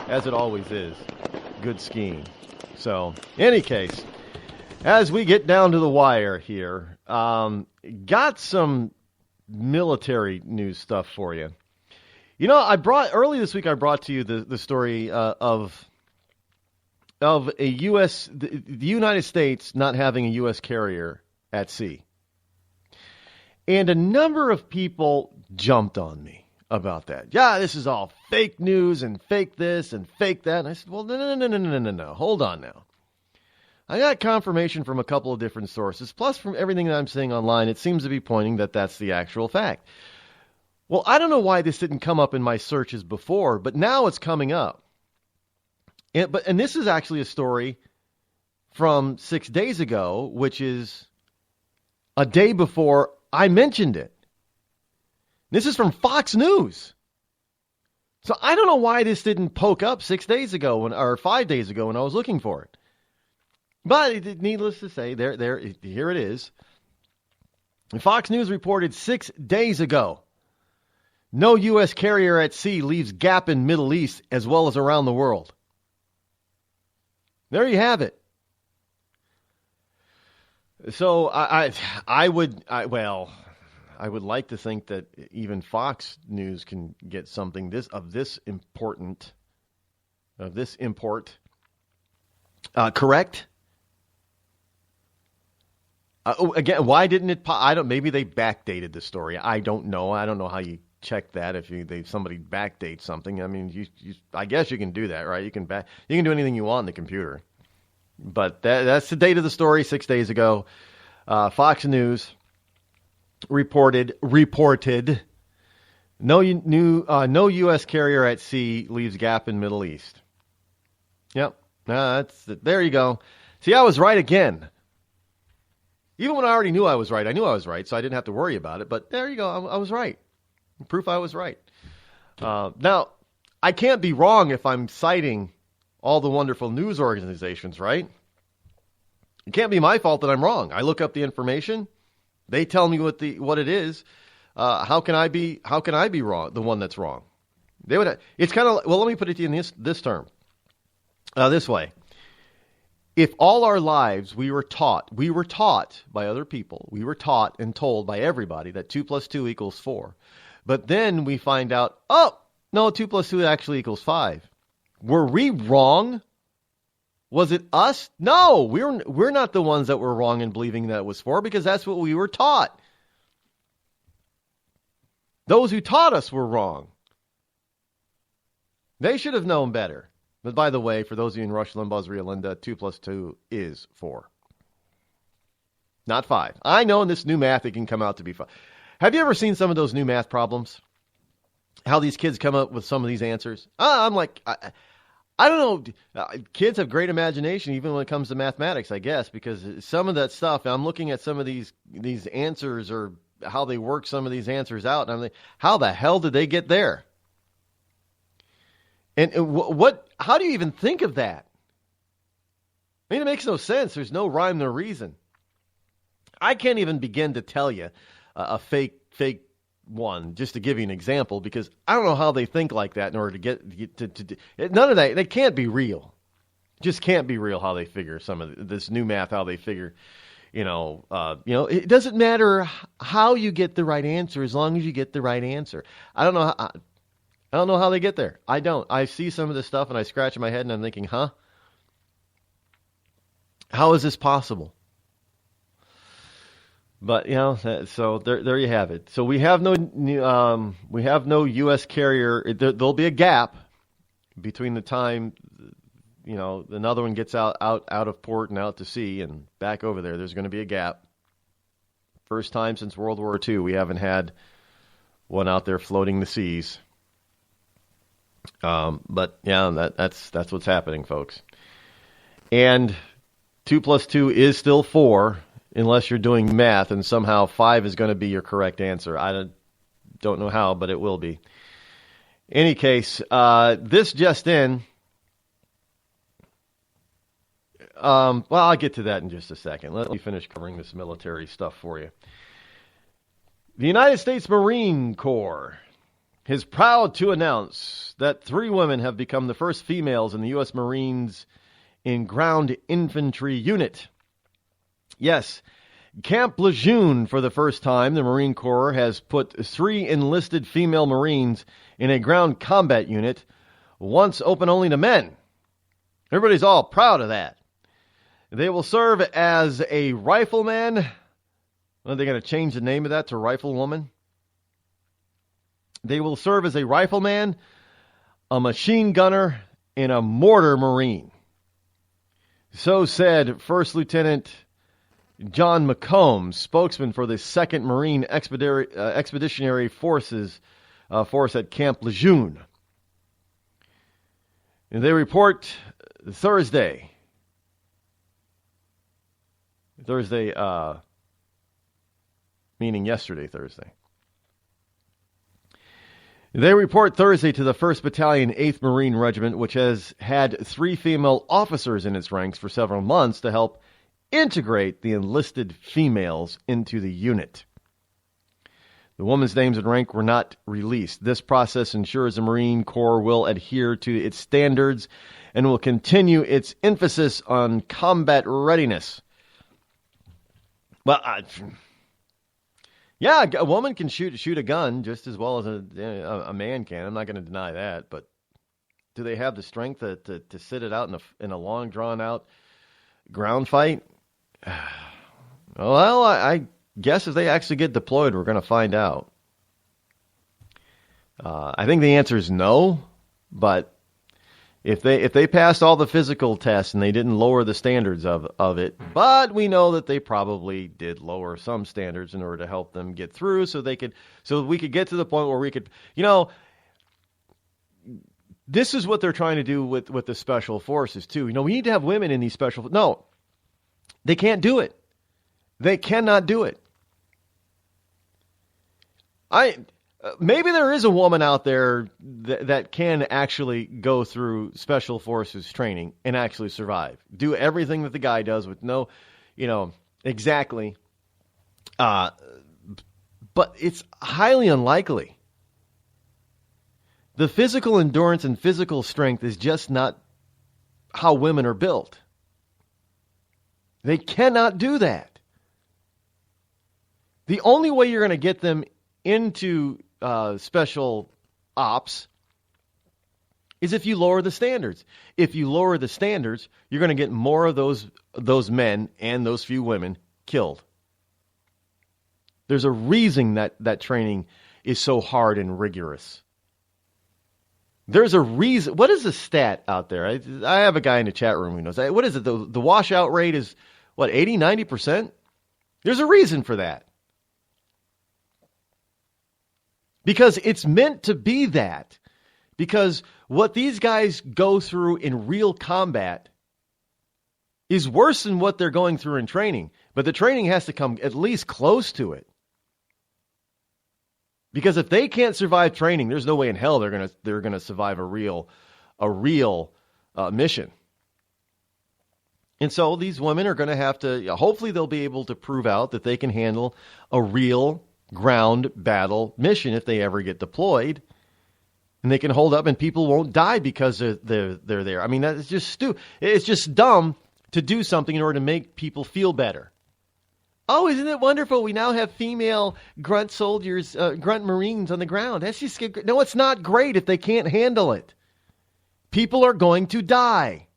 as it always is, good skiing. So, in any case, as we get down to the wire here, got some military news stuff for you. Early this week I brought to you the story of the United States not having a U.S. carrier at sea. And a number of people jumped on me about that. Yeah, this is all fake news and fake this and fake that. And I said, well, no. Hold on now. I got confirmation from a couple of different sources. Plus, from everything that I'm seeing online, it seems to be pointing that that's the actual fact. Well, I don't know why this didn't come up in my searches before, but now it's coming up. And this is actually a story from 6 days ago, which is a day before I mentioned it. This is from Fox News. So I don't know why this didn't poke up 6 days ago or 5 days ago when I was looking for it. But needless to say, here it is. Fox News reported 6 days ago, no U.S. carrier at sea leaves gap in Middle East as well as around the world. There you have it. So I would like to think that even Fox News can get something of this import. Correct? Again, why didn't it? Maybe they backdated the story. I don't know. I don't know how you check that if somebody backdates something. I mean, I guess you can do that, right? You can do anything you want on the computer. But that's the date of the story 6 days ago. Fox News reported no U.S. carrier at sea leaves gap in Middle East. Yep, there you go. See, I was right again. Even when I already knew I was right, so I didn't have to worry about it. But there you go, I was right. Proof I was right. Now, I can't be wrong if I'm citing all the wonderful news organizations, right? It can't be my fault that I'm wrong. I look up the information. They tell me what it is. How can I be wrong? The one that's wrong. It's kind of, well, let me put it to you in this term. This way. If all our lives we were taught by other people, we were taught and told by everybody that 2 + 2 = 4. But then we find out, oh, no, 2 + 2 actually equals 5. Were we wrong? Was it us? No, we're not the ones that were wrong in believing that it was 4 because that's what we were taught. Those who taught us were wrong. They should have known better. But by the way, for those of you in Rush Limbaugh's Rio Linda, 2 + 2 is 4. Not 5. I know in this new math it can come out to be 5. Have you ever seen some of those new math problems? How these kids come up with some of these answers? I'm like, I don't know. Kids have great imagination even when it comes to mathematics, I guess, because some of that stuff, I'm looking at some of these answers or how they work some of these answers out, and I'm like, how the hell did they get there? And how do you even think of that? I mean, it makes no sense. There's no rhyme nor reason. I can't even begin to tell you a fake one, just to give you an example, because I don't know how they think like that in order to get to none of that. It can't be real. It just can't be real how they figure some of this new math, how they figure, it doesn't matter how you get the right answer as long as you get the right answer. I don't know how they get there. I don't. I see some of this stuff and I scratch my head and I'm thinking, how is this possible? But so there you have it. So we have no U.S. carrier. There'll be a gap between the time another one gets out of port and out to sea and back over there. There's going to be a gap. First time since World War II we haven't had one out there floating the seas. But yeah, that's what's happening, folks. And 2 + 2 is still 4. Unless you're doing math and somehow 5 is going to be your correct answer. I don't know how, but it will be. Any case, this just in. Well, I'll get to that in just a second. Let me finish covering this military stuff for you. The United States Marine Corps is proud to announce that 3 women have become the first females in the U.S. Marines in Ground Infantry Unit. Yes, Camp Lejeune, for the first time, the Marine Corps has put 3 enlisted female Marines in a ground combat unit, once open only to men. Everybody's all proud of that. They will serve as a rifleman. Are they going to change the name of that to riflewoman? They will serve as a rifleman, a machine gunner, and a mortar Marine. So said First Lieutenant John McComb, spokesman for the 2nd Marine Expeditionary Force at Camp Lejeune. And they report Thursday, meaning yesterday, Thursday. They report Thursday to the 1st Battalion, 8th Marine Regiment, which has had 3 female officers in its ranks for several months to help integrate the enlisted females into the unit. The women's names and rank were not released. This process ensures the Marine Corps will adhere to its standards and will continue its emphasis on combat readiness. Well, yeah, a woman can shoot a gun just as well as a man can. I'm not going to deny that, but do they have the strength to sit it out in a long, drawn-out ground fight? Well, I guess if they actually get deployed, we're going to find out. I think the answer is no, but if they passed all the physical tests and they didn't lower the standards of it, but we know that they probably did lower some standards in order to help them get through, so we could get to the point where we could, this is what they're trying to do with the special forces too. We need to have women in these special. No, they can't do it. They cannot do it. Maybe there is a woman out there that can actually go through special forces training and actually survive. Do everything that the guy does with no, exactly. But it's highly unlikely. The physical endurance and physical strength is just not how women are built. They cannot do that. The only way you're going to get them into special ops is if you lower the standards. If you lower the standards, you're going to get more of those men and those few women killed. There's a reason that training is so hard and rigorous. There's a reason. What is the stat out there? I have a guy in the chat room who knows. What is it? The washout rate is, 80, 90%? There's a reason for that. Because it's meant to be that. Because what these guys go through in real combat is worse than what they're going through in training. But the training has to come at least close to it. Because if they can't survive training, there's no way in hell they're gonna survive a real mission. And so these women are going to have to, hopefully they'll be able to prove out that they can handle a real ground battle mission if they ever get deployed. And they can hold up and people won't die because they're there. I mean, that's just stupid. It's just dumb to do something in order to make people feel better. Oh, isn't it wonderful? We now have female grunt soldiers, grunt Marines on the ground. That's just no, it's not great if they can't handle it. People are going to die.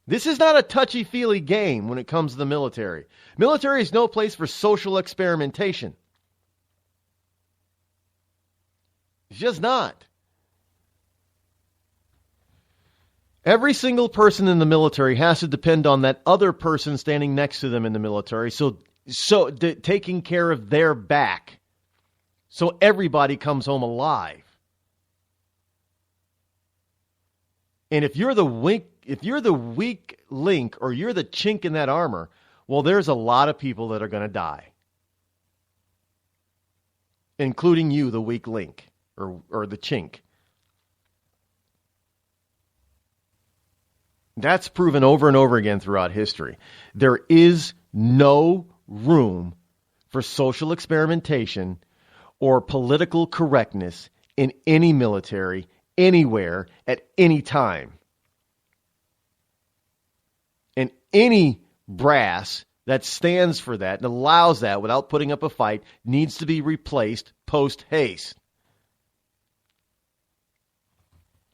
This is not a touchy-feely game when it comes to the military. Military is no place for social experimentation. It's just not. Every single person in the military has to depend on that other person standing next to them in the military, so taking care of their back, so everybody comes home alive. And if you're the weak link or you're the chink in that armor, well, there's a lot of people that are going to die, including you, the weak link or the chink. That's proven over and over again throughout history. There is no room for social experimentation or political correctness in any military, anywhere, at any time. And any brass that stands for that and allows that without putting up a fight needs to be replaced post-haste.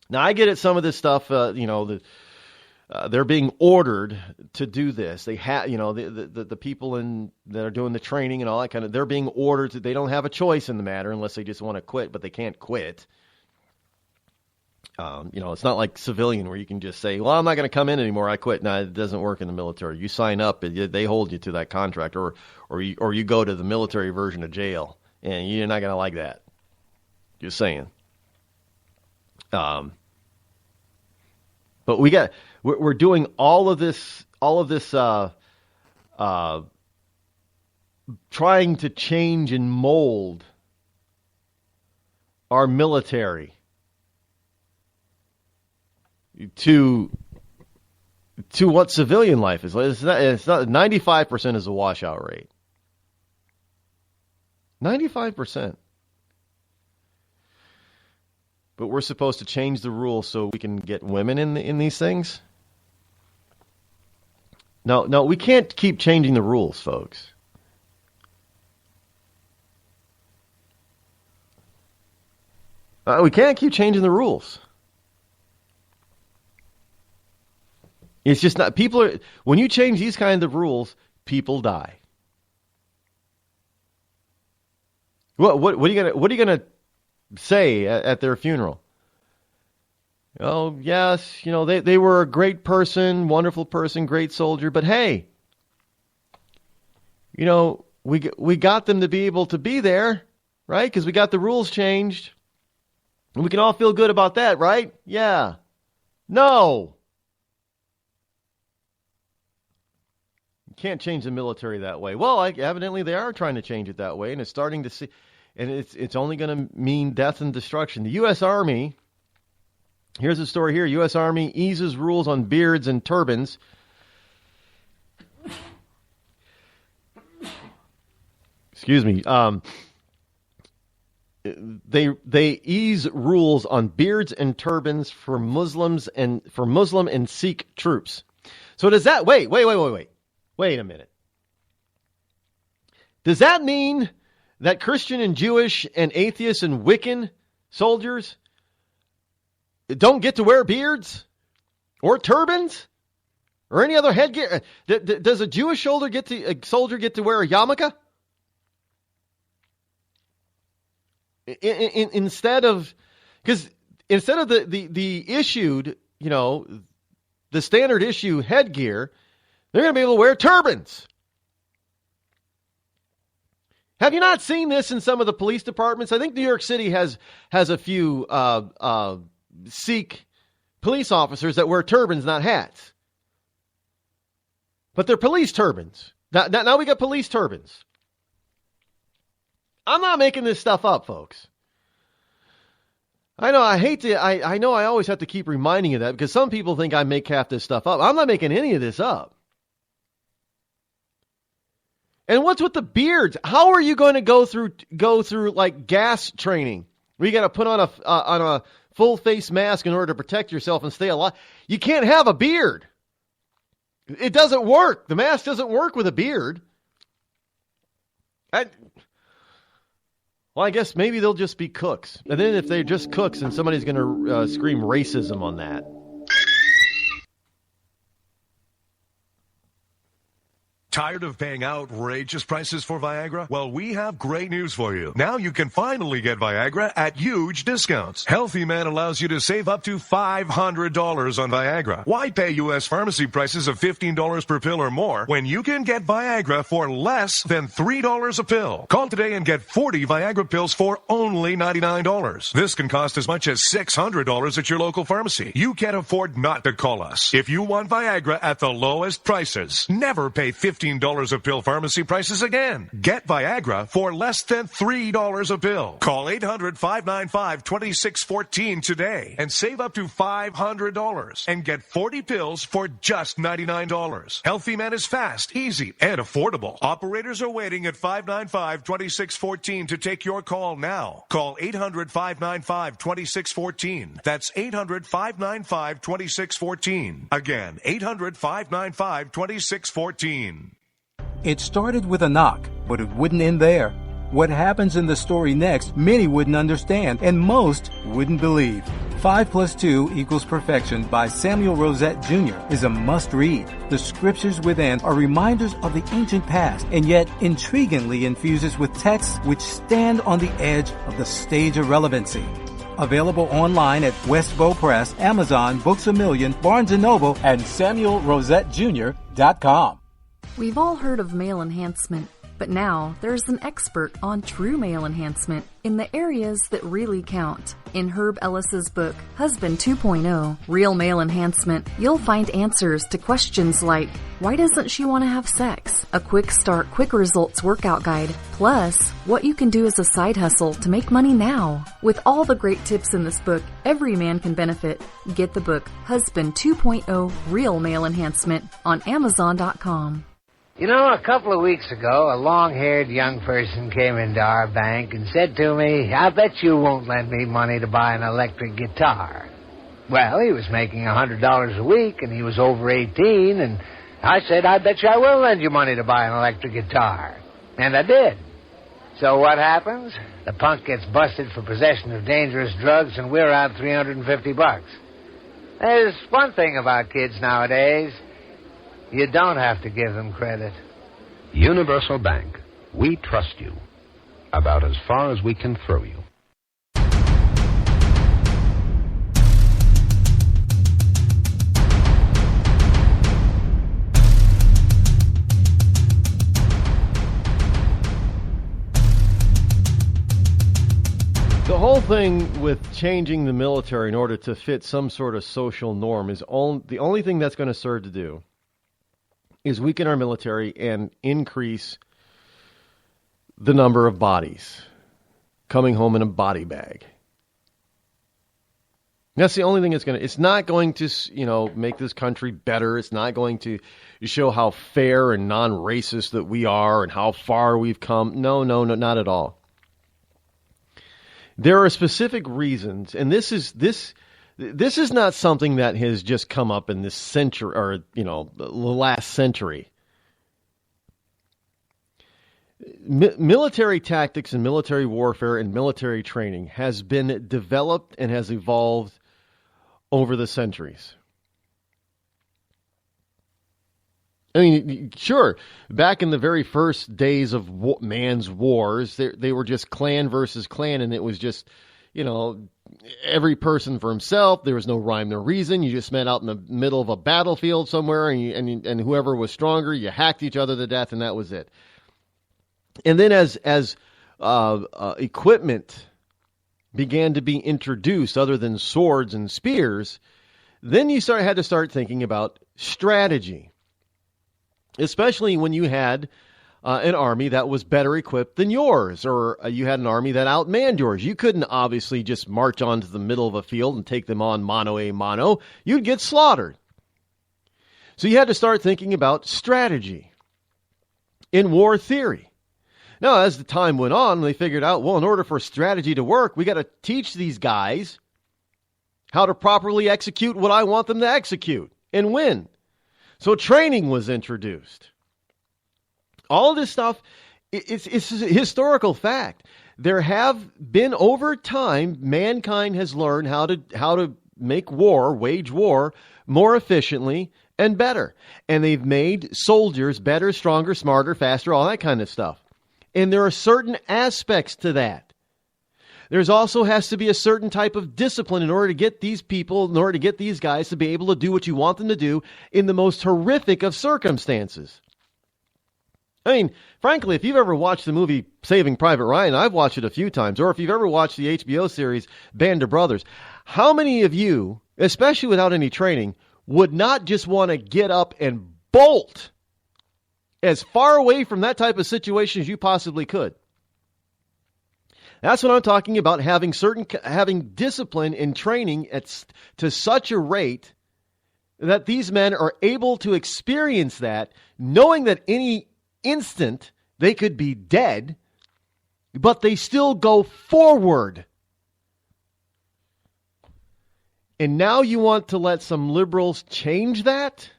Now, I get at some of this stuff, they're being ordered to do this. They have, the people that are doing the training and all that kind of, they're being ordered to, they don't have a choice in the matter unless they just want to quit, but they can't quit. It's not like civilian where you can just say, well, I'm not going to come in anymore. I quit. No, it doesn't work in the military. You sign up, they hold you to that contract, or you go to the military version of jail, and you're not going to like that. Just saying. But we're doing all of this, trying to change and mold our military to what civilian life is. It's not 95% is a washout rate. 95%. But we're supposed to change the rules so we can get women in these things? No, we can't keep changing the rules, folks. We can't keep changing the rules. It's just not, when you change these kinds of rules, people die. What are you gonna say at their funeral? Oh, yes, they were a great person, wonderful person, great soldier, but hey, we got them to be able to be there, right? Because we got the rules changed. And we can all feel good about that, right? Yeah. No. You can't change the military that way. Well, evidently they are trying to change it that way, and it's starting to see, and it's only going to mean death and destruction. The U.S. Army, here's the story here. U.S. Army eases rules on beards and turbans. Excuse me. They ease rules on beards and turbans for Muslim and Sikh troops. So does that wait a minute. Does that mean that Christian and Jewish and atheist and Wiccan soldiers don't get to wear beards or turbans or any other headgear? Does a Jewish soldier get to wear a yarmulke? Instead of the issued, the standard issue headgear, they're going to be able to wear turbans. Have you not seen this in some of the police departments? I think New York City has a few Sikh police officers that wear turbans, not hats. But they're police turbans. Now we got police turbans. I'm not making this stuff up, folks. I know I know I always have to keep reminding you that because some people think I make half this stuff up. I'm not making any of this up. And what's with the beards? How are you going to go through like gas training where you got to put on a full face mask in order to protect yourself and stay alive? You can't have a beard. It doesn't work. The mask doesn't work with a beard. Well, I guess maybe they'll just be cooks. And then if they're just cooks, then somebody's going to scream racism on that. Tired of paying outrageous prices for Viagra? Well, we have great news for you. Now you can finally get Viagra at huge discounts. Healthy Man allows you to save up to $500 on Viagra. Why pay U.S. pharmacy prices of $15 per pill or more when you can get Viagra for less than $3 a pill? Call today and get 40 Viagra pills for only $99. This can cost as much as $600 at your local pharmacy. You can't afford not to call us. If you want Viagra at the lowest prices, never pay $15 a pill pharmacy prices again. Get Viagra for less than $3 a pill. Call 800-595-2614 today and save up to $500 and get 40 pills for just $99. Healthy Man is fast, easy, and affordable. Operators are waiting at 595-2614 to take your call now. Call 800-595-2614. That's 800-595-2614. Again, 800-595-2614. It started with a knock, but it wouldn't end there. What happens in the story next, many wouldn't understand, and most wouldn't believe. 5 + 2 = Perfection by Samuel Rosette Jr. is a must-read. The scriptures within are reminders of the ancient past, and yet intriguingly infuses with texts which stand on the edge of the stage of relevancy. Available online at Westbow Press, Amazon, Books A Million, Barnes & Noble, and SamuelRosetteJr.com. We've all heard of male enhancement, But now there's an expert on true male enhancement in the areas that really count. In Herb Ellis's book, Husband 2.0, Real Male Enhancement, you'll find answers to questions like, why doesn't she want to have sex? A quick start, quick results workout guide, plus what you can do as a side hustle to make money now. With all the great tips in this book, every man can benefit. Get the book, Husband 2.0, Real Male Enhancement, on Amazon.com. You know, a couple of weeks ago, a long-haired young person came into our bank and said to me, I bet you won't lend me money to buy an electric guitar. Well, he was making $100 a week, and he was over 18, and I said, I bet you I will lend you money to buy an electric guitar. And I did. So what happens? The punk gets busted for possession of dangerous drugs, and we're out $350. There's one thing about kids nowadays. You don't have to give them credit. Universal Bank. We trust you. About as far as we can throw you. The whole thing with changing the military in order to fit some sort of social norm is the only thing that's going to serve to do is weaken our military and increase the number of bodies coming home in a body bag. That's the only thing it's not going to, make this country better. It's not going to show how fair and non-racist that we are and how far we've come. No, not at all. There are specific reasons, and this is not something that has just come up in this century or, the last century. Military tactics and military warfare and military training has been developed and has evolved over the centuries. I mean, sure, back in the very first days of man's wars, they were just clan versus clan, and it was just, every person for himself. There was no rhyme, no reason. You just met out in the middle of a battlefield somewhere, and whoever was stronger, you hacked each other to death, and that was it. And then as equipment began to be introduced, other than swords and spears, then you had to start thinking about strategy. Especially when you had an army that was better equipped than yours, or you had an army that outmanned yours. You couldn't obviously just march onto the middle of a field and take them on mano a mano. You'd get slaughtered. So you had to start thinking about strategy in war theory. Now, as the time went on, they figured out, well, in order for strategy to work, we got to teach these guys how to properly execute what I want them to execute and win. So training was introduced. All of this stuff, it's a historical fact. There have been, over time, mankind has learned how to make war, wage war, more efficiently and better. And they've made soldiers better, stronger, smarter, faster, all that kind of stuff. And there are certain aspects to that. There's also has to be a certain type of discipline in order to get these people, in order to get these guys to be able to do what you want them to do in the most horrific of circumstances. I mean, frankly, if you've ever watched the movie Saving Private Ryan, I've watched it a few times, or if you've ever watched the HBO series Band of Brothers, how many of you, especially without any training, would not just want to get up and bolt as far away from that type of situation as you possibly could? That's what I'm talking about, having discipline and training to such a rate that these men are able to experience that, knowing that any instant they could be dead, but they still go forward. And now you want to let some liberals change that?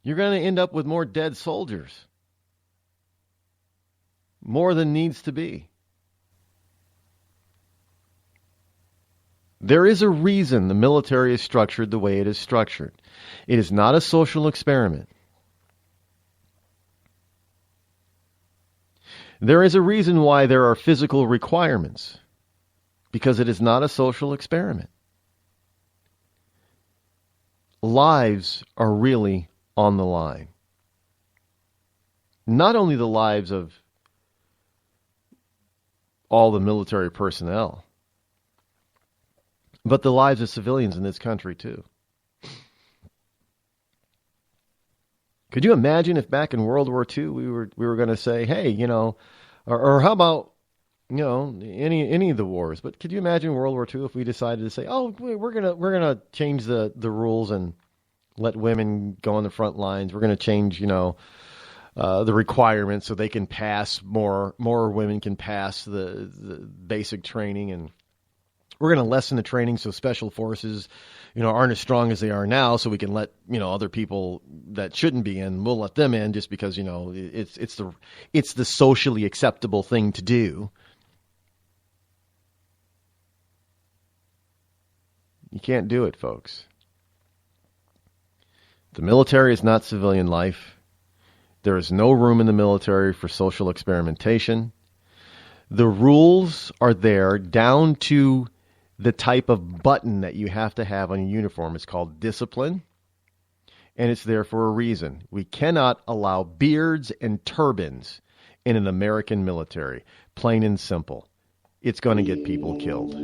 You're going to end up with more dead soldiers. More than needs to be. There is a reason the military is structured the way it is structured. It is not a social experiment. There is a reason why there are physical requirements, because it is not a social experiment. Lives are really on the line. not only the lives of all the military personnel, but the lives of civilians in this country, too. Could you imagine if back in World War II we were going to say, hey, or how about, any of the wars? But could you imagine World War II if we decided to say, oh, we're gonna change the rules and let women go on the front lines. We're going to change, the requirements so they can pass more women can pass the basic training, and we're going to lessen the training so special forces, aren't as strong as they are now, so we can let, other people that shouldn't be in, we'll let them in just because, it's the socially acceptable thing to do. You can't do it, folks. The military is not civilian life. There is no room in the military for social experimentation. The rules are there down to the type of button that you have to have on your uniform. It's called discipline, and it's there for a reason. We cannot allow beards and turbans in an American military. Plain and simple. It's going to get people killed.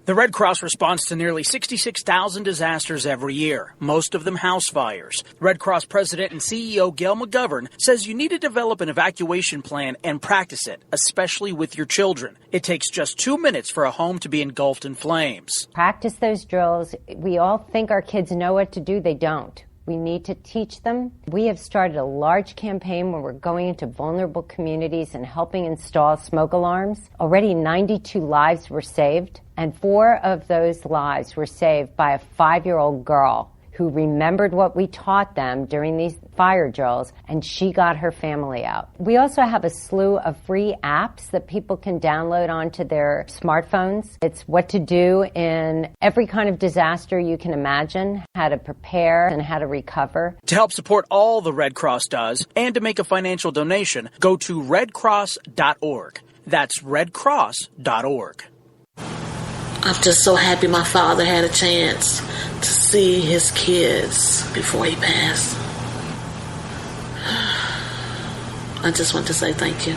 The Red Cross responds to nearly 66,000 disasters every year, most of them house fires. Red Cross President and CEO Gail McGovern says you need to develop an evacuation plan and practice it, especially with your children. It takes just 2 minutes for a home to be engulfed in flames. Practice those drills. We all think our kids know what to do. They don't. We need to teach them. We have started a large campaign where we're going into vulnerable communities and helping install smoke alarms. Already 92 lives were saved, and 4 of those lives were saved by a 5-year-old girl who remembered what we taught them during these fire drills, and she got her family out. We also have a slew of free apps that people can download onto their smartphones. It's what to do in every kind of disaster you can imagine, how to prepare and how to recover. To help support all the Red Cross does and to make a financial donation, go to redcross.org. That's redcross.org. I'm just so happy my father had a chance to see his kids before he passed. I just want to say thank you.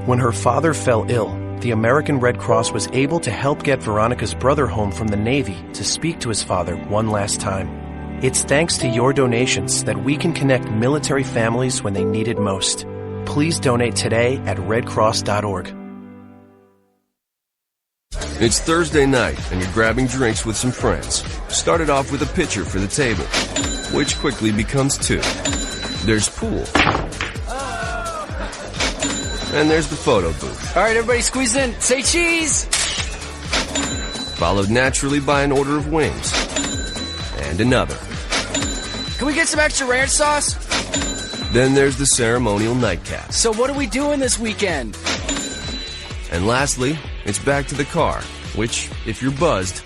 When her father fell ill, the American Red Cross was able to help get Veronica's brother home from the Navy to speak to his father one last time. It's thanks to your donations that we can connect military families when they need it most. Please donate today at redcross.org. It's Thursday night, and you're grabbing drinks with some friends. Started off with a pitcher for the table, which quickly becomes 2. There's pool. And there's the photo booth. All right, everybody squeeze in. Say cheese! Followed naturally by an order of wings. And another. Can we get some extra ranch sauce? Then there's the ceremonial nightcap. So what are we doing this weekend? And lastly, it's back to the car, which, if you're buzzed,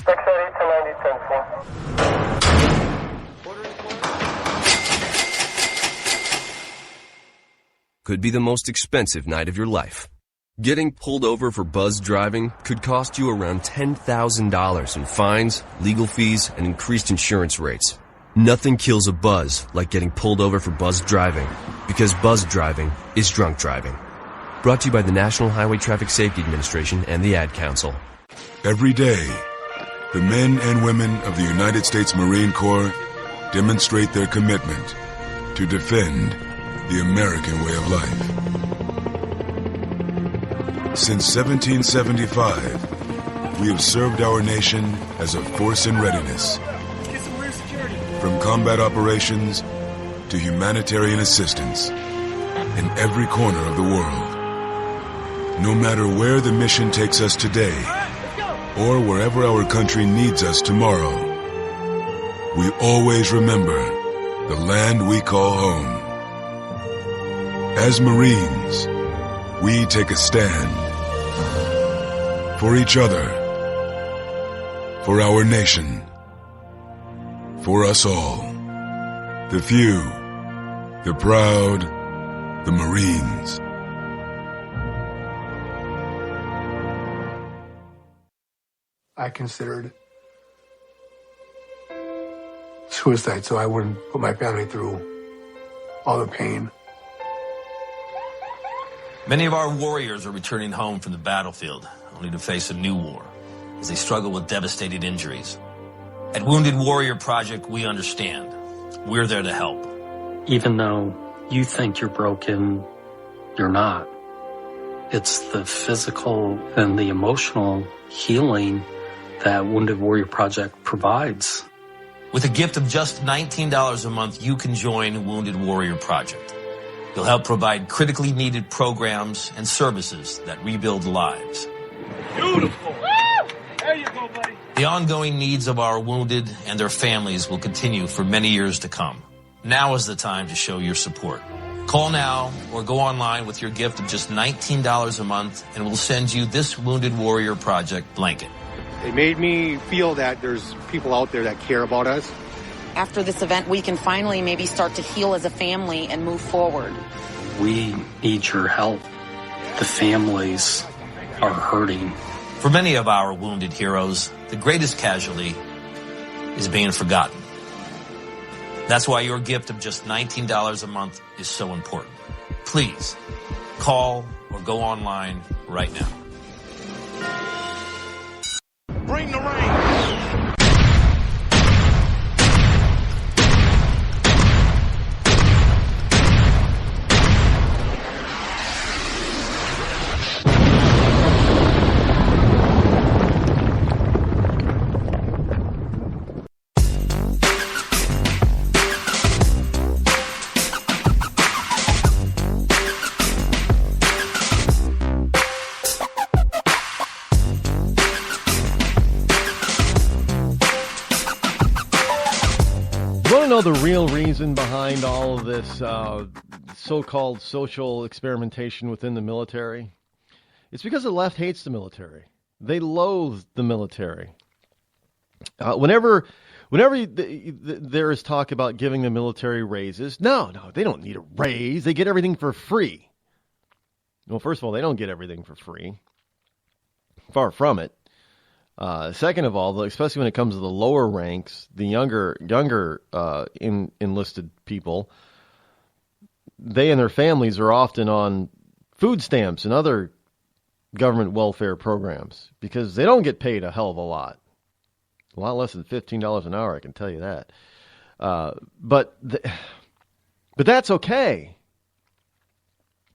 could be the most expensive night of your life. Getting pulled over for buzz driving could cost you around $10,000 in fines, legal fees, and increased insurance rates. Nothing kills a buzz like getting pulled over for buzz driving, because buzz driving is drunk driving. Brought to you by the National Highway Traffic Safety Administration and the Ad Council. Every day, the men and women of the United States Marine Corps demonstrate their commitment to defend the American way of life. Since 1775, we have served our nation as a force in readiness. From combat operations to humanitarian assistance in every corner of the world. No matter where the mission takes us today, or wherever our country needs us tomorrow, we always remember the land we call home. As Marines, we take a stand for each other, for our nation, for us all. The few, the proud, the Marines. I considered suicide so I wouldn't put my family through all the pain. Many of our warriors are returning home from the battlefield, only to face a new war as they struggle with devastating injuries. At Wounded Warrior Project, we understand. We're there to help. Even though you think you're broken, you're not. It's the physical and the emotional healing that Wounded Warrior Project provides. With a gift of just $19 a month, you can join Wounded Warrior Project. You'll help provide critically needed programs and services that rebuild lives. Beautiful. There you go, buddy. The ongoing needs of our wounded and their families will continue for many years to come. Now is the time to show your support. Call now or go online with your gift of just $19 a month and we'll send you this Wounded Warrior Project blanket. It made me feel that there's people out there that care about us. After this event, we can finally maybe start to heal as a family and move forward. We need your help. The families are hurting. For many of our wounded heroes, the greatest casualty is being forgotten. That's why your gift of just $19 a month is so important. Please call or go online right now. Bring the rain. Know the real reason behind all of this so-called social experimentation within the military? It's because the left hates the military. They loathe the military. Whenever there is talk about giving the military raises, no, they don't need a raise. They get everything for free. Well, first of all, they don't get everything for free. Far from it. Second of all, especially when it comes to the lower ranks, the younger enlisted people, they and their families are often on food stamps and other government welfare programs because they don't get paid a hell of a lot less than $15 an hour. I can tell you that. But that's okay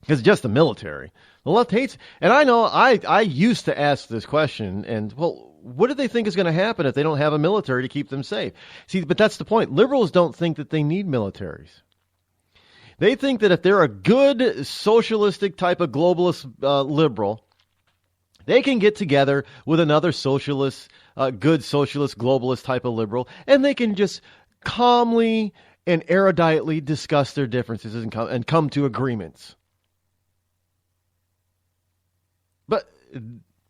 because it's just the military. The left hates, and I know I used to ask this question, and well, what do they think is going to happen if they don't have a military to keep them safe? See, but that's the point. Liberals don't think that they need militaries. They think that if they're a good socialistic type of globalist liberal, they can get together with another socialist, good socialist globalist type of liberal, and they can just calmly and eruditely discuss their differences and come to agreements.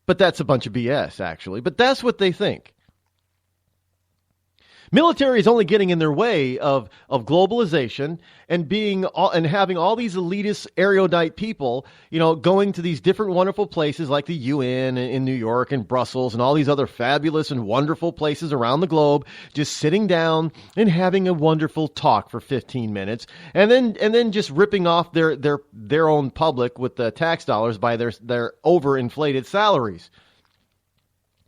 But that's a bunch of BS, actually. But that's what they think. Military is only getting in their way of globalization and having all these elitist, erudite people, going to these different wonderful places like the UN in New York and Brussels and all these other fabulous and wonderful places around the globe, just sitting down and having a wonderful talk for 15 minutes, and then just ripping off their own public with the tax dollars by their overinflated salaries.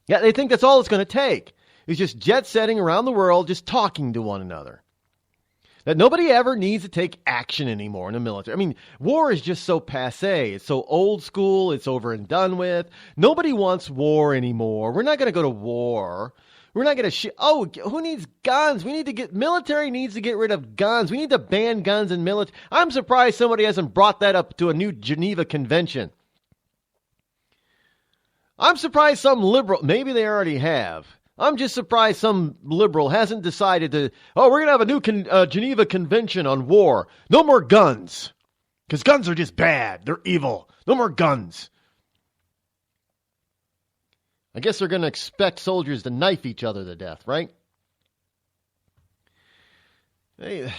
Yeah, they think that's all it's going to take. It's just jet-setting around the world, just talking to one another. That nobody ever needs to take action anymore in the military. I mean, war is just so passé. It's so old school. It's over and done with. Nobody wants war anymore. We're not going to go to war. We're not going to who needs guns? Military needs to get rid of guns. We need to ban guns in military. I'm surprised somebody hasn't brought that up to a new Geneva Convention. I'm surprised some liberal, maybe they already have. I'm just surprised some liberal hasn't decided we're going to have a new Geneva Convention on war. No more guns. Because guns are just bad. They're evil. No more guns. I guess they're going to expect soldiers to knife each other to death, right? Hey,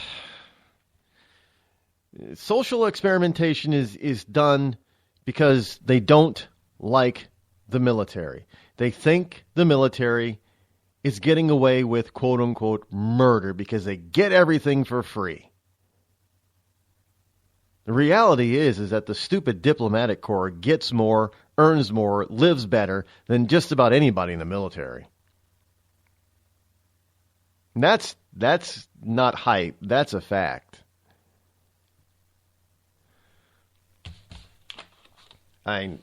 social experimentation is done because they don't like the military. They think the military is getting away with quote-unquote murder because they get everything for free. The reality is that the stupid diplomatic corps gets more, earns more, lives better than just about anybody in the military. And that's not hype. That's a fact. You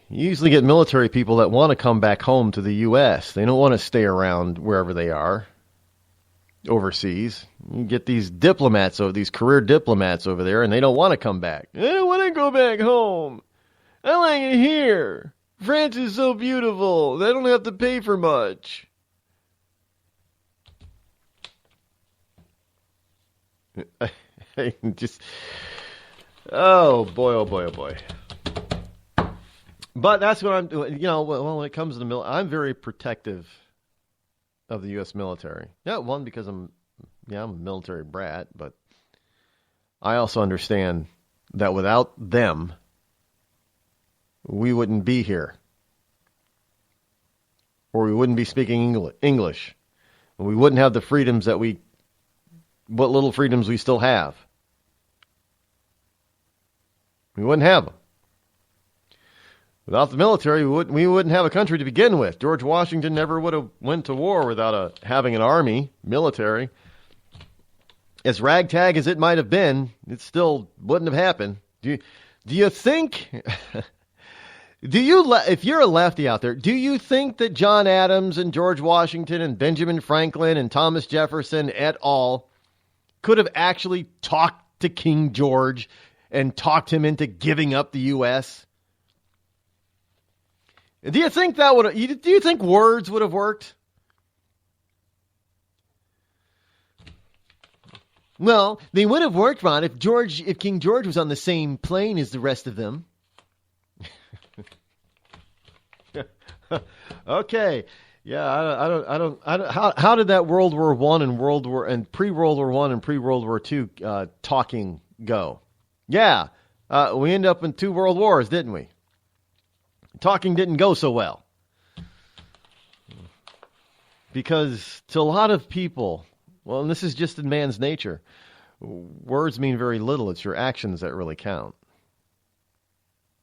usually get military people that want to come back home to the U.S. They don't want to stay around wherever they are overseas. You get these diplomats, these career diplomats over there, and they don't want to come back. I don't want to go back home. I like it here. France is so beautiful. They don't have to pay for much. Oh boy. But that's what I'm doing. When it comes to the military, I'm very protective of the U.S. military. Yeah, one, because I'm a military brat, but I also understand that without them, we wouldn't be here. Or we wouldn't be speaking English. And we wouldn't have the freedoms what little freedoms we still have. We wouldn't have them. Without the military, we wouldn't have a country to begin with. George Washington never would have went to war without having an army, military. As ragtag as it might have been, it still wouldn't have happened. Do you think? If you're a lefty out there, do you think that John Adams and George Washington and Benjamin Franklin and Thomas Jefferson et al. Could have actually talked to King George and talked him into giving up the U.S.? Do you think do you think words would have worked? Well, they would have worked, Ron, if King George was on the same plane as the rest of them. Okay. Yeah, I don't. How did that World War I and pre-World War I and pre-World War II talking go? Yeah, we ended up in 2 world wars, didn't we? Talking didn't go so well. Because to a lot of people, well, and this is just in man's nature, words mean very little. It's your actions that really count.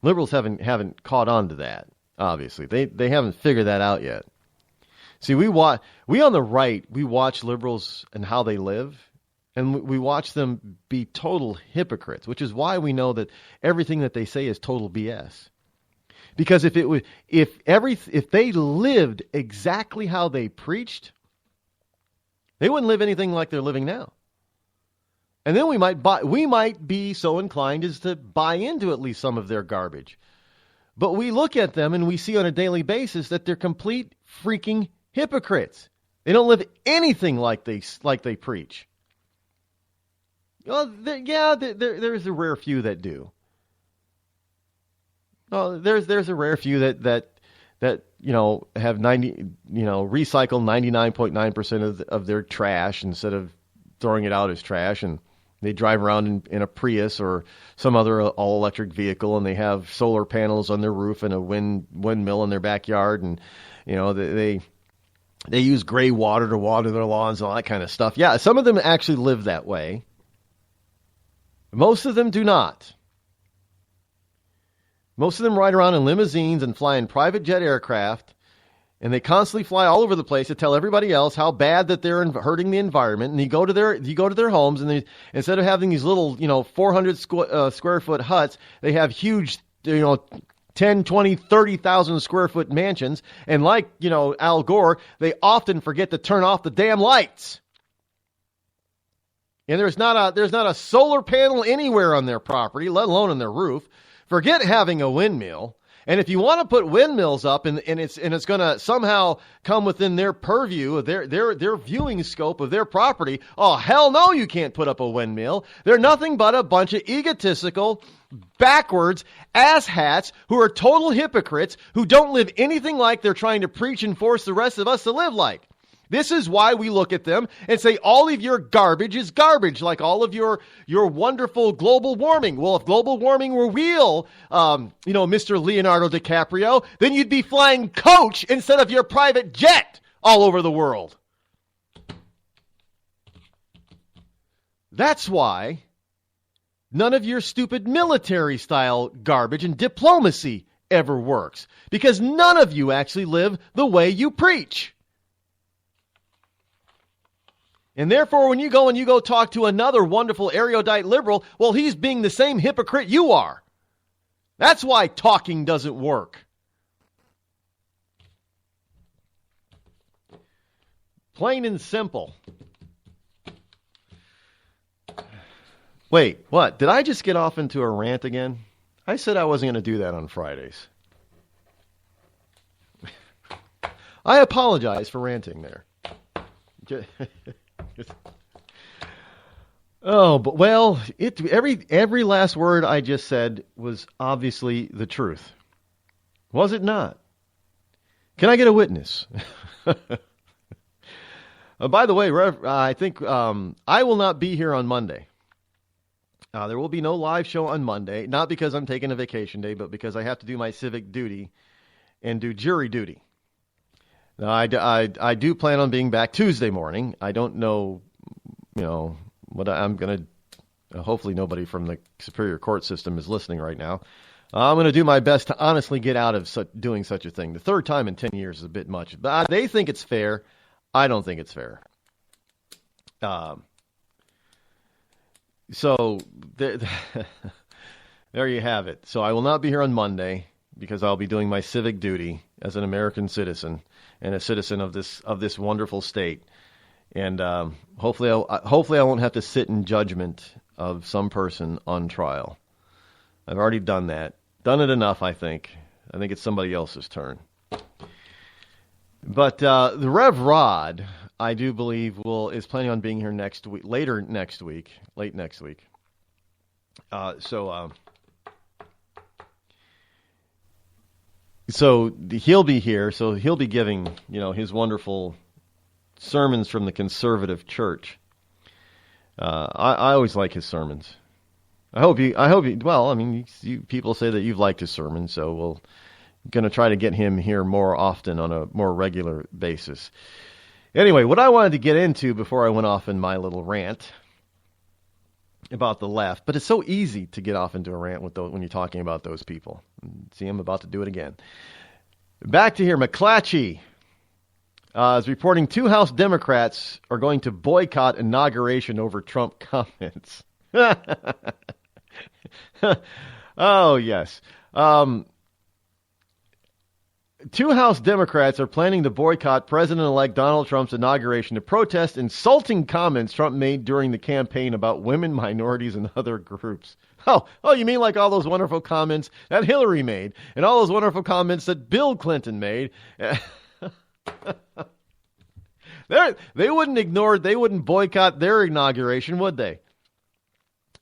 Liberals haven't caught on to that, obviously. They haven't figured that out yet. See, we on the right, we watch liberals and how they live, and we watch them be total hypocrites, which is why we know that everything that they say is total BS. Because if they lived exactly how they preached, they wouldn't live anything like they're living now. And then we might be so inclined as to buy into at least some of their garbage. But we look at them and we see on a daily basis that they're complete freaking hypocrites. They don't live anything like they preach. Well, there's a rare few that do. Well, there's a rare few that have recycle 99.9% of their trash instead of throwing it out as trash, and they drive around in a Prius or some other all-electric vehicle, and they have solar panels on their roof and a windmill in their backyard, and they use gray water to water their lawns and all that kind of stuff. Yeah, some of them actually live that way. Most of them do not. Most of them ride around in limousines and fly in private jet aircraft, and they constantly fly all over the place to tell everybody else how bad that they're hurting the environment. And you go to their homes, and instead of having these little 400 square foot huts, they have huge 10, 20, 30,000 square foot mansions. And like Al Gore, they often forget to turn off the damn lights. And there's not a solar panel anywhere on their property, let alone on their roof. Forget having a windmill. And if you want to put windmills up and it's going to somehow come within their purview, of their viewing scope of their property, oh, hell no, you can't put up a windmill. They're nothing but a bunch of egotistical, backwards asshats who are total hypocrites who don't live anything like they're trying to preach and force the rest of us to live like. This is why we look at them and say all of your garbage is garbage, like all of your wonderful global warming. Well, if global warming were real, Mr. Leonardo DiCaprio, then you'd be flying coach instead of your private jet all over the world. That's why none of your stupid military-style garbage and diplomacy ever works, because none of you actually live the way you preach. And therefore, when you go talk to another wonderful erudite liberal, well, he's being the same hypocrite you are. That's why talking doesn't work. Plain and simple. Wait, what? Did I just get off into a rant again? I said I wasn't going to do that on Fridays. I apologize for ranting there. Every last word I just said was obviously the truth. Was it not? Can I get a witness? By the way, Rev, I think I will not be here on Monday. There will be no live show on Monday, not because I'm taking a vacation day, but because I have to do my civic duty and do jury duty. Now, I do plan on being back Tuesday morning. I don't know, what I'm going to, hopefully nobody from the Superior Court system is listening right now. I'm going to do my best to honestly get out of doing such a thing. The third time in 10 years is a bit much. But they think it's fair. I don't think it's fair. So there you have it. So I will not be here on Monday because I'll be doing my civic duty as an American citizen and a citizen of this wonderful state. And hopefully I won't have to sit in judgment of some person on trial. I've already done that. Done it enough, I think. I think it's somebody else's turn. But the Rev Rod, I do believe, is planning on being here late next week. So he'll be here. So he'll be giving, his wonderful sermons from the conservative church. I always like his sermons. You people say that you've liked his sermons, so we're going to try to get him here more often on a more regular basis. Anyway, what I wanted to get into before I went off in my little rant about the left, but it's so easy to get off into a rant when you're talking about those people. See, I'm about to do it again. Back to here, McClatchy is reporting 2 House Democrats are going to boycott inauguration over Trump comments. Oh, yes. 2 House Democrats are planning to boycott President-elect Donald Trump's inauguration to protest insulting comments Trump made during the campaign about women, minorities, and other groups. Oh, you mean like all those wonderful comments that Hillary made and all those wonderful comments that Bill Clinton made? They wouldn't boycott their inauguration, would they?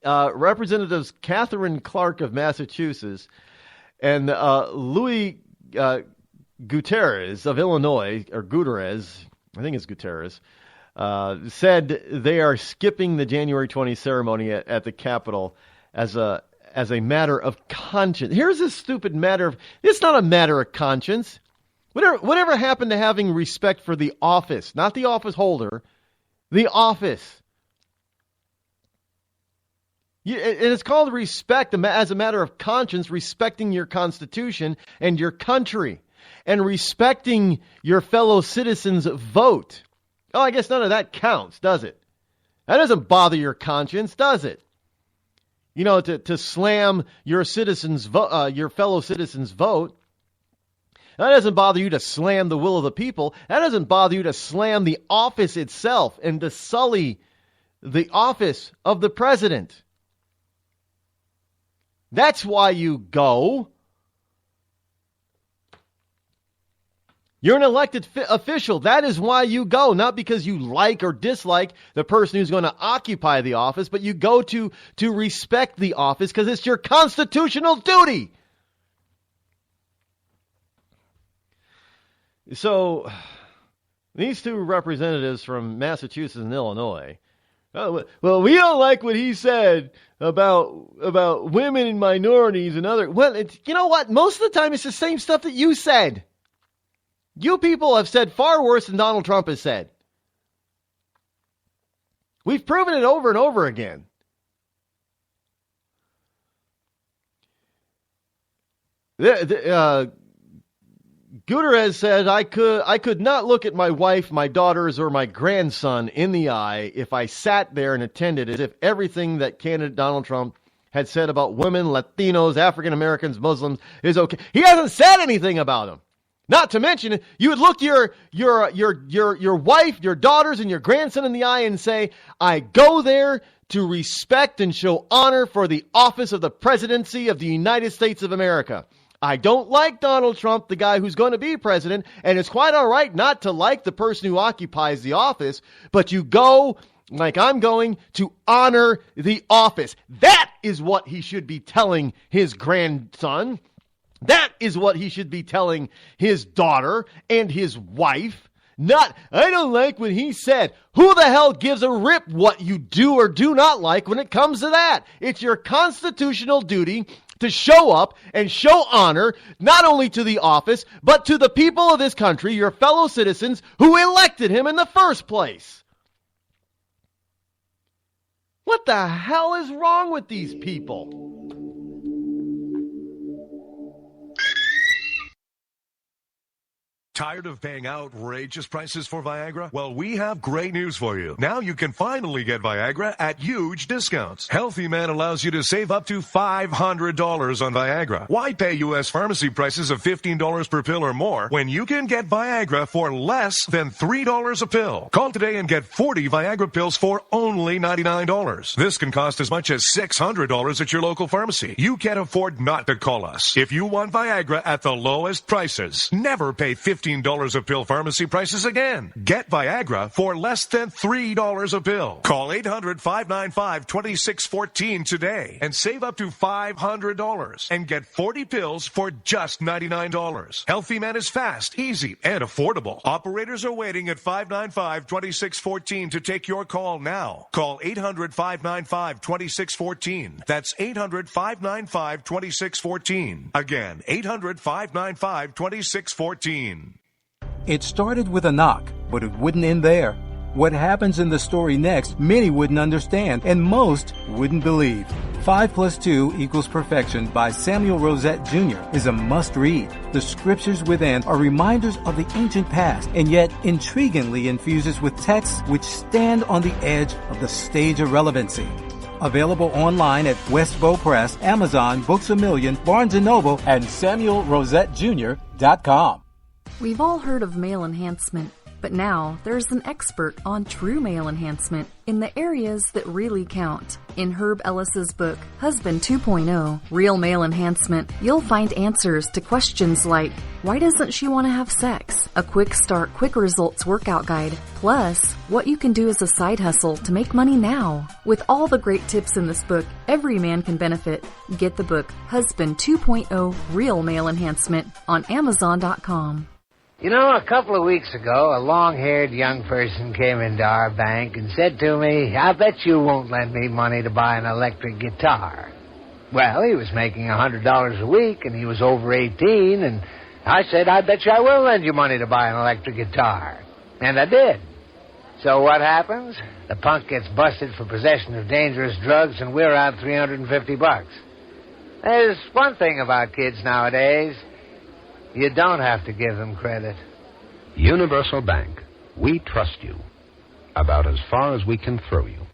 Representatives Catherine Clark of Massachusetts and Louis Gutierrez of Illinois, or Gutierrez, I think it's Gutierrez, said they are skipping the January 20 ceremony at the Capitol as a matter of conscience. Here's a stupid matter it's not a matter of conscience. Whatever happened to having respect for the office, not the office holder, the office? It's called respect as a matter of conscience, respecting your Constitution and your country, and respecting your fellow citizens' vote. Oh, I guess none of that counts, does it? That doesn't bother your conscience, does it? To slam your your fellow citizens' vote. That doesn't bother you to slam the will of the people. That doesn't bother you to slam the office itself and to sully the office of the president. That's why you go. You're an elected official. That is why you go, not because you like or dislike the person who's going to occupy the office, but you go to respect the office because it's your constitutional duty. So these two representatives from Massachusetts and Illinois, well, we don't like what he said about women and minorities and other. Well, you know what? Most of the time, it's the same stuff that you said. You people have said far worse than Donald Trump has said. We've proven it over and over again. Guterres said, I could not look at my wife, my daughters, or my grandson in the eye if I sat there and attended as if everything that candidate Donald Trump had said about women, Latinos, African Americans, Muslims is okay. He hasn't said anything about them. Not to mention, you would look your wife, your daughters, and your grandson in the eye and say, I go there to respect and show honor for the office of the presidency of the United States of America. I don't like Donald Trump, the guy who's going to be president, and it's quite all right not to like the person who occupies the office, but you go, like I'm going, to honor the office. That is what he should be telling his grandson. That is what he should be telling his daughter and his wife. Not, I don't like what he said. Who the hell gives a rip what you do or do not like when it comes to that? It's your constitutional duty to show up and show honor, not only to the office, but to the people of this country, your fellow citizens who elected him in the first place. What the hell is wrong with these people? Tired of paying outrageous prices for Viagra? Well, we have great news for you. Now you can finally get Viagra at huge discounts. Healthy Man allows you to save up to $500 on Viagra. Why pay U.S. pharmacy prices of $15 per pill or more when you can get Viagra for less than $3 a pill? Call today and get 40 Viagra pills for only $99. This can cost as much as $600 at your local pharmacy. You can't afford not to call us. If you want Viagra at the lowest prices, never pay $15 a pill pharmacy prices again. Get Viagra for less than $3 a pill. Call 800-595-2614 today and save up to $500 and get 40 pills for just $99. Healthy Man is fast, easy, and affordable. Operators are waiting at 595-2614 to take your call now. Call 800-595-2614. That's 800-595-2614. Again, 800-595-2614. It started with a knock, but it wouldn't end there. What happens in the story next, many wouldn't understand, and most wouldn't believe. 5 + 2 = Perfection by Samuel Rosette Jr. is a must-read. The scriptures within are reminders of the ancient past, and yet intriguingly infuses with texts which stand on the edge of the stage of relevancy. Available online at Westbow Press, Amazon, Books A Million, Barnes & Noble, and SamuelRosetteJr.com. We've all heard of male enhancement, but now there's an expert on true male enhancement in the areas that really count. In Herb Ellis's book, Husband 2.0, Real Male Enhancement, you'll find answers to questions like, why doesn't she want to have sex? A quick start, quick results workout guide, plus what you can do as a side hustle to make money now. With all the great tips in this book, every man can benefit. Get the book, Husband 2.0, Real Male Enhancement, on Amazon.com. You know, a couple of weeks ago, a long-haired young person came into our bank and said to me, I bet you won't lend me money to buy an electric guitar. Well, he was making $100 a week, and he was over 18, and I said, I bet you I will lend you money to buy an electric guitar. And I did. So what happens? The punk gets busted for possession of dangerous drugs, and we're out $350. There's one thing about kids nowadays. You don't have to give them credit. Universal Bank. We trust you. About as far as we can throw you.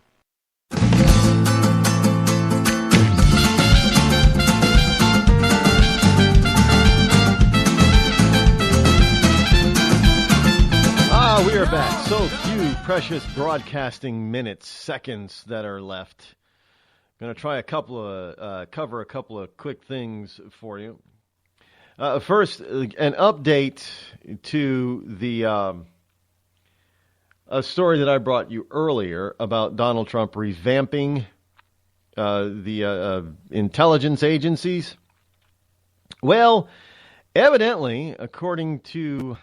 We are back. So few precious broadcasting minutes, seconds that are left. Going to try cover a couple of quick things for you. First, an update to the a story that I brought you earlier about Donald Trump revamping the intelligence agencies. Well, evidently, according to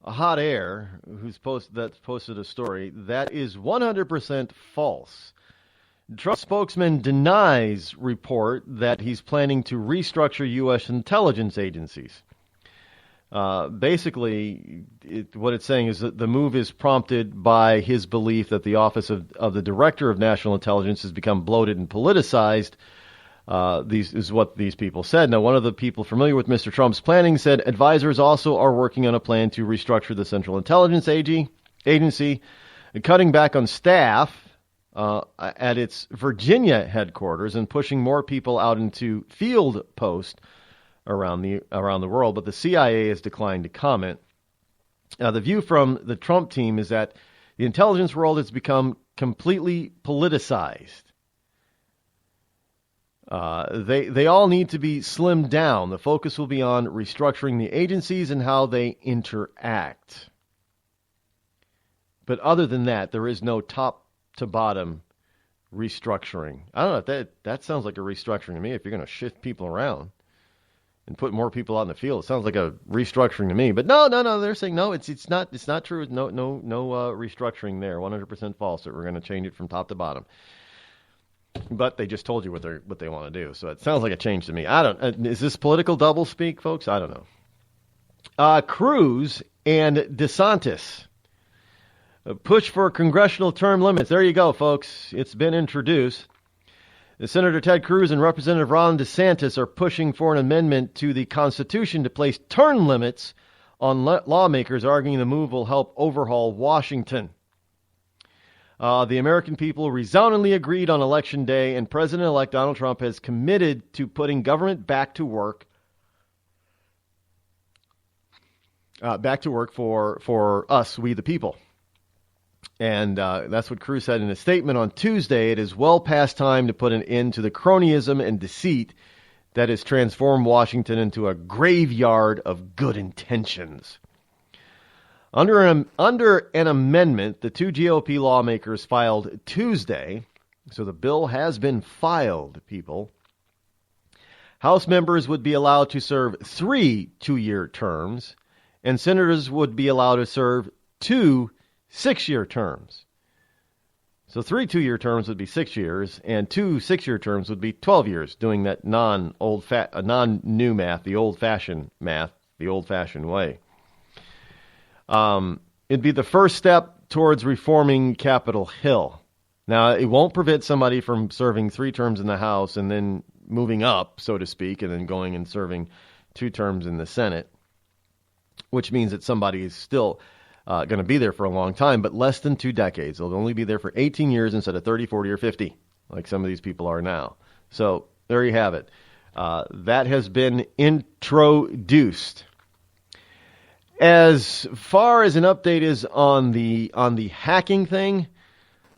Hot Air, that's posted a story that is 100% false. Trump spokesman denies report that he's planning to restructure U.S. intelligence agencies. Basically, what it's saying is that the move is prompted by his belief that the office of the Director of National Intelligence has become bloated and politicized. These is what these people said. Now, one of the people familiar with Mr. Trump's planning said advisors also are working on a plan to restructure the Central Intelligence Agency, cutting back on staff at its Virginia headquarters and pushing more people out into field posts around the world. But the CIA has declined to comment. Now, the view from the Trump team is that the intelligence world has become completely politicized. They all need to be slimmed down. The focus will be on restructuring the agencies and how they interact. But other than that, there is no top to bottom restructuring. I don't know. That sounds like a restructuring to me. If you're going to shift people around and put more people out in the field, it sounds like a restructuring to me. But no. They're saying no. It's not true. No restructuring there. 100% false. That we're going to change it from top to bottom. But they just told you what they want to do, so it sounds like a change to me. I don't. Is this political doublespeak, folks? I don't know. Cruz and DeSantis push for congressional term limits. There you go, folks. It's been introduced. Senator Ted Cruz and Representative Ron DeSantis are pushing for an amendment to the Constitution to place term limits on lawmakers, arguing the move will help overhaul Washington. The American people resoundingly agreed on Election Day, and President-elect Donald Trump has committed to putting government back to work for us, we the people. And that's what Cruz said in a statement on Tuesday. It is well past time to put an end to the cronyism and deceit that has transformed Washington into a graveyard of good intentions. Under an amendment, the two GOP lawmakers filed Tuesday, so the bill has been filed, people. House members would be allowed to serve 3 2-year terms, and senators would be allowed to serve 2 6-year terms. So 3 2-year terms would be 6 years, and 2 6-year terms would be 12 years, doing that non-new math, the old-fashioned math, the old-fashioned way. It'd be the first step towards reforming Capitol Hill. Now, it won't prevent somebody from serving 3 terms in the House and then moving up, so to speak, and then going and serving 2 terms in the Senate, which means that somebody is still going to be there for a long time, but less than 2 decades. They'll only be there for 18 years instead of 30, 40, or 50, like some of these people are now. So there you have it. That has been introduced. As far as an update is on the hacking thing,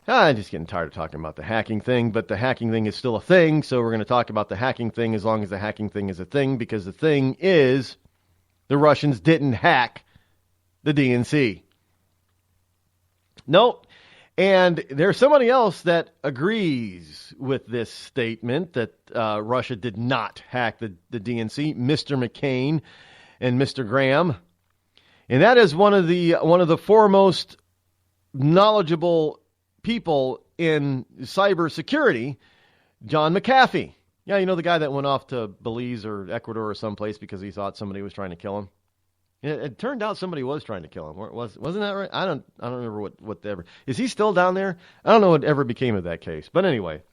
I'm just getting tired of talking about the hacking thing, but the hacking thing is still a thing, so we're going to talk about the hacking thing as long as the hacking thing is a thing, because the thing is the Russians didn't hack the DNC. Nope. And there's somebody else that agrees with this statement that Russia did not hack the DNC, Mr. McCain and Mr. Graham. And that is one of the foremost knowledgeable people in cybersecurity, John McAfee. Yeah, you know, the guy that went off to Belize or Ecuador or someplace because he thought somebody was trying to kill him. It turned out somebody was trying to kill him. Wasn't that right? I don't remember what ever. Is he still down there? I don't know what ever became of that case. But anyway,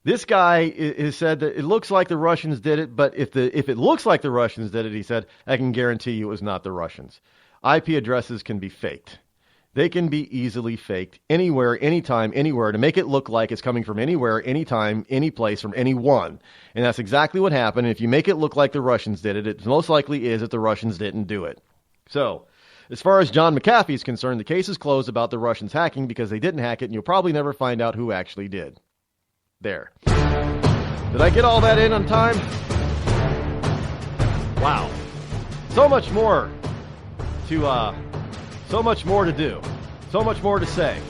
this guy has said that it looks like the Russians did it, but if it looks like the Russians did it, he said, I can guarantee you it was not the Russians. IP addresses can be faked. They can be easily faked anywhere, anytime, anywhere to make it look like it's coming from anywhere, anytime, any place, from anyone. And that's exactly what happened. And if you make it look like the Russians did it, it most likely is that the Russians didn't do it. So, as far as John McAfee is concerned, the case is closed about the Russians hacking because they didn't hack it, and you'll probably never find out who actually did. There. Did I get all that in on time? Wow. So much more to do. So much more to say.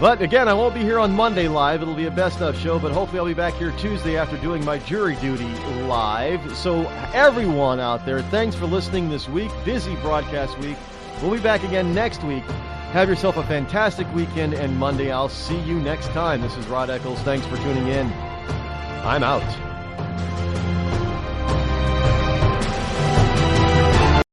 But again, I won't be here on Monday live. It'll be a best of show, but hopefully I'll be back here Tuesday after doing my jury duty live. So everyone out there, thanks for listening this week. Busy broadcast week. We'll be back again next week. Have yourself a fantastic weekend, and Monday I'll see you next time. This is Rod Eccles. Thanks for tuning in. I'm out.